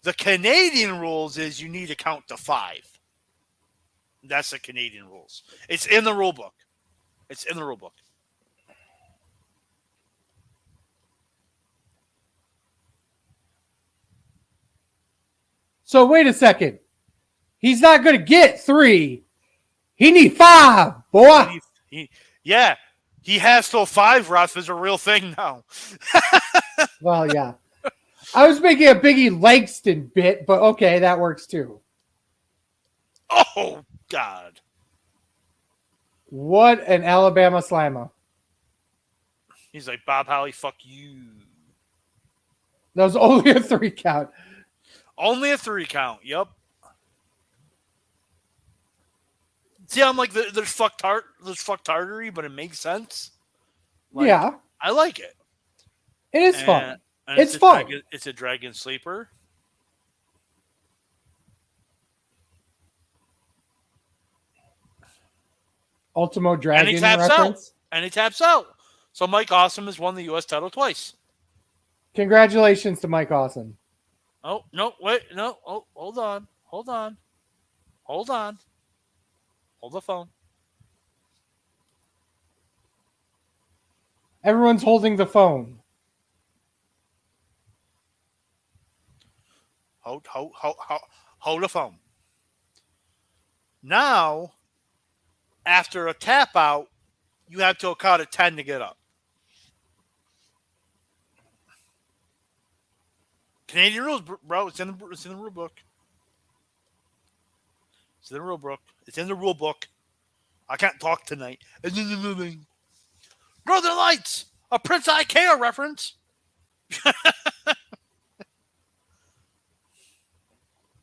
the Canadian rules is you need to count to 5. That's the Canadian rules. It's in the rule book. It's in the rule book. So wait a second. He's not going to get 3. He need 5, boy. Yeah. He has till 5, Ruff, is a real thing now. Well, yeah. I was making a Biggie Langston bit, but okay, that works too. Oh, God. What an Alabama slammer. He's like, Bob Holly, fuck you. That was only a 3 count. Only a 3 count, yep. See, I'm like, there's fucktardery, but it makes sense. Like, yeah. I like it. It is fun. And it's fun. It's a dragon sleeper. Ultimo Dragon and he taps reference. And he taps out. So Mike Awesome has won the U.S. title twice. Congratulations to Mike Awesome. Oh, no, wait, no. Oh, hold on. Hold the phone. Everyone's holding the phone. Hold the phone. Now, after a tap out, you have to count of 10 to get up. Canadian rules, bro. It's in the rule book. It's in the rule book. It's in the rule book. I can't talk tonight. It's in the movie. Northern Lights, a Prince Ikea reference.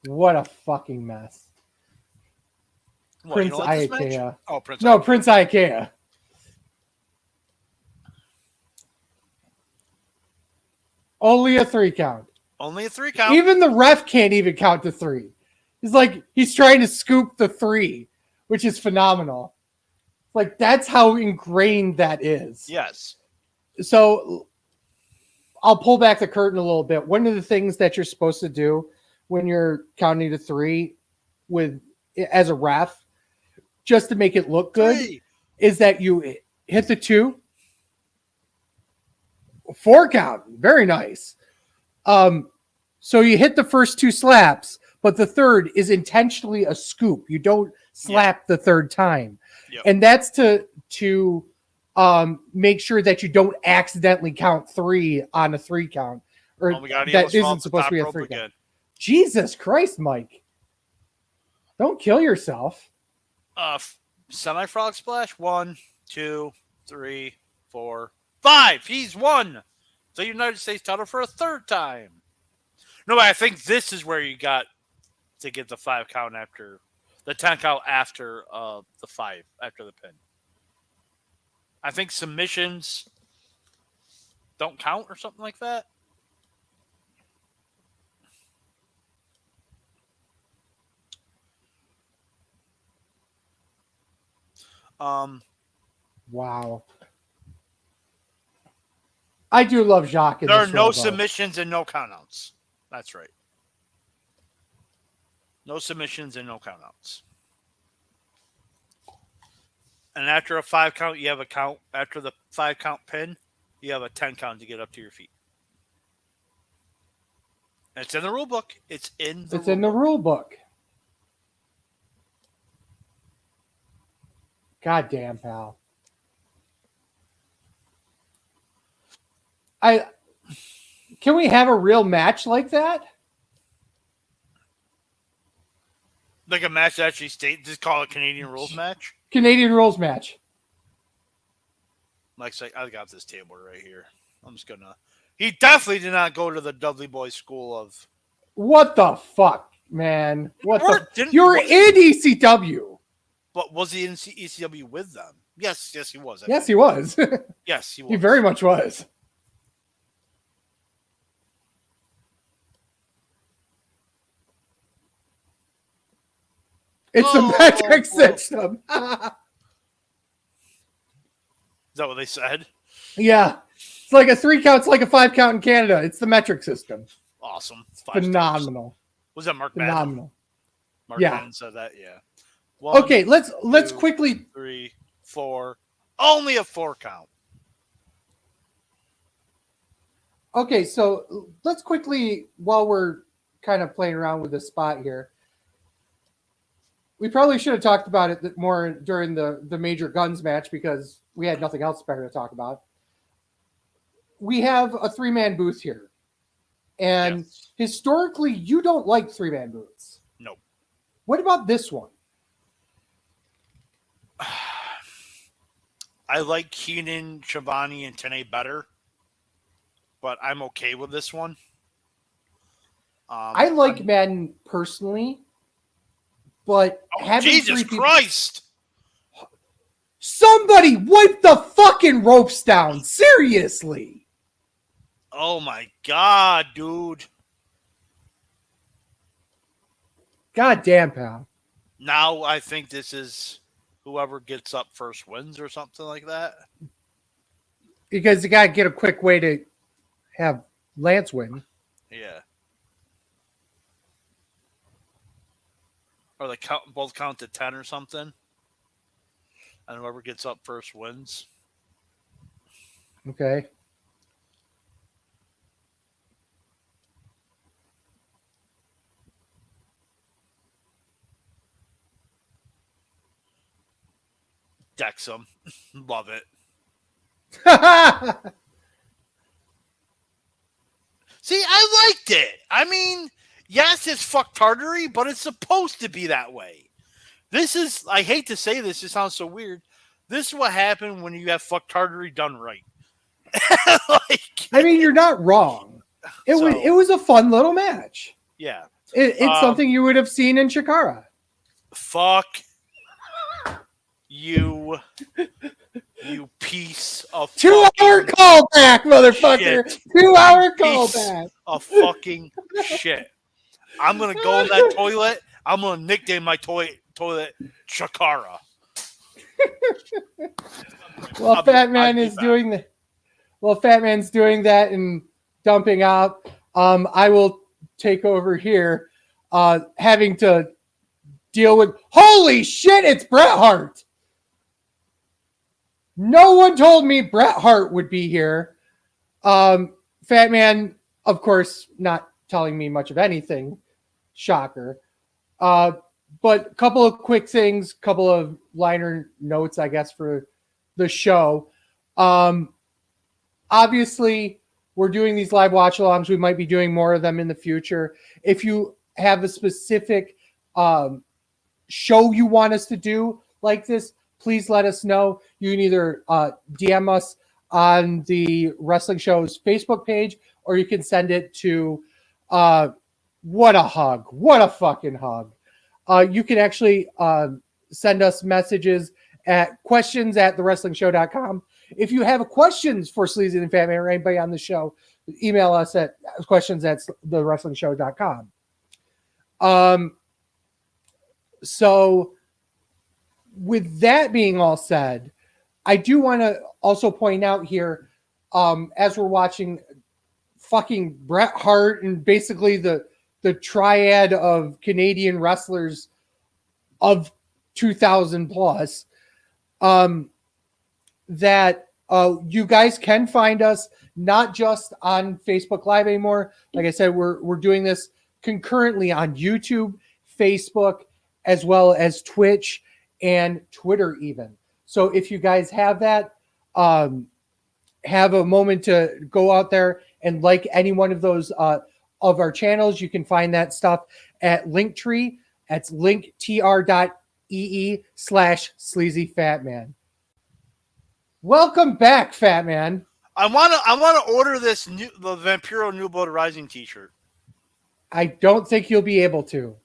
What a fucking mess. What, Prince Ikea. Oh, Prince. No, Ikea. Prince Ikea. Only a 3 count. Only a 3 count. Even the ref can't even count to 3. He's like, he's trying to scoop the 3, which is phenomenal. Like, that's how ingrained that is. Yes. So I'll pull back the curtain a little bit. One of the things that you're supposed to do when you're counting to 3 as a ref, just to make it look good, is that you hit the 2. 4 count. Very nice. So you hit the first 2 slaps, but the third is intentionally a scoop. You don't slap the third time. Yep. And that's to make sure that you don't accidentally count 3 on a 3 count. Or that isn't supposed to be a 3 count. Jesus Christ, Mike. Don't kill yourself. Semi-frog splash. 1, 2, 3, 4, 5. He's won the United States title for a 3rd time. No, I think this is where you got to get the 5 count after the 10 count after the 5 after the pin. I think submissions don't count or something like that. Wow. I do love Jacques in There are this no role, though. submissions and no countouts. That's right. No submissions and no countouts. And after a 5 count, you have a count. After the 5 count pin, you have a 10 count to get up to your feet. And it's in the rule book. It's in the rule book. God damn, pal. Can we have a real match like that? Like a match that actually states, just call it Canadian Rules match. Canadian Rules match. Like, I got this table right here. I'm just gonna. He definitely did not go to the Dudley Boys School of. What the fuck, man? You were in ECW. But was he in ECW with them? Yes, he was. Yes, he was. Yes, he was. He very much was. It's the metric system. Is that what they said? Yeah. It's like a 3 count. It's like a 5 count in Canada. It's the metric system. Awesome. Phenomenal. Was that Mark Phenomenal. Mark Madden said that, yeah. 1, okay, let's quickly. 3, 4. Only a 4 count. Okay, so let's quickly, while we're kind of playing around with this spot here, we probably should have talked about it more during the Major Guns match because we had nothing else better to talk about. We have a 3-man booth here. And historically, you don't like 3-man booths. Nope. What about this one? I like Keenan, Schiavone, and Tenay better, but I'm okay with this one. I like Madden personally, but Jesus Christ! Somebody wipe the fucking ropes down! Seriously! Oh my god, dude! God damn, pal! Now I think this is whoever gets up first wins or something like that. Because you gotta get a quick way to have Lance win. Yeah. Or they both count to 10 or something. And whoever gets up first wins. Okay. Dex them. Love it. See, I liked it. I mean, yes, it's fucktardery, but it's supposed to be that way. This is, I hate to say this, it sounds so weird. This is what happened when you have fucktardery done right. I mean, you're not wrong. It was a fun little match. Yeah. It's something you would have seen in Chikara. Fuck you piece of 2-hour callback, motherfucker. 2-hour callback. A fucking shit. I'm gonna go in that toilet. I'm gonna nickname my toilet Chikara. Well, Fat Man's doing that and dumping out. I will take over here, having to deal with. Holy shit! It's Bret Hart. No one told me Bret Hart would be here. Fat Man, of course, not telling me much of anything. Shocker. But a couple of quick things, couple of liner notes, I guess, for the show. Obviously, we're doing these live watch-alongs. We might be doing more of them in the future. If you have a specific show you want us to do like this, please let us know. You can either DM us on the Wrestling Show's Facebook page, or you can send it to what a hug. What a fucking hug. You can actually send us messages at questions@thewrestlingshow.com. If you have questions for Sleazy and Fat Man or anybody on the show, email us at questions@thewrestlingshow.com. So with that being all said, I do want to also point out here, as we're watching fucking Bret Hart and basically the triad of Canadian wrestlers of 2000 plus, that you guys can find us not just on Facebook Live anymore. Like I said, we're doing this concurrently on YouTube, Facebook, as well as Twitch and Twitter even. So if you guys have that, have a moment to go out there and like any one of those of our channels, you can find that stuff at Linktree. That's linktr.ee/sleazyfatman. Welcome back, Fat Man. I wanna order the Vampiro New Blood Rising T-shirt. I don't think you'll be able to.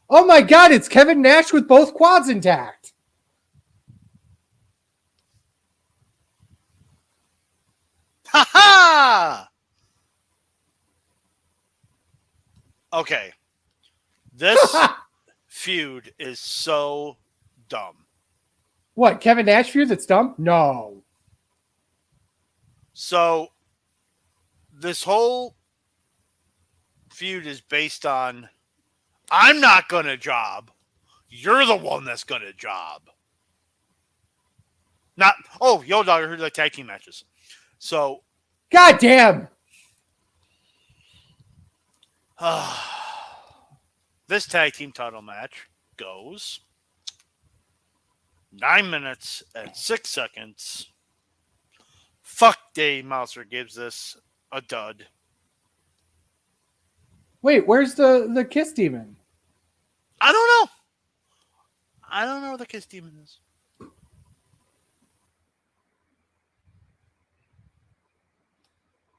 Oh my God, it's Kevin Nash with both quads intact. Ha ha! Okay. This feud is so dumb. What, Kevin Nash feud that's dumb? No. So, this whole feud is based on, I'm not going to job. You're the one that's going to job. Not, Yo Dog, I heard like tag team matches. So, God damn. This tag team title match goes 9 minutes and 6 seconds. Fuck, Dave Mouser gives this a dud. Wait, where's the Kiss Demon? I don't know where the Kiss Demon is.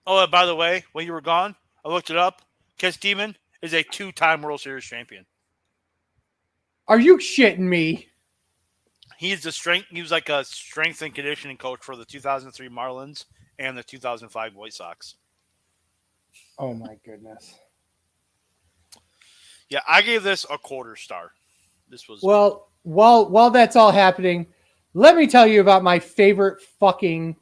Oh, and by the way, when you were gone, I looked it up. Kiss Demon is a 2-time World Series champion. Are you shitting me? He was like a strength and conditioning coach for the 2003 Marlins and the 2005 White Sox. Oh my goodness. Yeah, I gave this a quarter star. This was while that's all happening, let me tell you about my favorite fucking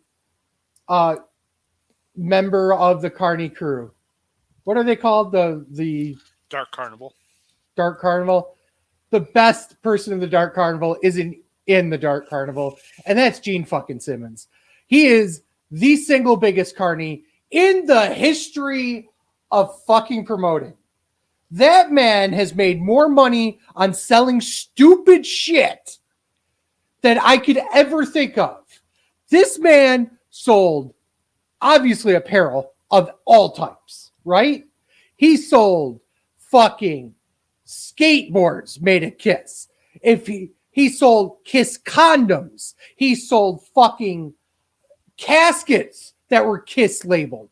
member of the Carney crew. What are they called? The Dark Carnival. Dark Carnival. The best person in the Dark Carnival isn't in the Dark Carnival, and that's Gene fucking Simmons. He is the single biggest Carney in the history of fucking promoting. That man has made more money on selling stupid shit than I could ever think of. This man sold, obviously, apparel of all types, right? He sold fucking skateboards made of Kiss. He sold Kiss condoms. He sold fucking caskets that were Kiss labeled.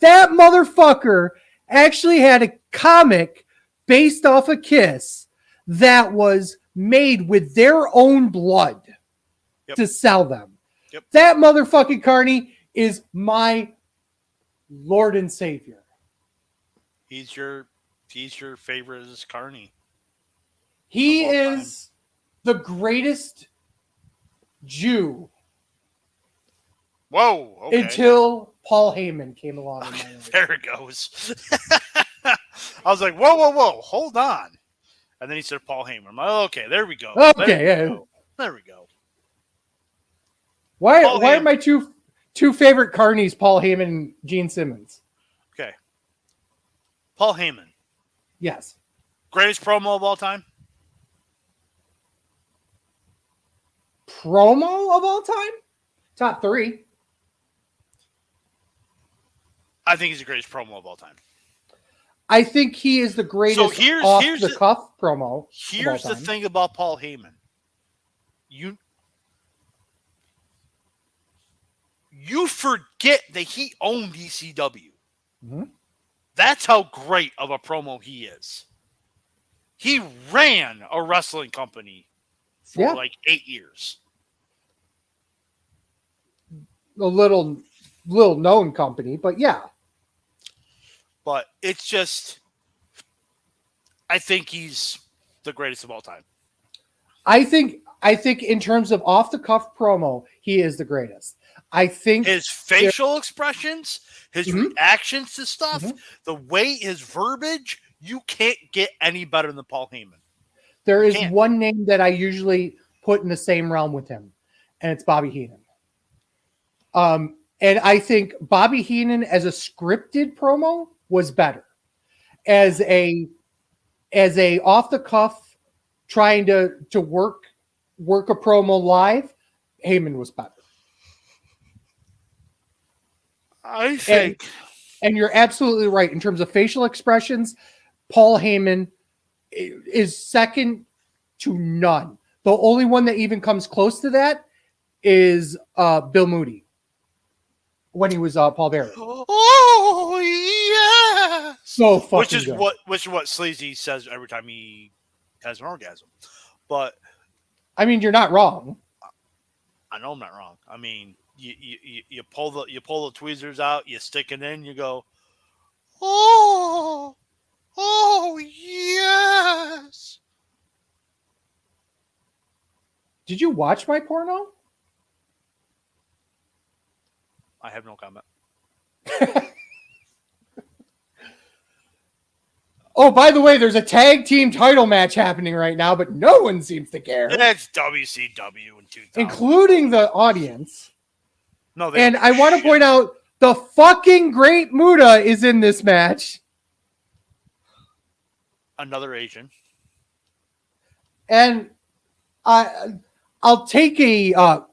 That motherfucker actually had a comic based off of Kiss that was made with their own blood to sell them. Yep. That motherfucking Carney is my Lord and Savior. He's your favorite is Carney. He is the greatest Jew. Whoa. Okay. Until Paul Heyman came along. Okay, there it goes. I was like, whoa, hold on. And then he said Paul Heyman. I'm like, okay, there we go. Okay, There we go. Why are my two favorite Carneys Paul Heyman and Gene Simmons? Okay. Paul Heyman. Yes. Greatest promo of all time? Promo of all time? Top 3. I think he's the greatest promo of all time. I think he is the greatest off-the-cuff promo. Here's the thing about Paul Heyman. You forget that he owned WCW. Mm-hmm. That's how great of a promo he is. He ran a wrestling company for like 8 years. A little known company, but yeah. But it's just, I think he's the greatest of all time. I think in terms of off the cuff promo, he is the greatest. I think his facial expressions, his reactions to stuff, the way his verbiage, you can't get any better than Paul Heyman. There is one name that I usually put in the same realm with him, and it's Bobby Heenan. And I think Bobby Heenan as a scripted promo was better. As a off the cuff, trying to work a promo live, Heyman was better. I think, and you're absolutely right in terms of facial expressions. Paul Heyman is second to none. The only one that even comes close to that is Bill Moody when he was Paul Bearer. Oh yeah, so fucking which is good. what Sleazy says every time he has an orgasm. But I mean, you're not wrong. I know I'm not wrong. I mean, you pull the tweezers out, you stick it in, you go, oh yes. Did you watch my porno? I have no comment. Oh, by the way, there's a tag team title match happening right now, but no one seems to care. That's WCW in 2000. Including the audience. No, and I want to point out the fucking Great Muta is in this match. Another Asian. And I'll take a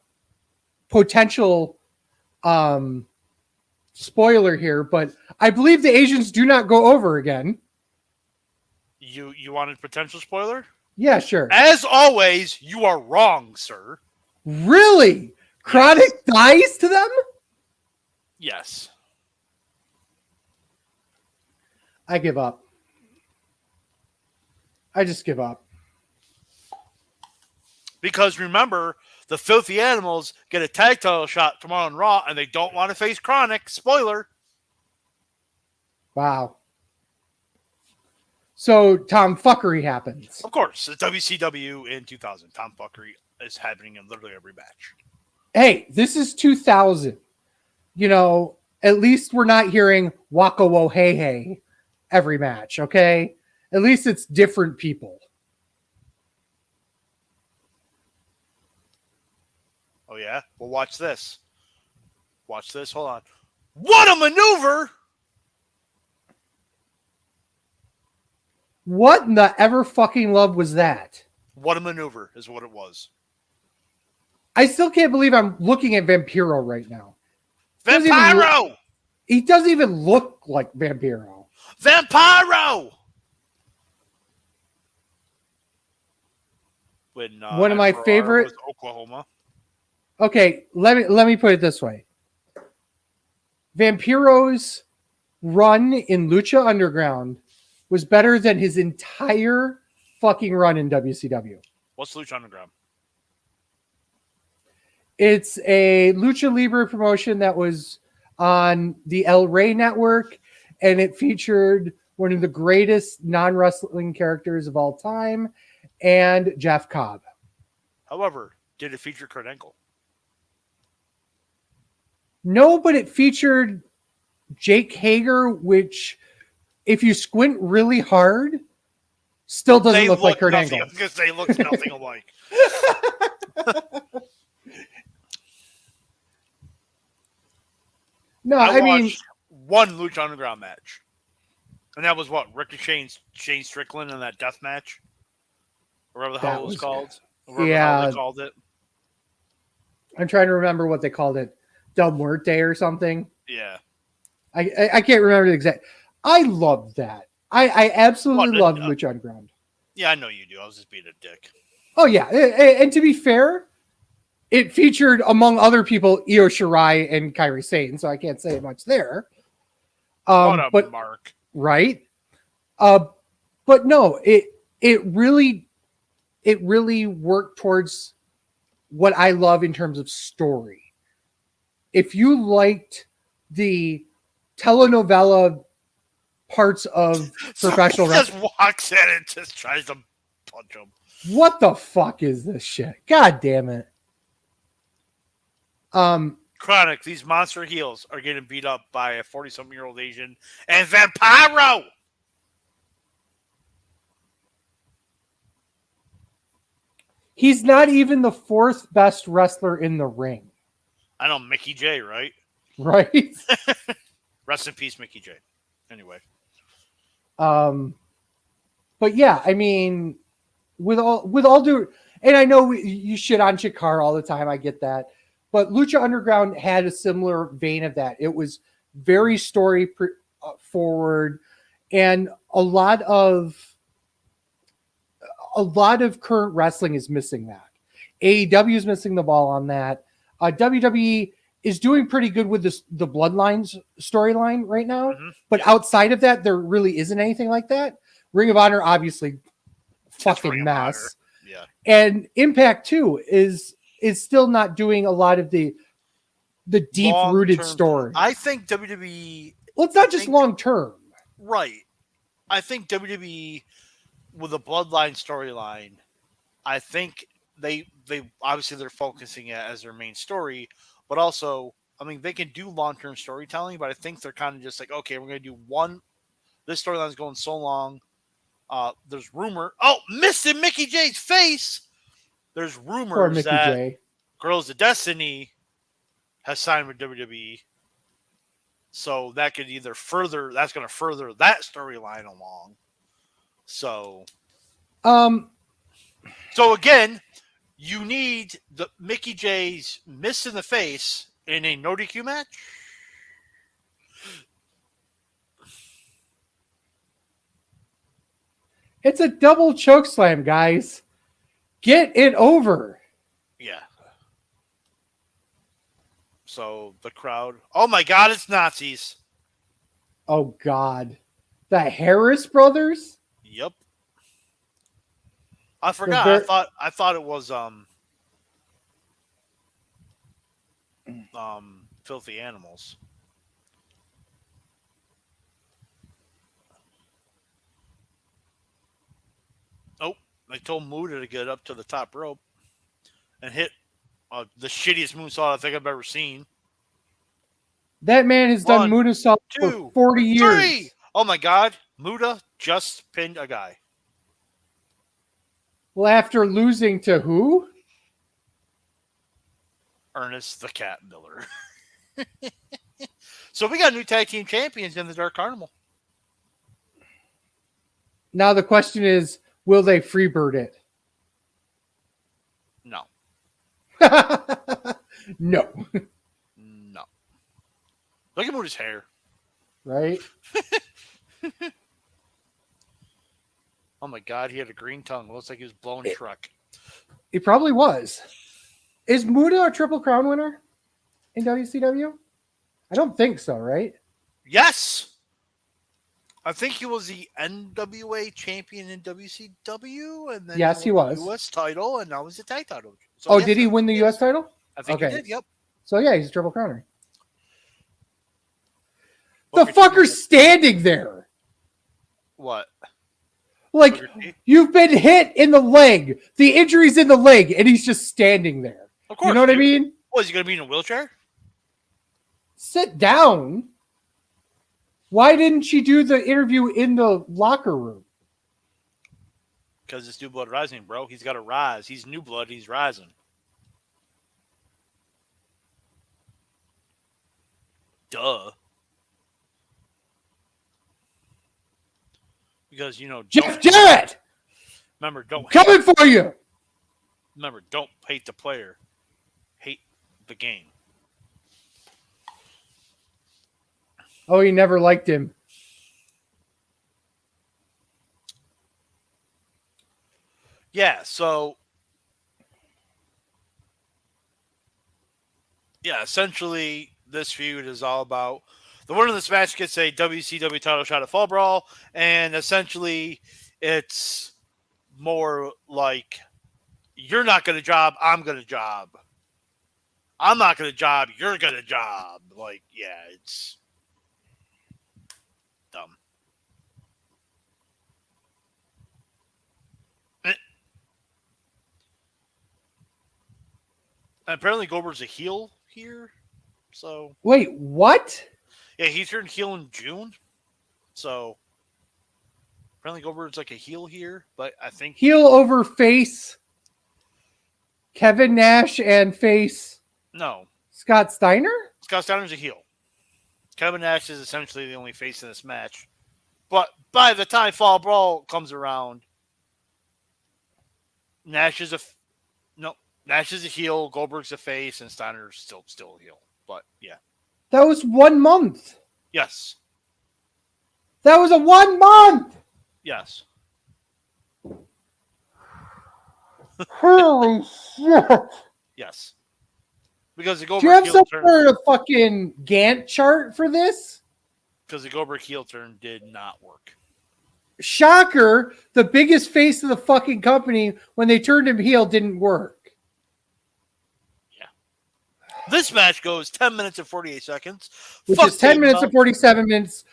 potential spoiler here, but I believe the Asians do not go over again. You wanted potential spoiler? Yeah, sure. As always, you are wrong, sir. Really? Chronic dies to them? Yes. I give up. I just give up. Because remember, the Filthy Animals get a tag title shot tomorrow on Raw, and they don't want to face Chronic. Spoiler. Wow. So Tom fuckery happens. Of course, it's WCW in 2000. Tom fuckery is happening in literally every match. Hey, this is 2000. You know, at least we're not hearing Waka Wo Hey Hey every match, okay? At least it's different people. Oh, yeah? Well, watch this. Watch this. Hold on. What a maneuver! What in the ever fucking love was that? What a maneuver is what it was. I still can't believe I'm looking at Vampiro right now. Vampiro! He doesn't even look like Vampiro. Vampiro! When, one of my favorite was Oklahoma. Okay, let me put it this way. Vampiro's run in Lucha Underground was better than his entire fucking run in WCW. What's Lucha Underground? It's a Lucha Libre promotion that was on the El Rey network, and it featured one of the greatest non-wrestling characters of all time, and Jeff Cobb. However, did it feature Kurt Angle? No, but it featured Jake Hager, which, if you squint really hard, still doesn't look like Kurt Angle. Because they look nothing alike. No, I mean, one Lucha Underground match, and that was what Ricochet and Shane Strickland in that death match, or whatever the hell it was called. Yeah, they called it. I'm trying to remember what they called it, Del Muerte or something. Yeah, I can't remember the exact. I loved that. I absolutely loved Lucha Underground. Yeah, I know you do. I was just being a dick. Oh yeah, and to be fair, it featured, among other people, Io Shirai and Kairi Sane, so I can't say much there. But mark, right? But no, it really worked towards what I love in terms of story. If you liked the telenovela parts of professional wrestling, just walks in and just tries to punch him. What the fuck is this shit? God damn it. Chronic, these monster heels are getting beat up by a 40-something-year-old Asian and Vampiro. He's not even the fourth best wrestler in the ring. I know Mickey J, right? Right? Rest in peace, Mickey J. Anyway. But yeah, I mean, with all due, and I know you shit on Chikara all the time. I get that, but Lucha Underground had a similar vein of that. It was very story forward, and a lot of current wrestling is missing that. AEW is missing the ball on that. WWE is doing pretty good with the Bloodlines storyline right now, but outside of that, there really isn't anything like that. Ring of Honor, obviously, fucking mess. Yeah. And Impact too is still not doing a lot of the deep rooted story. I think WWE. Well, it's not just long term, right? I think WWE with the Bloodline storyline, I think they obviously they're focusing it as their main story, but also I mean they can do long term storytelling, but I think they're kind of just like, okay, we're gonna do one. This storyline is going so long. There's rumor. Oh, missing Mickey J's face. There's rumors that Girls of Destiny has signed with WWE. So that could either further, that's going to further that storyline along. So again, you need the Mickey J's miss in the face in a no DQ match. It's a double choke slam, guys. Get it over. Yeah. So the crowd, oh my God, it's Nazis. Oh God. The Harris brothers? Yep. I forgot. I thought it was Filthy Animals. Oh, they told Muda to get up to the top rope and hit the shittiest moonsault I think I've ever seen. That man has done moonsault for 40 years. 3. Oh my God. Muda just pinned a guy. Well, after losing to who? Ernest the Cat Miller. So we got new tag team champions in the Dark Carnival. Now the question is, will they freebird it? No. No. No. Look at Muda's hair. Right? Oh my God, he had a green tongue. It looks like he was blowing a truck. He probably was. Is Muda a Triple Crown winner in WCW? I don't think so, right? Yes. I think he was the NWA champion in WCW, and then yes, he was. The U.S. title, and now he's the tag title. So did he win the U.S. title? I think he did. Yep. So yeah, he's a Triple Crowner. The fucker's standing there. What? Like, you've been hit in the leg. The injury's in the leg, and he's just standing there. Of course. You know what I mean? What, is he going to be in a wheelchair? Sit down. Why didn't she do the interview in the locker room? Because it's New Blood Rising, bro. He's got to rise. He's New Blood. He's rising. Duh. Because, Jeff Jarrett! Remember, coming for you! Remember, don't hate the player. Hate the game. Oh, he never liked him. Yeah, so... Yeah, essentially, this feud is all about... The winner of this match gets a WCW title shot at Fall Brawl, and essentially, it's more like, you're not going to job, I'm going to job. I'm not going to job, you're going to job. Like, yeah, it's dumb. apparently Goldberg's a heel here. So Wait, what? yeah, he turned heel in June. So apparently Goldberg's like a heel here, but I think Heel over face Kevin Nash and face no. Scott Steiner? Scott Steiner's a heel. Kevin Nash is essentially the only face in this match. But by the time Fall Brawl comes around, Nash is a heel, Goldberg's a face, and Steiner's still a heel. But yeah, That was 1 month. yes, That was a 1 month. yes. Holy shit. Yes. Because the Do you have Goldberg some heel turn sort of fucking Gantt chart for this? because the Goldberg heel turn did not work. Shocker, the biggest face of the fucking company, when they turned him heel, didn't work. This match goes 10 minutes and 48 seconds. Which Fuck is 10 Dave minutes Mel- and 47 minutes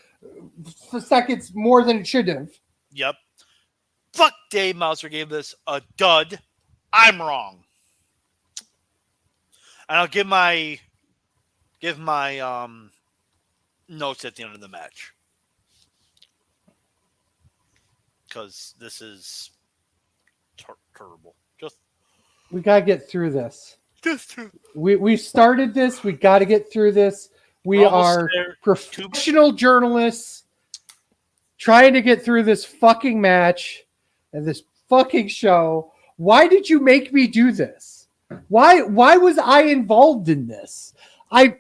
seconds more than it should have. Yep. Fuck Dave Mouser gave this a dud. I'm wrong. And I'll give my notes at the end of the match. Because this is terrible. We got to get through this. Just We started this. We got to get through this. We We're almost are there. professional journalists trying to get through this fucking match and this fucking show. Why did you make me do this? Why was I involved in this? I'm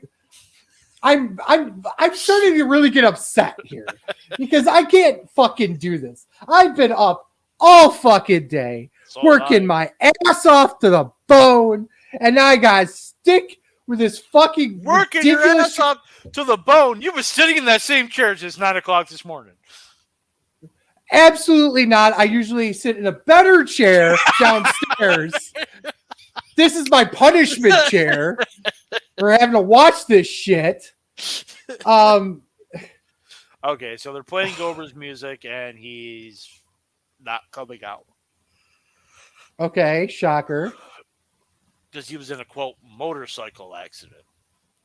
starting to really get upset here because I can't fucking do this. I've been up all fucking day working my ass off to the bone, and now I gotta stick with this fucking working ridiculous your ass off to the bone. You were sitting in that same chair since 9 o'clock this morning. Absolutely not. I usually sit in a better chair downstairs. This is my punishment chair for having to watch this shit. Okay, so they're playing Goldberg's music, and he's not coming out. Okay, shocker. Because he was in a, quote, motorcycle accident,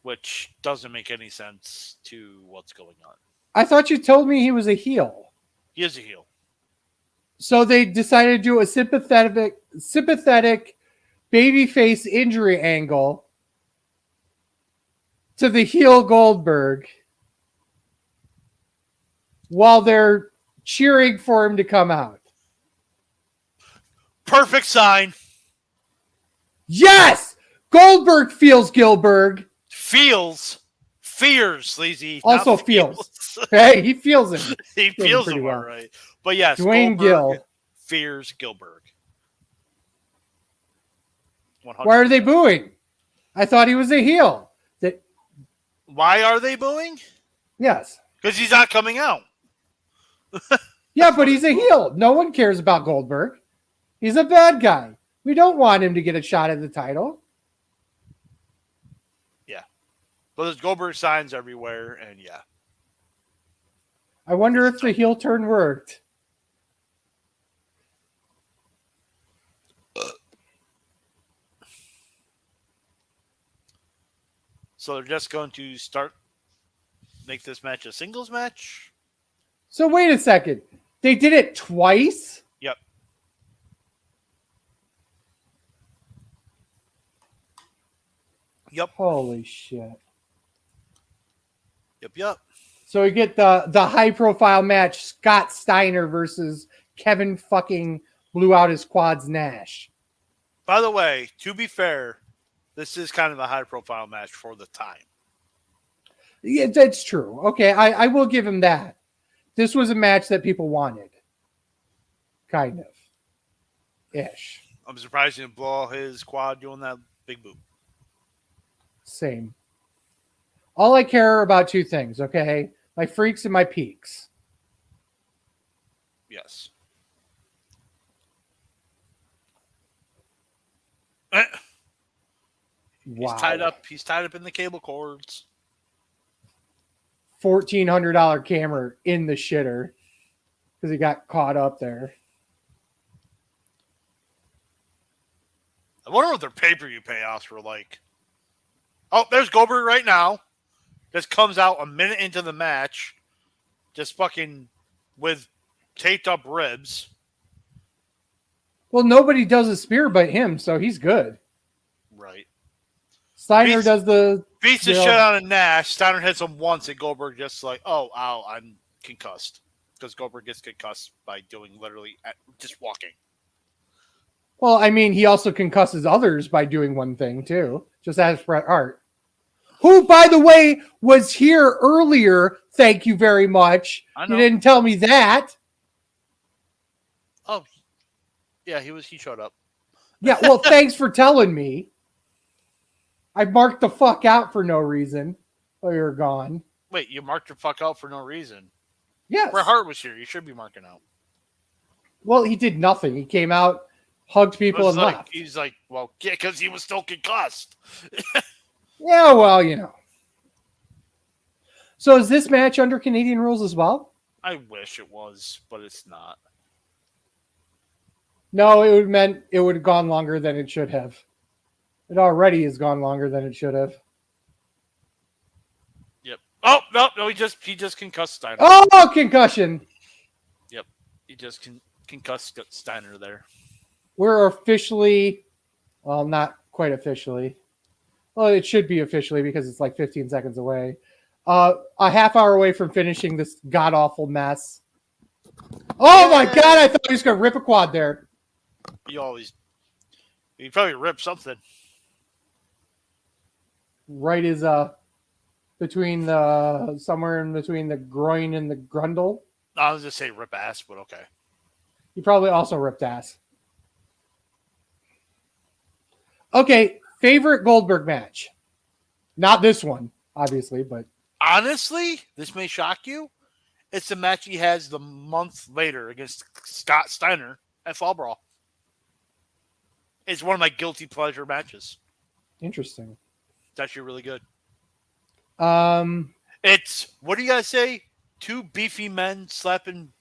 which doesn't make any sense to what's going on. I thought you told me he was a heel. He is a heel. So they decided to do a sympathetic babyface injury angle to the heel Goldberg while they're cheering for him to come out. Perfect sign. Yes! Goldberg feels Gilberg. Fears, Sleazy. Also feels. Hey, he feels him. He feels him all right. But yes, Dwayne Goldberg Gill. fears Gilberg. 100%. Why are they booing? I thought he was a heel. Why are they booing? Yes. Because he's not coming out. Yeah, but he's a heel. No one cares about Goldberg. He's a bad guy. We don't want him to get a shot at the title. Yeah. But there's Goldberg signs everywhere, and yeah. I wonder if the heel turn worked. So they're just going to make this match a singles match? So wait a second. They did it twice? Yep. Yep. Holy shit. Yep. So we get the high profile match, Scott Steiner versus Kevin fucking blew out his quads Nash. By the way, to be fair, this is kind of a high profile match for the time. Yeah, that's true. Okay, I will give him that. This was a match that people wanted. Kind of. Ish. I'm surprised he didn't blow out his quad doing that big boot. Same. All I care about two things, okay? My freaks and my peaks. Yes. Wow. He's tied up in the cable cords. $1,400 camera in the shitter because he got caught up there. wonder what their pay-per-view payoffs were like. Oh, there's Goldberg right now. Just comes out a minute into the match, just fucking with taped up ribs. Well, nobody does a spear but him, so he's good. Right. Steiner does the... Beats the shit out of Nash. Steiner hits him once, and Goldberg just like, oh, ow, I'm concussed. Because Goldberg gets concussed by doing literally just walking. Well, I mean, he also concusses others by doing one thing, too. Just ask Bret Hart. Who, by the way, was here earlier. Thank you very much. You didn't tell me that. Oh, yeah, he showed up. Yeah, well, thanks for telling me. I marked the fuck out for no reason while you're gone. Wait, you marked the fuck out for no reason? Yes. Bret Hart was here. You should be marking out. Well, he did nothing. He came out, hugged people, and left. He's like, well, yeah, because he was still concussed. Yeah, well, you know. So is this match under Canadian rules as well? I wish it was, but it's not. No, it would have gone longer than it should have. It already has gone longer than it should have. Yep. Oh, no, he just concussed Steiner. Oh, concussion. Yep. He just concussed Steiner there. We're officially, well, not quite officially. Well, it should be officially because it's like 15 seconds away. A half hour away from finishing this god-awful mess. Oh, my God. I thought he was going to rip a quad there. You probably rip something. Right is between somewhere in between the groin and the grundle. I was just say rip ass, but okay. He probably also ripped ass. Okay, favorite Goldberg match. Not this one, obviously, but honestly, this may shock you. It's the match he has the month later against Scott Steiner at Fall Brawl. It's one of my guilty pleasure matches. Interesting. It's actually really good. It's, what do you guys say? Two beefy men slapping...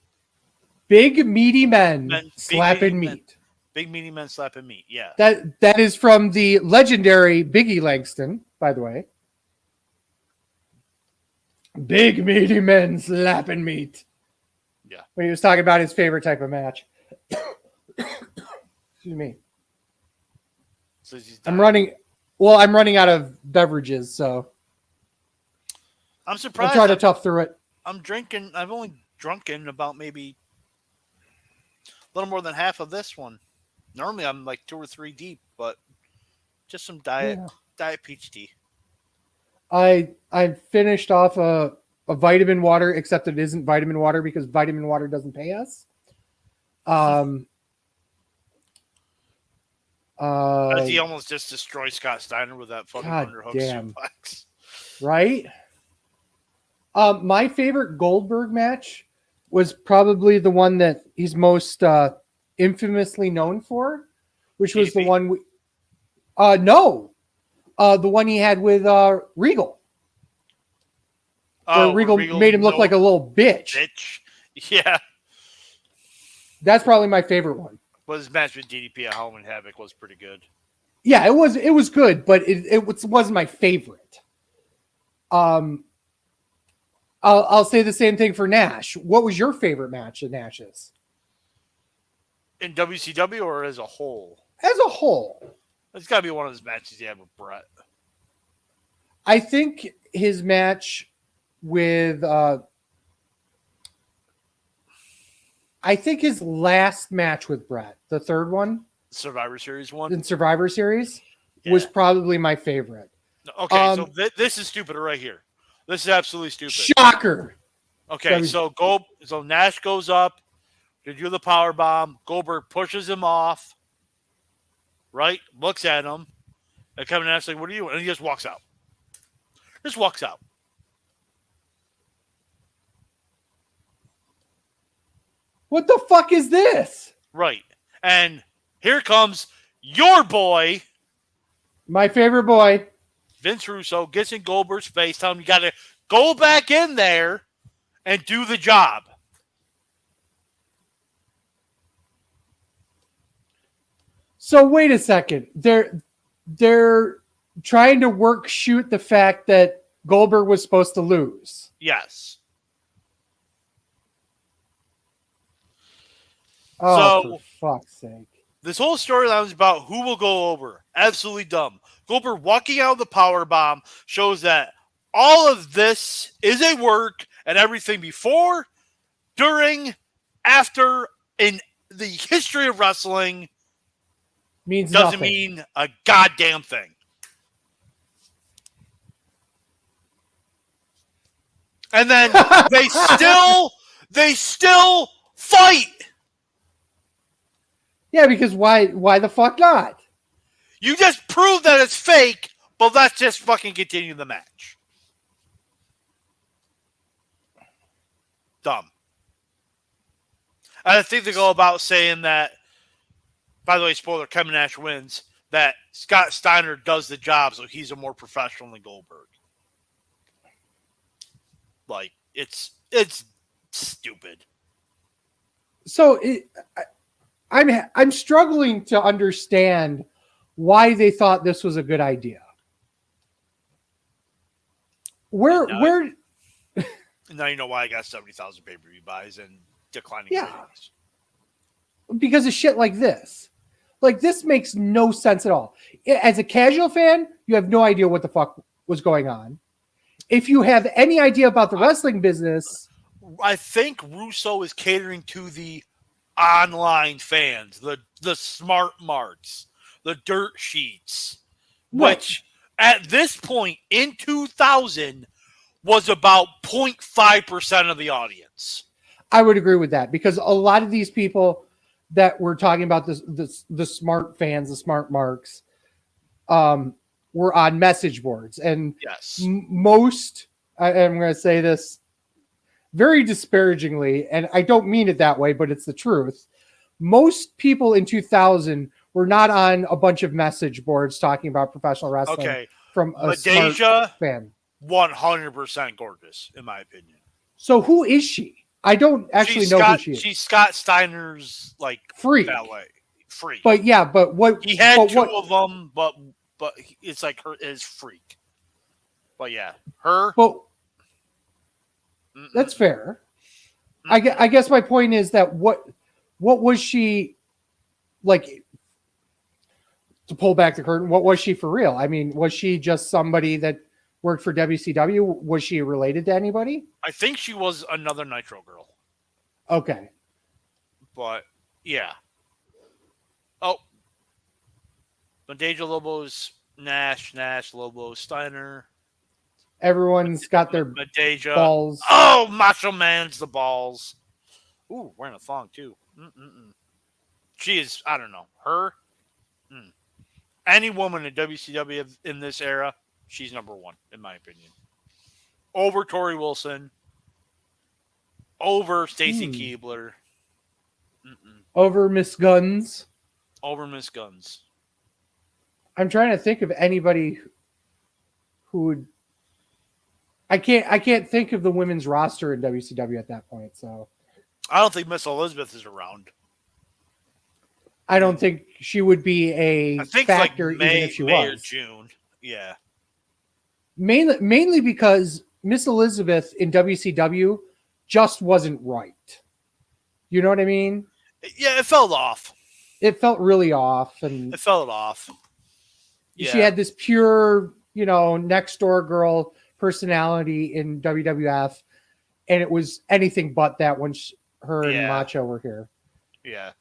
Big meaty men slapping meat. Big meaty men slapping meat, yeah. That is from the legendary Biggie Langston, by the way. Big meaty men slapping meat. Yeah. When he was talking about his favorite type of match. Excuse me. So I'm running out of beverages, so I'm surprised. I'll try to tough through it. I've only drunken about maybe a little more than half of this one. Normally I'm like 2 or 3 deep, but just some diet peach tea. I finished off a vitamin water, except it isn't vitamin water because vitamin water doesn't pay us. As he almost just destroyed Scott Steiner with that fucking underhook suplex. Right? My favorite Goldberg match was probably the one that he's most infamously known for, which was the one the one he had with Regal. Where Regal made him look like a little bitch. Yeah. That's probably my favorite one. Well, his match with DDP at Halloween Havoc was pretty good. Yeah, it was good, but it wasn't my favorite. I'll say the same thing for Nash. What was your favorite match of Nash's? In WCW or as a whole? As a whole. It's got to be one of his matches he had with Brett. I think his match with... I think his last match with Brett, the third one, Survivor Series one, in Survivor Series, was probably my favorite. Okay, so this is stupid right here. This is absolutely stupid. Shocker. Okay, so Nash goes up to do the power bomb. Goldberg pushes him off. Right, looks at him, and Kevin Nash like, "What are you?" And he just walks out. Just walks out. What the fuck is this? Right. And here comes your boy. My favorite boy. Vince Russo gets in Goldberg's face, telling him you got to go back in there and do the job. So wait a second. They're trying to shoot the fact that Goldberg was supposed to lose. Yes. Oh, So for fuck's sake. this whole storyline is about who will go over. Absolutely dumb. Goldberg walking out of the power bomb shows that all of this is a work, and everything before, during, after, in the history of wrestling Means doesn't nothing. mean a goddamn thing. And then they still fight. Yeah, because why the fuck not? You just proved that it's fake, but let's just fucking continue the match. Dumb. And I think they go about saying that, by the way, spoiler, Kevin Nash wins, that Scott Steiner does the job, so he's a more professional than Goldberg. Like, it's stupid. So I'm struggling to understand why they thought this was a good idea. Where Now you know why I got 70,000 pay-per-view buys and declining ratings. Because of shit like this. Like, this makes no sense at all. As a casual fan, you have no idea what the fuck was going on. If you have any idea about the wrestling business, I think Russo is catering to the online fans, the smart marks, the dirt sheets, which at this point in 2000 was about 0.5% of the audience. I would agree with that, because a lot of these people that we're talking about, the smart fans, the smart marks, were on message boards. And most, I'm going to say this very disparagingly, and I don't mean it that way, but it's the truth. Most people in 2000 were not on a bunch of message boards talking about professional wrestling from a smart fan. 100% gorgeous, in my opinion. So who is she? I don't actually know who she is. She's Scott Steiner's freak. Ballet freak. But yeah, but what he had two of them, but it's like his freak. But yeah, her. But that's fair. I guess my point is that what was she like? To pull back the curtain, what was she for real? I mean, was she just somebody that worked for WCW? Was she related to anybody? I think she was another Nitro girl. Okay. But, yeah. Oh. Bandeja Lobos, Nash, Lobo, Steiner. Everyone's got their Bandeja. balls. Oh, Macho Man's the balls. Ooh, wearing a thong, too. She is, I don't know, her. Any woman in WCW in this era, she's number one, in my opinion. Over Tori Wilson. Over Stacy Keibler. Over Miss Guns. Over Miss Guns. I'm trying to think of anybody who would. I can't think of the women's roster in WCW at that point. So I don't think Miss Elizabeth is around. I don't think she would be a factor, May, even if she May was. or June. Yeah. Mainly because Miss Elizabeth in WCW just wasn't right. You know what I mean? Yeah, it felt off. It felt really off, and it felt off. She had this pure, next door girl personality in WWF, and it was anything but that when her and Macho were here. Yeah.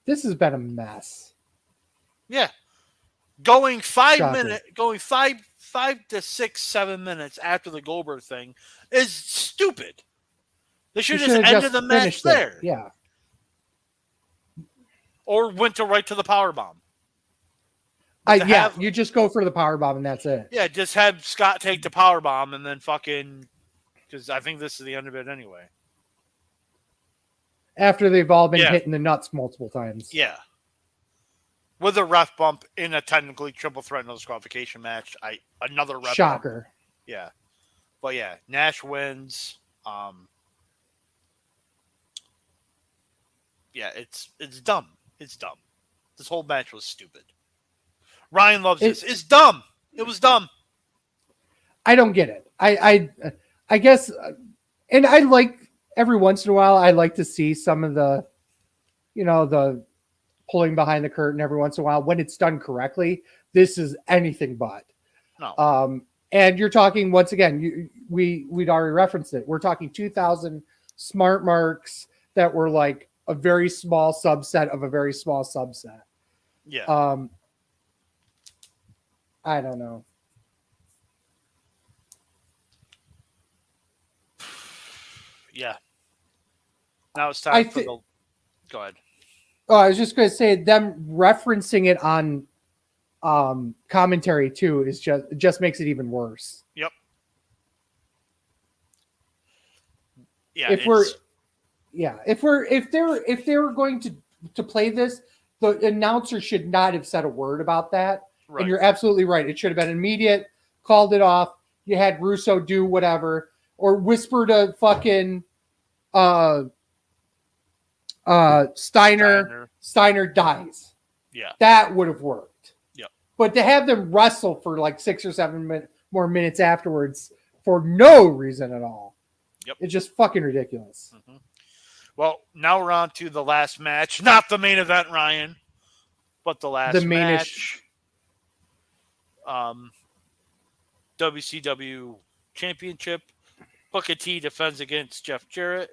This has been a mess. Yeah. Going 5 minutes, going 5 to 6, 7 minutes after the Goldberg thing is stupid. They should have just ended the match there. Yeah. Or went right to the powerbomb. You just go for the powerbomb and that's it. Yeah, just have Scott take the powerbomb and then fucking, because I think this is the end of it anyway. After they've all been hitting the nuts multiple times. Yeah. With a ref bump in a technically triple threat no disqualification match. Another ref Shocker. Bump. Yeah. But yeah, Nash wins. Yeah, it's dumb. It's dumb. This whole match was stupid. Ryan loves this. It's dumb. It was dumb. I don't get it. I guess, and I like every once in a while. I like to see some of the, the pulling behind the curtain every once in a while when it's done correctly. This is anything but. No. And you're talking once again. We'd already referenced it. We're talking 2,000 smart marks that were like a very small subset of a very small subset. Yeah. I don't know. Yeah. Now it's time for the. Go ahead. Oh, I was just going to say them referencing it on commentary too is just makes it even worse. Yep. Yeah. If they were going to play this, the announcer should not have said a word about that. Right. And you're absolutely right. It should have been immediate. Called it off. You had Russo do whatever, or whisper to fucking Steiner dies. Yeah. That would have worked. Yep. But to have them wrestle for like 6 or 7 more minutes afterwards for no reason at all. Yep. It's just fucking ridiculous. Mm-hmm. Well, now we're on to the last match. Not the main event, Ryan, but the last match. WCW Championship. Booker T defends against Jeff Jarrett.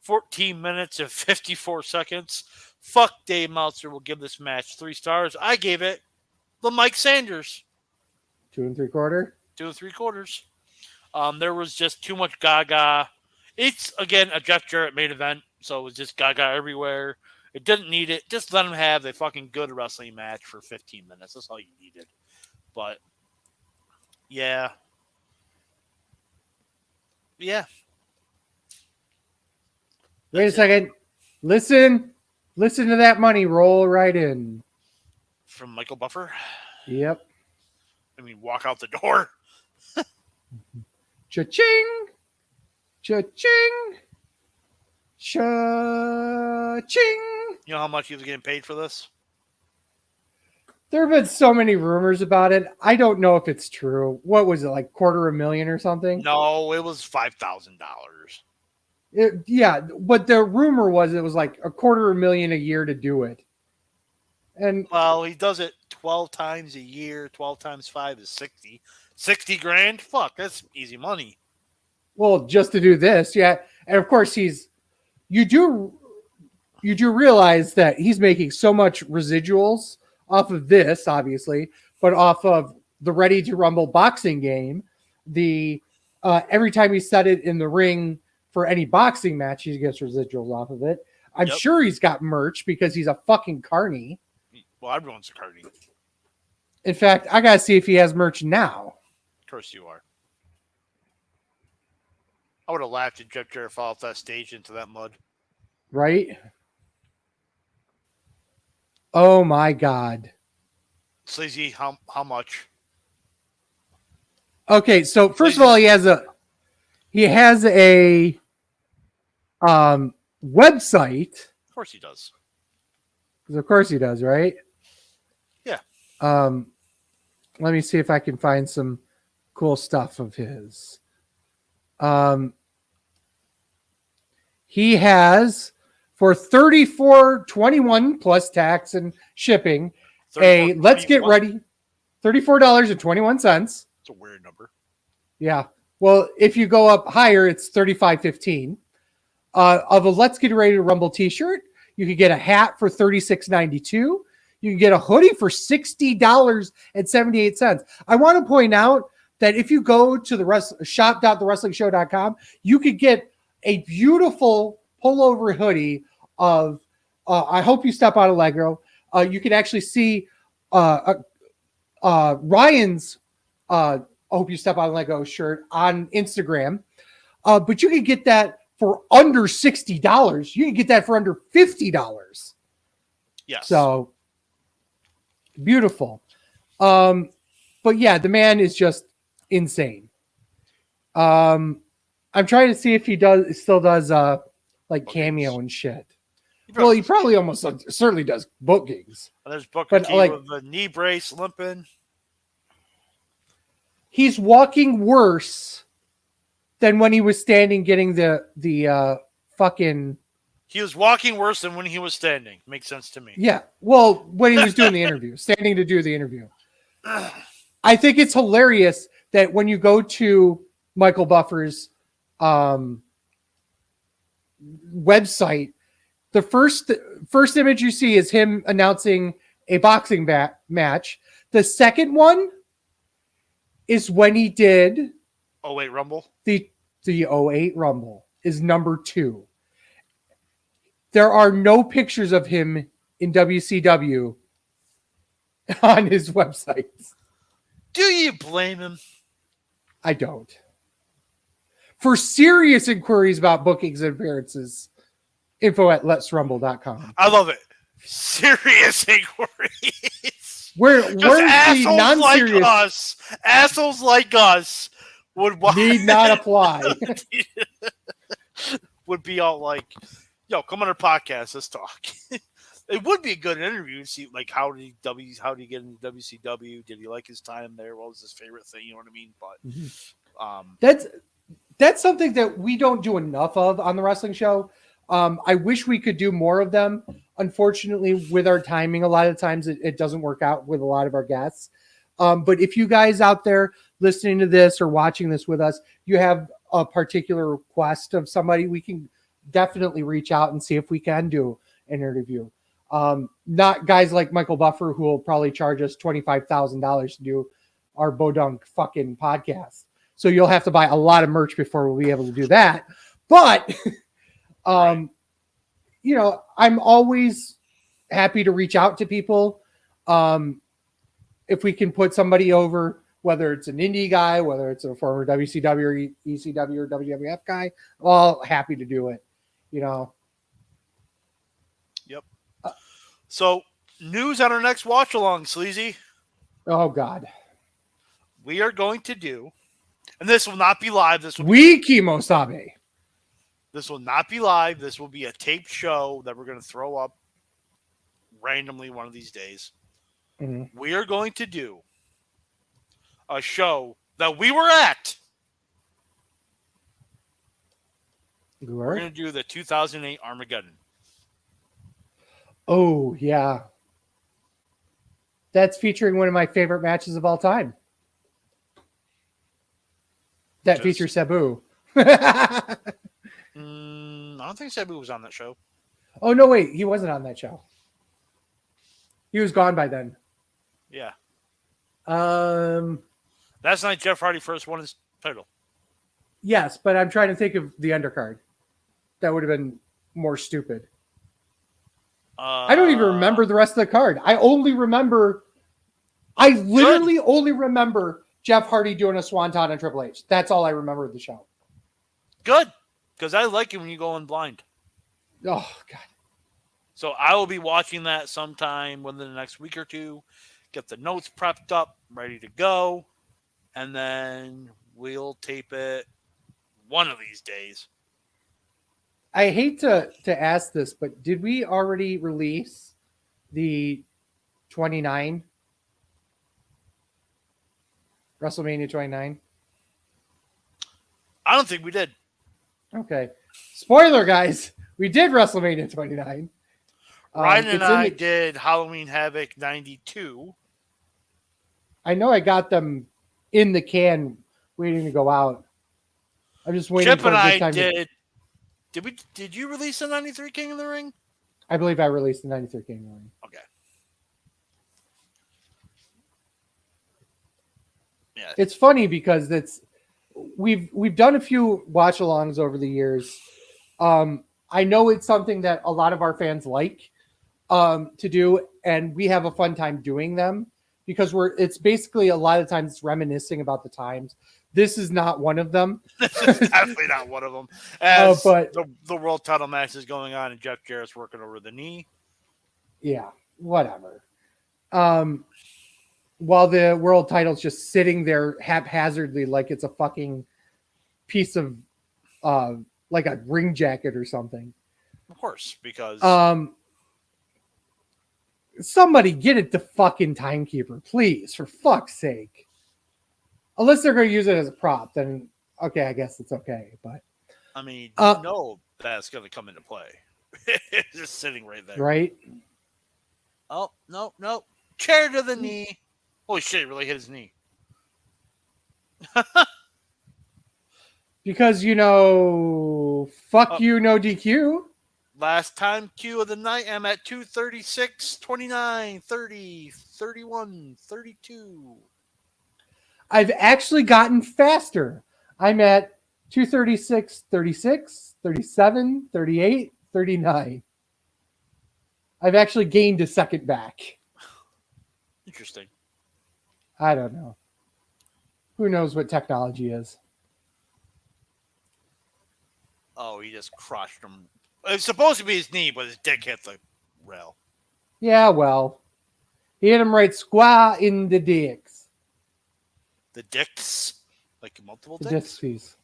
14 minutes and 54 seconds. Fuck Dave Meltzer will give this match 3 stars. I gave it the Mike Sanders. 2 3/4. 2 3/4. There was just too much gaga. It's, again, a Jeff Jarrett main event, so it was just gaga everywhere. It didn't need it. Just let him have a fucking good wrestling match for 15 minutes. That's all you needed. But, yeah. Yeah. Wait a second. Listen to that money roll right in. From Michael Buffer? Yep. I mean, walk out the door. Cha-ching! Cha-ching! Cha-ching! You know how much he was getting paid for this? There have been so many rumors about it. I don't know if it's true. What was it, like $250,000 or something? No, it was $5,000. Yeah, but the rumor was it was like $250,000 a year to do it. And well, he does it 12 times a year. 12 times 5 is 60. 60 grand? Fuck, that's easy money. Well, just to do this, yeah. And of course you do realize that he's making so much residuals off of this, obviously, but off of the Ready to Rumble boxing game. The every time he said it in the ring for any boxing match, he gets residuals off of it. I'm sure he's got merch because he's a fucking carny. Well, everyone's a carny. In fact, I gotta see if he has merch now. Of course you are. I would have laughed if Jeff Jarrett fell off that stage into that mud. Right? Oh my God. Sleazy, how much? Okay, so first of all, he has a website. Of course he does. Of course he does, right? Yeah. Let me see if I can find some cool stuff of his. He has for $34.21 plus tax and shipping a Let's Get Ready $34.21. It's a weird number. Yeah. Well, if you go up higher, it's $35.15. Of a Let's Get Ready to Rumble t-shirt, you could get a hat for $36.92. You can get a hoodie for $60.78. I want to point out that if you go to the shop.thewrestlingshow.com, you could get a beautiful pullover hoodie of I Hope You Step on Allegro. You can actually see Ryan's I Hope You Step on Allegro shirt on Instagram. But you can get that for under $60. You can get that for under $50. Yes. So beautiful. But yeah, the man is just insane. I'm trying to see if he still does like cameo and shit. Well, he probably almost certainly does bookings. There's Booker T with the knee brace limping. He's walking worse than when he was standing getting the fucking... He was walking worse than when he was standing. Makes sense to me. Yeah. Well, when he was doing the interview, standing to do the interview. I think it's hilarious that when you go to Michael Buffer's website, the first image you see is him announcing a boxing match. The second one is when he did 08 Rumble. The 08 Rumble is number 2. There are no pictures of him in WCW on his website. Do you blame him? I don't. For serious inquiries about bookings and appearances, info@letsrumble.com. I love it. Serious inquiries. Where's the non-serious? Assholes like us would need not apply. Would be all like, yo, come on our podcast, let's talk. It would be a good interview to see, like, how did he get into WCW? Did he like his time there? What was his favorite thing? You know what I mean? But that's something that we don't do enough of on the wrestling show. I wish we could do more of them. Unfortunately, with our timing, a lot of times it doesn't work out with a lot of our guests. But if you guys out there listening to this or watching this with us, you have a particular request of somebody, we can definitely reach out and see if we can do an interview. Not guys like Michael Buffer, who will probably charge us $25,000 to do our Bodunk fucking podcast. So you'll have to buy a lot of merch before we'll be able to do that. But, you know, I'm always happy to reach out to people. If we can put somebody over, whether it's an indie guy, whether it's a former WCW or ECW or WWF guy, I'm all happy to do it, you know. Yep. So, news on our next watch-along, Sleazy. Oh, God. We are going to do, and this will not be live. Kimosabe. This will not be live. This will be a taped show that we're going to throw up randomly one of these days. Mm-hmm. We are going to do a show that we were at. We're going to do the 2008 Armageddon. Oh, yeah. That's featuring one of my favorite matches of all time. That features Sabu. I don't think Sabu was on that show. Oh, no, wait. He wasn't on that show. He was gone by then. Yeah. That's night Jeff Hardy first won his title. Yes, but I'm trying to think of the undercard. That would have been more stupid. I don't even remember the rest of the card. I literally only remember Jeff Hardy doing a swanton on Triple H. That's all I remember of the show. Good, because I like it when you go in blind. Oh, God. So I will be watching that sometime within the next week or two. Get the notes prepped up, ready to go. And then we'll tape it one of these days. I hate to ask this, but did we already release the 29? WrestleMania 29? I don't think we did. Okay. Spoiler, guys. We did WrestleMania 29. Ryan and I did Halloween Havoc 92. I know I got them in the can waiting to go out. I'm just waiting Chip for and this I time. Did you release the 93 King of the Ring? I believe I released the 93 King of the Ring. Okay. Yeah. It's funny because we've done a few watch-alongs over the years. I know it's something that a lot of our fans like to do, and we have a fun time doing them because it's basically a lot of times it's reminiscing about the times. This is not one of them. This is definitely not one of them. As but the world title match is going on and Jeff Jarrett's working over the knee. Yeah, whatever. While the world title's just sitting there haphazardly like it's a fucking piece of like a ring jacket or something. Of course, because somebody get it to fucking Timekeeper, please, for fuck's sake. Unless they're going to use it as a prop, then okay, I guess it's okay. But I mean, you know that's going to come into play. It's just sitting right there. Right? Oh, no. Chair to the knee. Holy shit, he really hit his knee. Because, fuck you, no DQ. Last time Q of the night, I'm at 236, 29, 30, 31, 32. I've actually gotten faster. I'm at 236, 36, 37, 38, 39. I've actually gained a second back. Interesting. I don't know. Who knows what technology is? Oh, he just crushed him. It's supposed to be his knee, but his dick hit the rail. Yeah, well, he hit him right square in the dicks. The dicks? Like multiple The dicks? piece.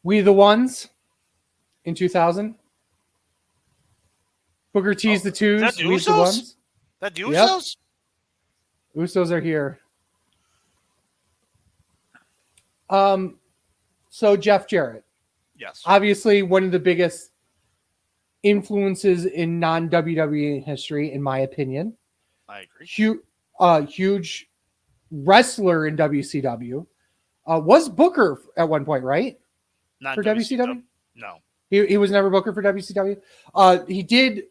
We the Ones in 2000. Booker T's the Twos. Is that the We the Usos? Ones. That the Yep. Usos? Usos are here. So Jeff Jarrett. Yes. Obviously, one of the biggest influences in non-WWE history, in my opinion. I agree. Huge wrestler in WCW. Was Booker at one point, right? Not For WCW? No. He was never Booker for WCW. He did,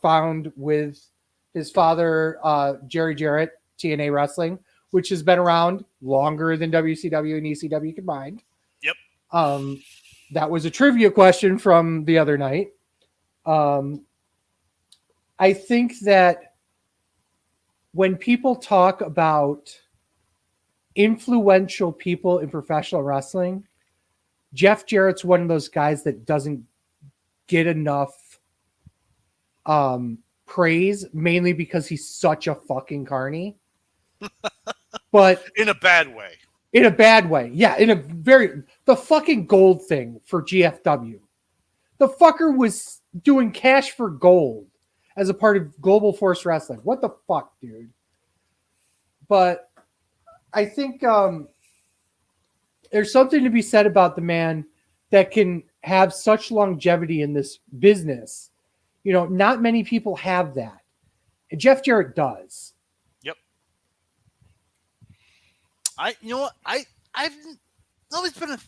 found with his father, Jerry Jarrett, TNA Wrestling, which has been around longer than WCW and ECW combined. Yep. That was a trivia question from the other night. I think that when people talk about influential people in professional wrestling, Jeff Jarrett's one of those guys that doesn't get enough praise, mainly because he's such a fucking carny. But in a bad way. In a bad way. Yeah, the fucking gold thing for GFW. The fucker was doing cash for gold as a part of Global Force Wrestling. What the fuck, dude? But I think there's something to be said about the man that can have such longevity in this business. Not many people have that. And Jeff Jarrett does. Yep. I've always been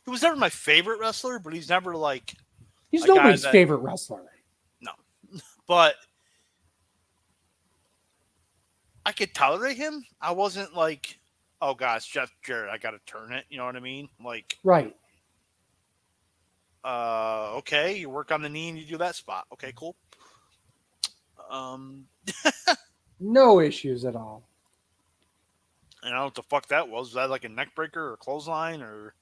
he was never my favorite wrestler, but he's never like he's nobody's favorite wrestler. No. But I could tolerate him. I wasn't like, oh gosh, Jeff Jarrett, I gotta turn it. You know what I mean? Like, right. Okay, you work on the knee and you do that spot. Okay, cool. No issues at all. I don't know what the fuck that was. Was that like a neck breaker or a clothesline or?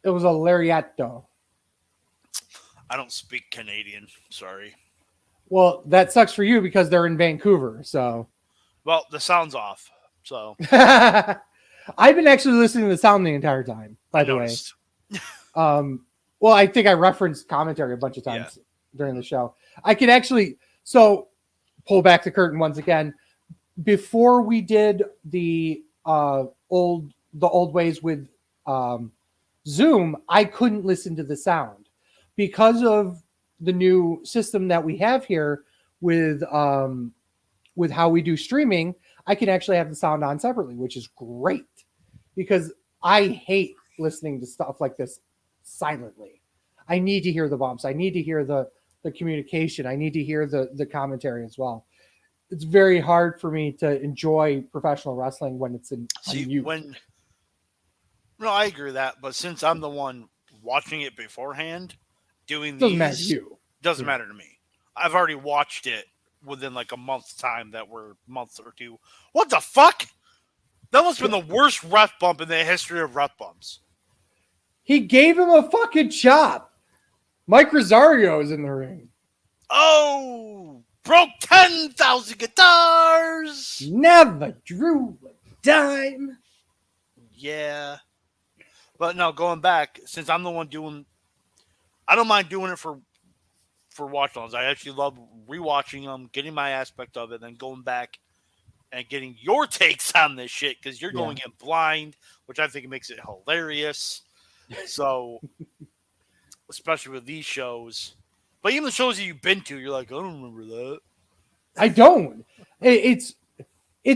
It was a lariato. I don't speak Canadian. Sorry. Well, that sucks for you because they're in Vancouver. So. Well, the sound's off. So. I've been actually listening to the sound the entire time. By the way. Well, I think I referenced commentary a bunch of times during the show. I could actually pull back the curtain once again. Before we did the old ways with Zoom, I couldn't listen to the sound because of the new system that we have here with how we do streaming. I can actually have the sound on separately, which is great because I hate listening to stuff like this silently. I need to hear the bumps. I need to hear the communication. I need to hear the commentary as well. It's very hard for me to enjoy professional wrestling when it's in mute. No, I agree with that. But since I'm the one watching it beforehand, doesn't matter to you. Doesn't matter to me. I've already watched it within like a month's time that we're month or two. What the fuck? That must have been the worst ref bump in the history of ref bumps. He gave him a fucking chop. Mike Rosario is in the ring. Oh, broke 10,000 guitars. Never drew a dime. Yeah. But no, going back, since I'm the one doing, I don't mind doing it for for watch-alongs. I actually love rewatching them, getting my aspect of it, then going back and getting your takes on this shit because you're going in blind, which I think makes it hilarious. So, especially with these shows. But even the shows that you've been to, you're like, I don't remember that. I don't. It's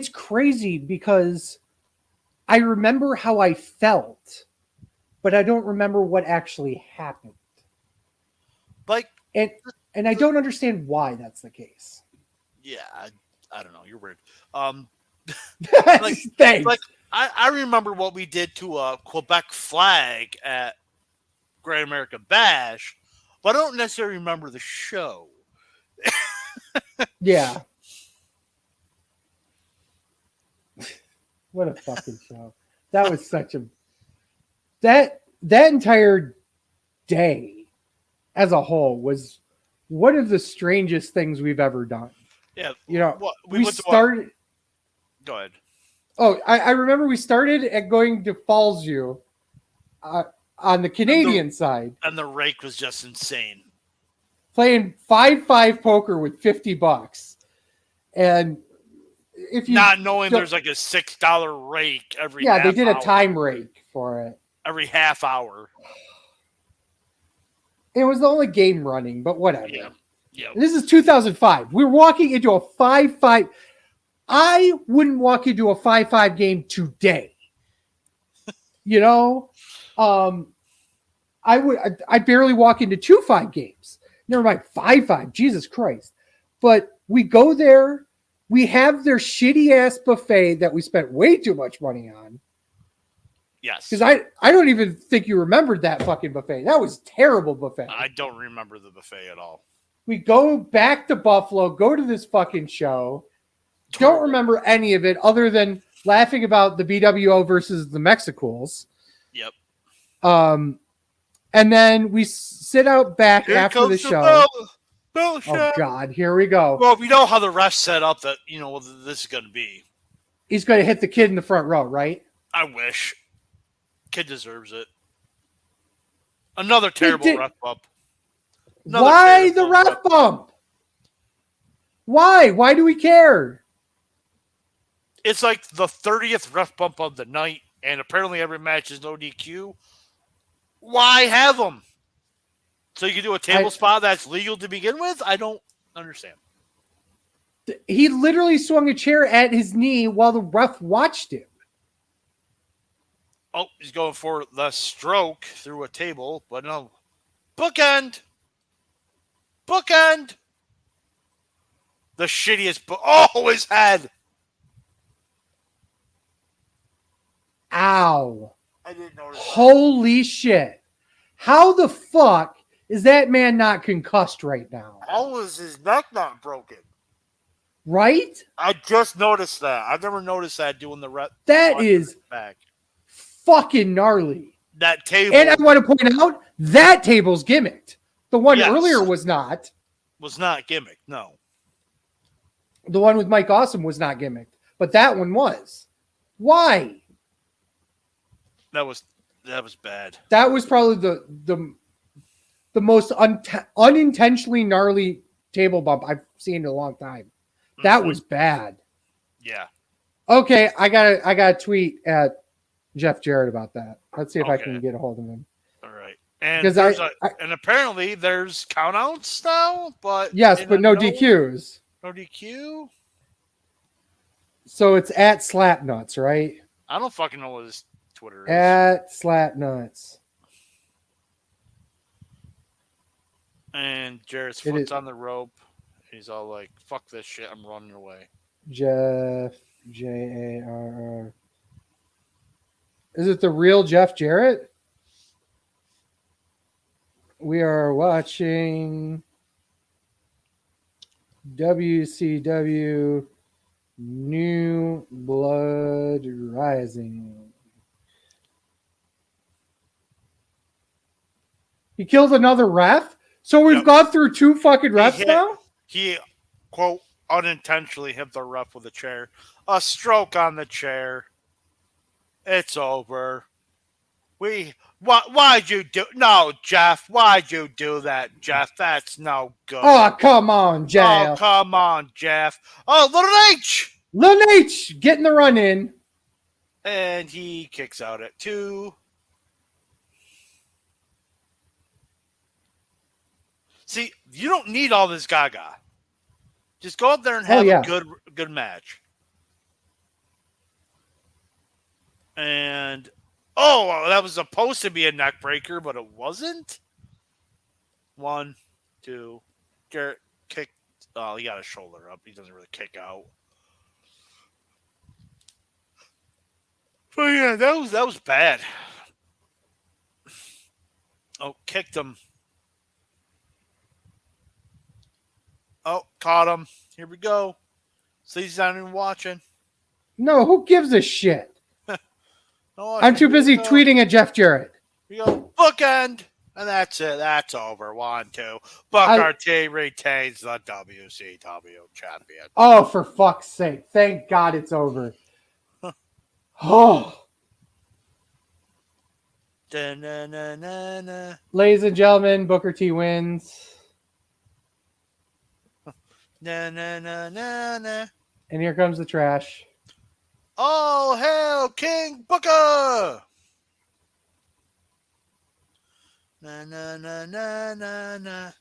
crazy because I remember how I felt, but I don't remember what actually happened. Like, and I don't understand why that's the case. Yeah, I don't know. You're weird. Thanks. Like I remember what we did to a Quebec flag at Great American Bash, but I don't necessarily remember the show. Yeah. What a fucking show. That was such a that entire day as a whole was one of the strangest things we've ever done. Yeah. You know, we started. Go ahead. Oh, I remember we started at going to Fallsview on the Canadian side. And the rake was just insane. Playing 5-5 poker with $50. And if you not knowing there's like a $6 rake every they did hour. A time rake for it. Every half hour. It was the only game running, but whatever. Yeah. This is 2005. We were walking into a 5-5. I wouldn't walk into a 5-5 game today. You know, I barely walk into 2-5 games. Never mind 5-5. Jesus Christ! But we go there. We have their shitty ass buffet that we spent way too much money on. Yes, because I don't even think you remembered that fucking buffet. That was terrible buffet. I don't remember the buffet at all. We go back to Buffalo, go to this fucking show. Don't remember any of it other than laughing about the BWO versus the Mexicools. Yep. And then we sit out back after the show. Oh God, here we go. Well, we know how the refs set up that this is going to be. He's going to hit the kid in the front row, right? I wish. Kid deserves it. Another terrible ref bump. Why the ref bump? Why? Why do we care? It's like the 30th ref bump of the night, and apparently every match is no DQ. Why have them? So you can do a table spot that's legal to begin with? I don't understand. He literally swung a chair at his knee while the ref watched him. Oh, he's going for the stroke through a table, but no. Bookend! The shittiest his head! Ow. I didn't notice. Holy shit. How the fuck is that man not concussed right now? How is his neck not broken? Right? I just noticed that. I've never noticed that doing the rep. That is back. Fucking gnarly. That table. And I want to point out, that table's gimmicked. The one earlier was not. Was not gimmicked, no. The one with Mike Awesome was not gimmicked. But that one was. Why? That was bad. That was probably the most unintentionally gnarly table bump I've seen in a long time. That was bad. Yeah. Okay, I got a tweet at Jeff Jarrett about that. Let's see if I can get a hold of him. All right. And and apparently there's countouts now, but yes, but no DQs. No DQ. So it's at Slapnuts, right? I don't fucking know what his Twitter is. At Slapnuts. And Jarrett's foot's on the rope. He's all like, "Fuck this shit! I'm running away." Jeff Jarrett. Is it the real Jeff Jarrett? We are watching WCW New Blood Rising. He killed another ref? So we've gone through 2 fucking refs now? He, quote, unintentionally hit the ref with a chair. A stroke on the chair. It's over. Why'd you do? No, Jeff. Why'd you do that, Jeff? That's no good. Oh, come on, Oh, Jeff. come on, Jeff. Oh, little H. Lil H getting the run in. And he kicks out at 2. See, you don't need all this gaga. Just go up there and have a good match. And that was supposed to be a neck breaker, but it wasn't. 1, 2. Garrett kicked. Oh, he got his shoulder up. He doesn't really kick out. But yeah, that was bad. Oh, kicked him. Oh, caught him. Here we go. Sleazy's not even watching. No, who gives a shit? No, I'm too busy tweeting at Jeff Jarrett. We go bookend, and that's it. That's over. 1, 2. Booker T retains the WCW champion. Oh, for fuck's sake! Thank God it's over. Oh. Da-na-na-na-na. Ladies and gentlemen, Booker T wins. Na-na-na-na-na. And here comes the trash. All hail King Booker! Na-na-na-na-na-na.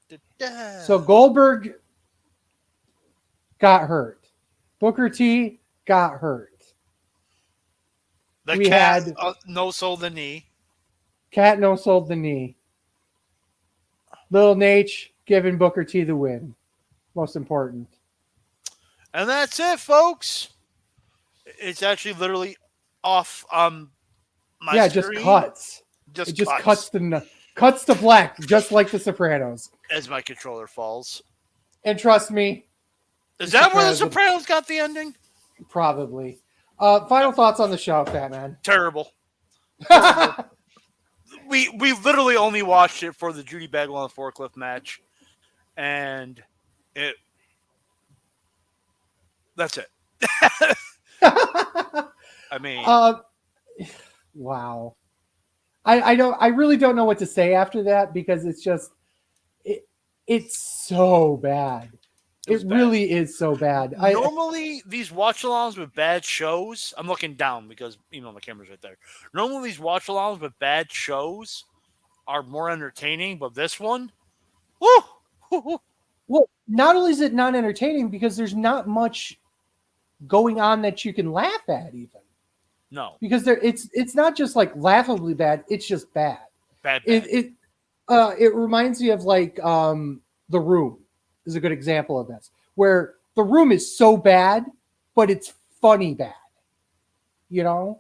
Da-da. So Goldberg got hurt. Booker T got hurt. The cat no-sold the knee. Cat no-sold the knee. Lil Nate giving Booker T the win. Most important. And that's it, folks. It's actually literally off my screen. Just cuts. It just cuts to black, just like The Sopranos. As my controller falls. And trust me. Is that where The Sopranos got the ending? Probably. Final thoughts on the show, Fat Man. Terrible. We literally only watched it for the Judy Bagwell and forklift match. And that's it. I mean, wow. I really don't know what to say after that because it's just it's so bad. It really is so bad. Normally, these watch-alongs with bad shows, I'm looking down because my camera's right there. Normally, these watch-alongs with bad shows are more entertaining, but this one, woo! Well, not only is it not entertaining because there's not much going on that you can laugh at even. No. Because it's not just like laughably bad, it's just bad. Bad. It reminds me of like The Room is a good example of this, where The Room is so bad, but it's funny bad. Yeah.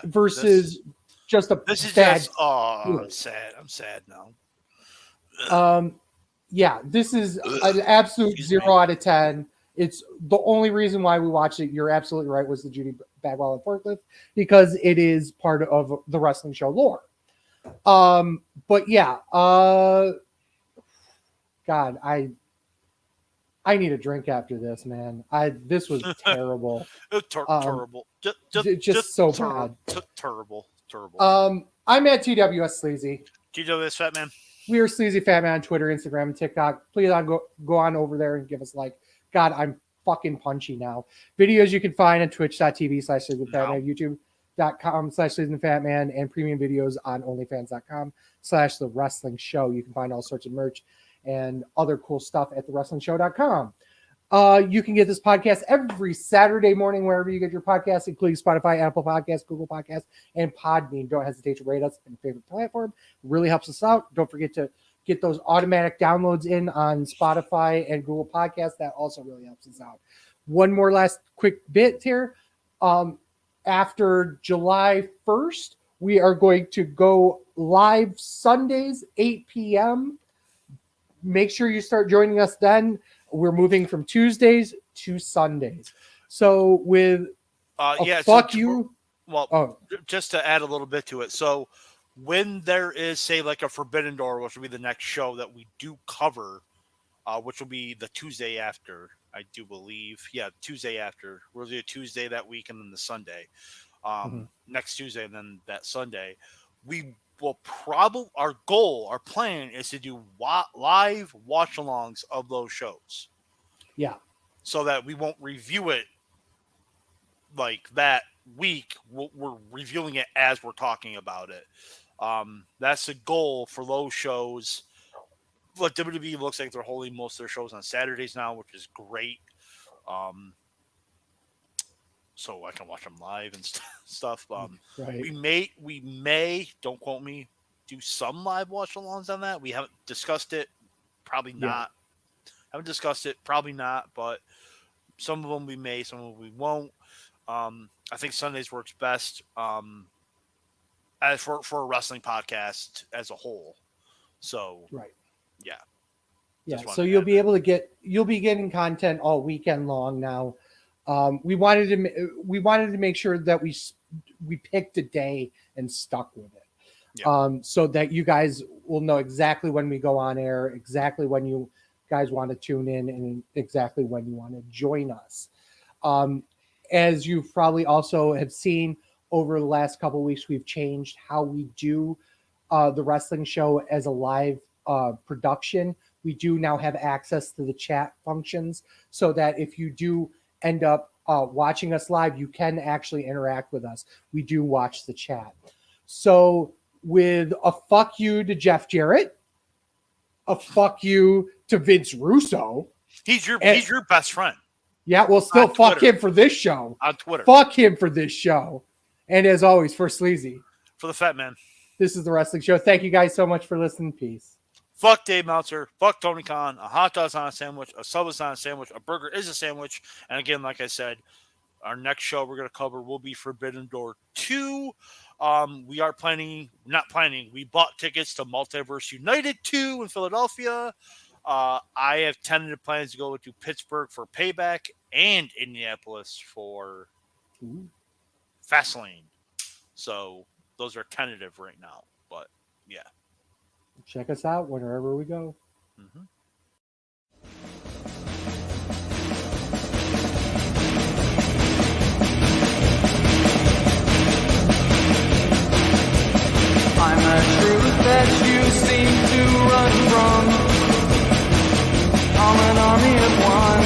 Versus just a this is bad. Just, I'm sad. I'm sad now. Yeah, this is an absolute 0 out of 10. It's the only reason why we watched it. You're absolutely right. Was the Judy Bagwell and forklift because it is part of the wrestling show lore. But yeah, God, I need a drink after this, man. This was terrible. Terrible. Just so bad. Terrible. I'm at TWS Sleazy. TWS Fat Man. We are Sleazy Fat Man on Twitter, Instagram, and TikTok. Please go on over there and give us a like. God, I'm fucking punchy now. Videos you can find on twitch.tv/sleazyfatman, youtube.com/sleazyfatman, and premium videos on onlyfans.com/the wrestling show. You can find all sorts of merch and other cool stuff at thewrestlingshow.com. You can get this podcast every Saturday morning wherever you get your podcasts, including Spotify, Apple Podcasts, Google Podcasts, and Podbean. Don't hesitate to rate us on your favorite platform. It really helps us out. Don't forget to get those automatic downloads in on Spotify and Google Podcasts. That also really helps us out. One more last quick bit here. After July 1st, we are going to go live Sundays, 8 p.m. Make sure you start joining us then. We're moving from Tuesdays to Sundays. So with just to add a little bit to it. So when there is, say, like a Forbidden Door, which will be the next show that we do cover, which will be the Tuesday after, I do believe. Yeah, Tuesday after. We'll do a Tuesday that week and then the Sunday. next Tuesday and then that Sunday. We will probably, our plan is to do live watch-alongs of those shows. Yeah. So that we won't review it like that week. We're reviewing it as we're talking about it. That's the goal for those shows. But WWE looks like they're holding most of their shows on Saturdays now, which is great. So I can watch them live and stuff. Right. We may, don't quote me, do some live watch-alongs on that. We haven't discussed it. Probably not. Haven't discussed it. Probably not. But some of them we may, some of them we won't. I think Sundays works best as for a wrestling podcast as a whole. So right. Yeah. Yeah. So you'll be getting content all weekend long now. We wanted to make sure that we picked a day and stuck with it. Yeah. So that you guys will know exactly when we go on air, exactly when you guys want to tune in, and exactly when you want to join us. As you probably also have seen over the last couple of weeks, we've changed how we do the wrestling show as a live production. We do now have access to the chat functions so that if you do end up watching us live, you can actually interact with us. We do watch the chat. So with a fuck you to Jeff Jarrett, a fuck you to Vince Russo. He's your best friend. Yeah, we'll still fuck him for this show. On Twitter. Fuck him for this show. And as always, for Sleazy. For the Fat Man. This is The Wrestling Show. Thank you guys so much for listening. Peace. Fuck Dave Meltzer. Fuck Tony Khan. A hot dog's on a sandwich. A sub is on a sandwich. A burger is a sandwich. And again, like I said, our next show we're going to cover will be Forbidden Door 2. We bought tickets to Multiverse United 2 in Philadelphia. I have tentative plans to go to Pittsburgh for Payback and Indianapolis for Fastlane. So those are tentative right now. But yeah. Check us out wherever we go. Mm-hmm. I'm a truth that you seem to run from. I'm an army of one.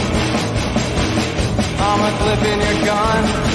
I'm a clip in your gun.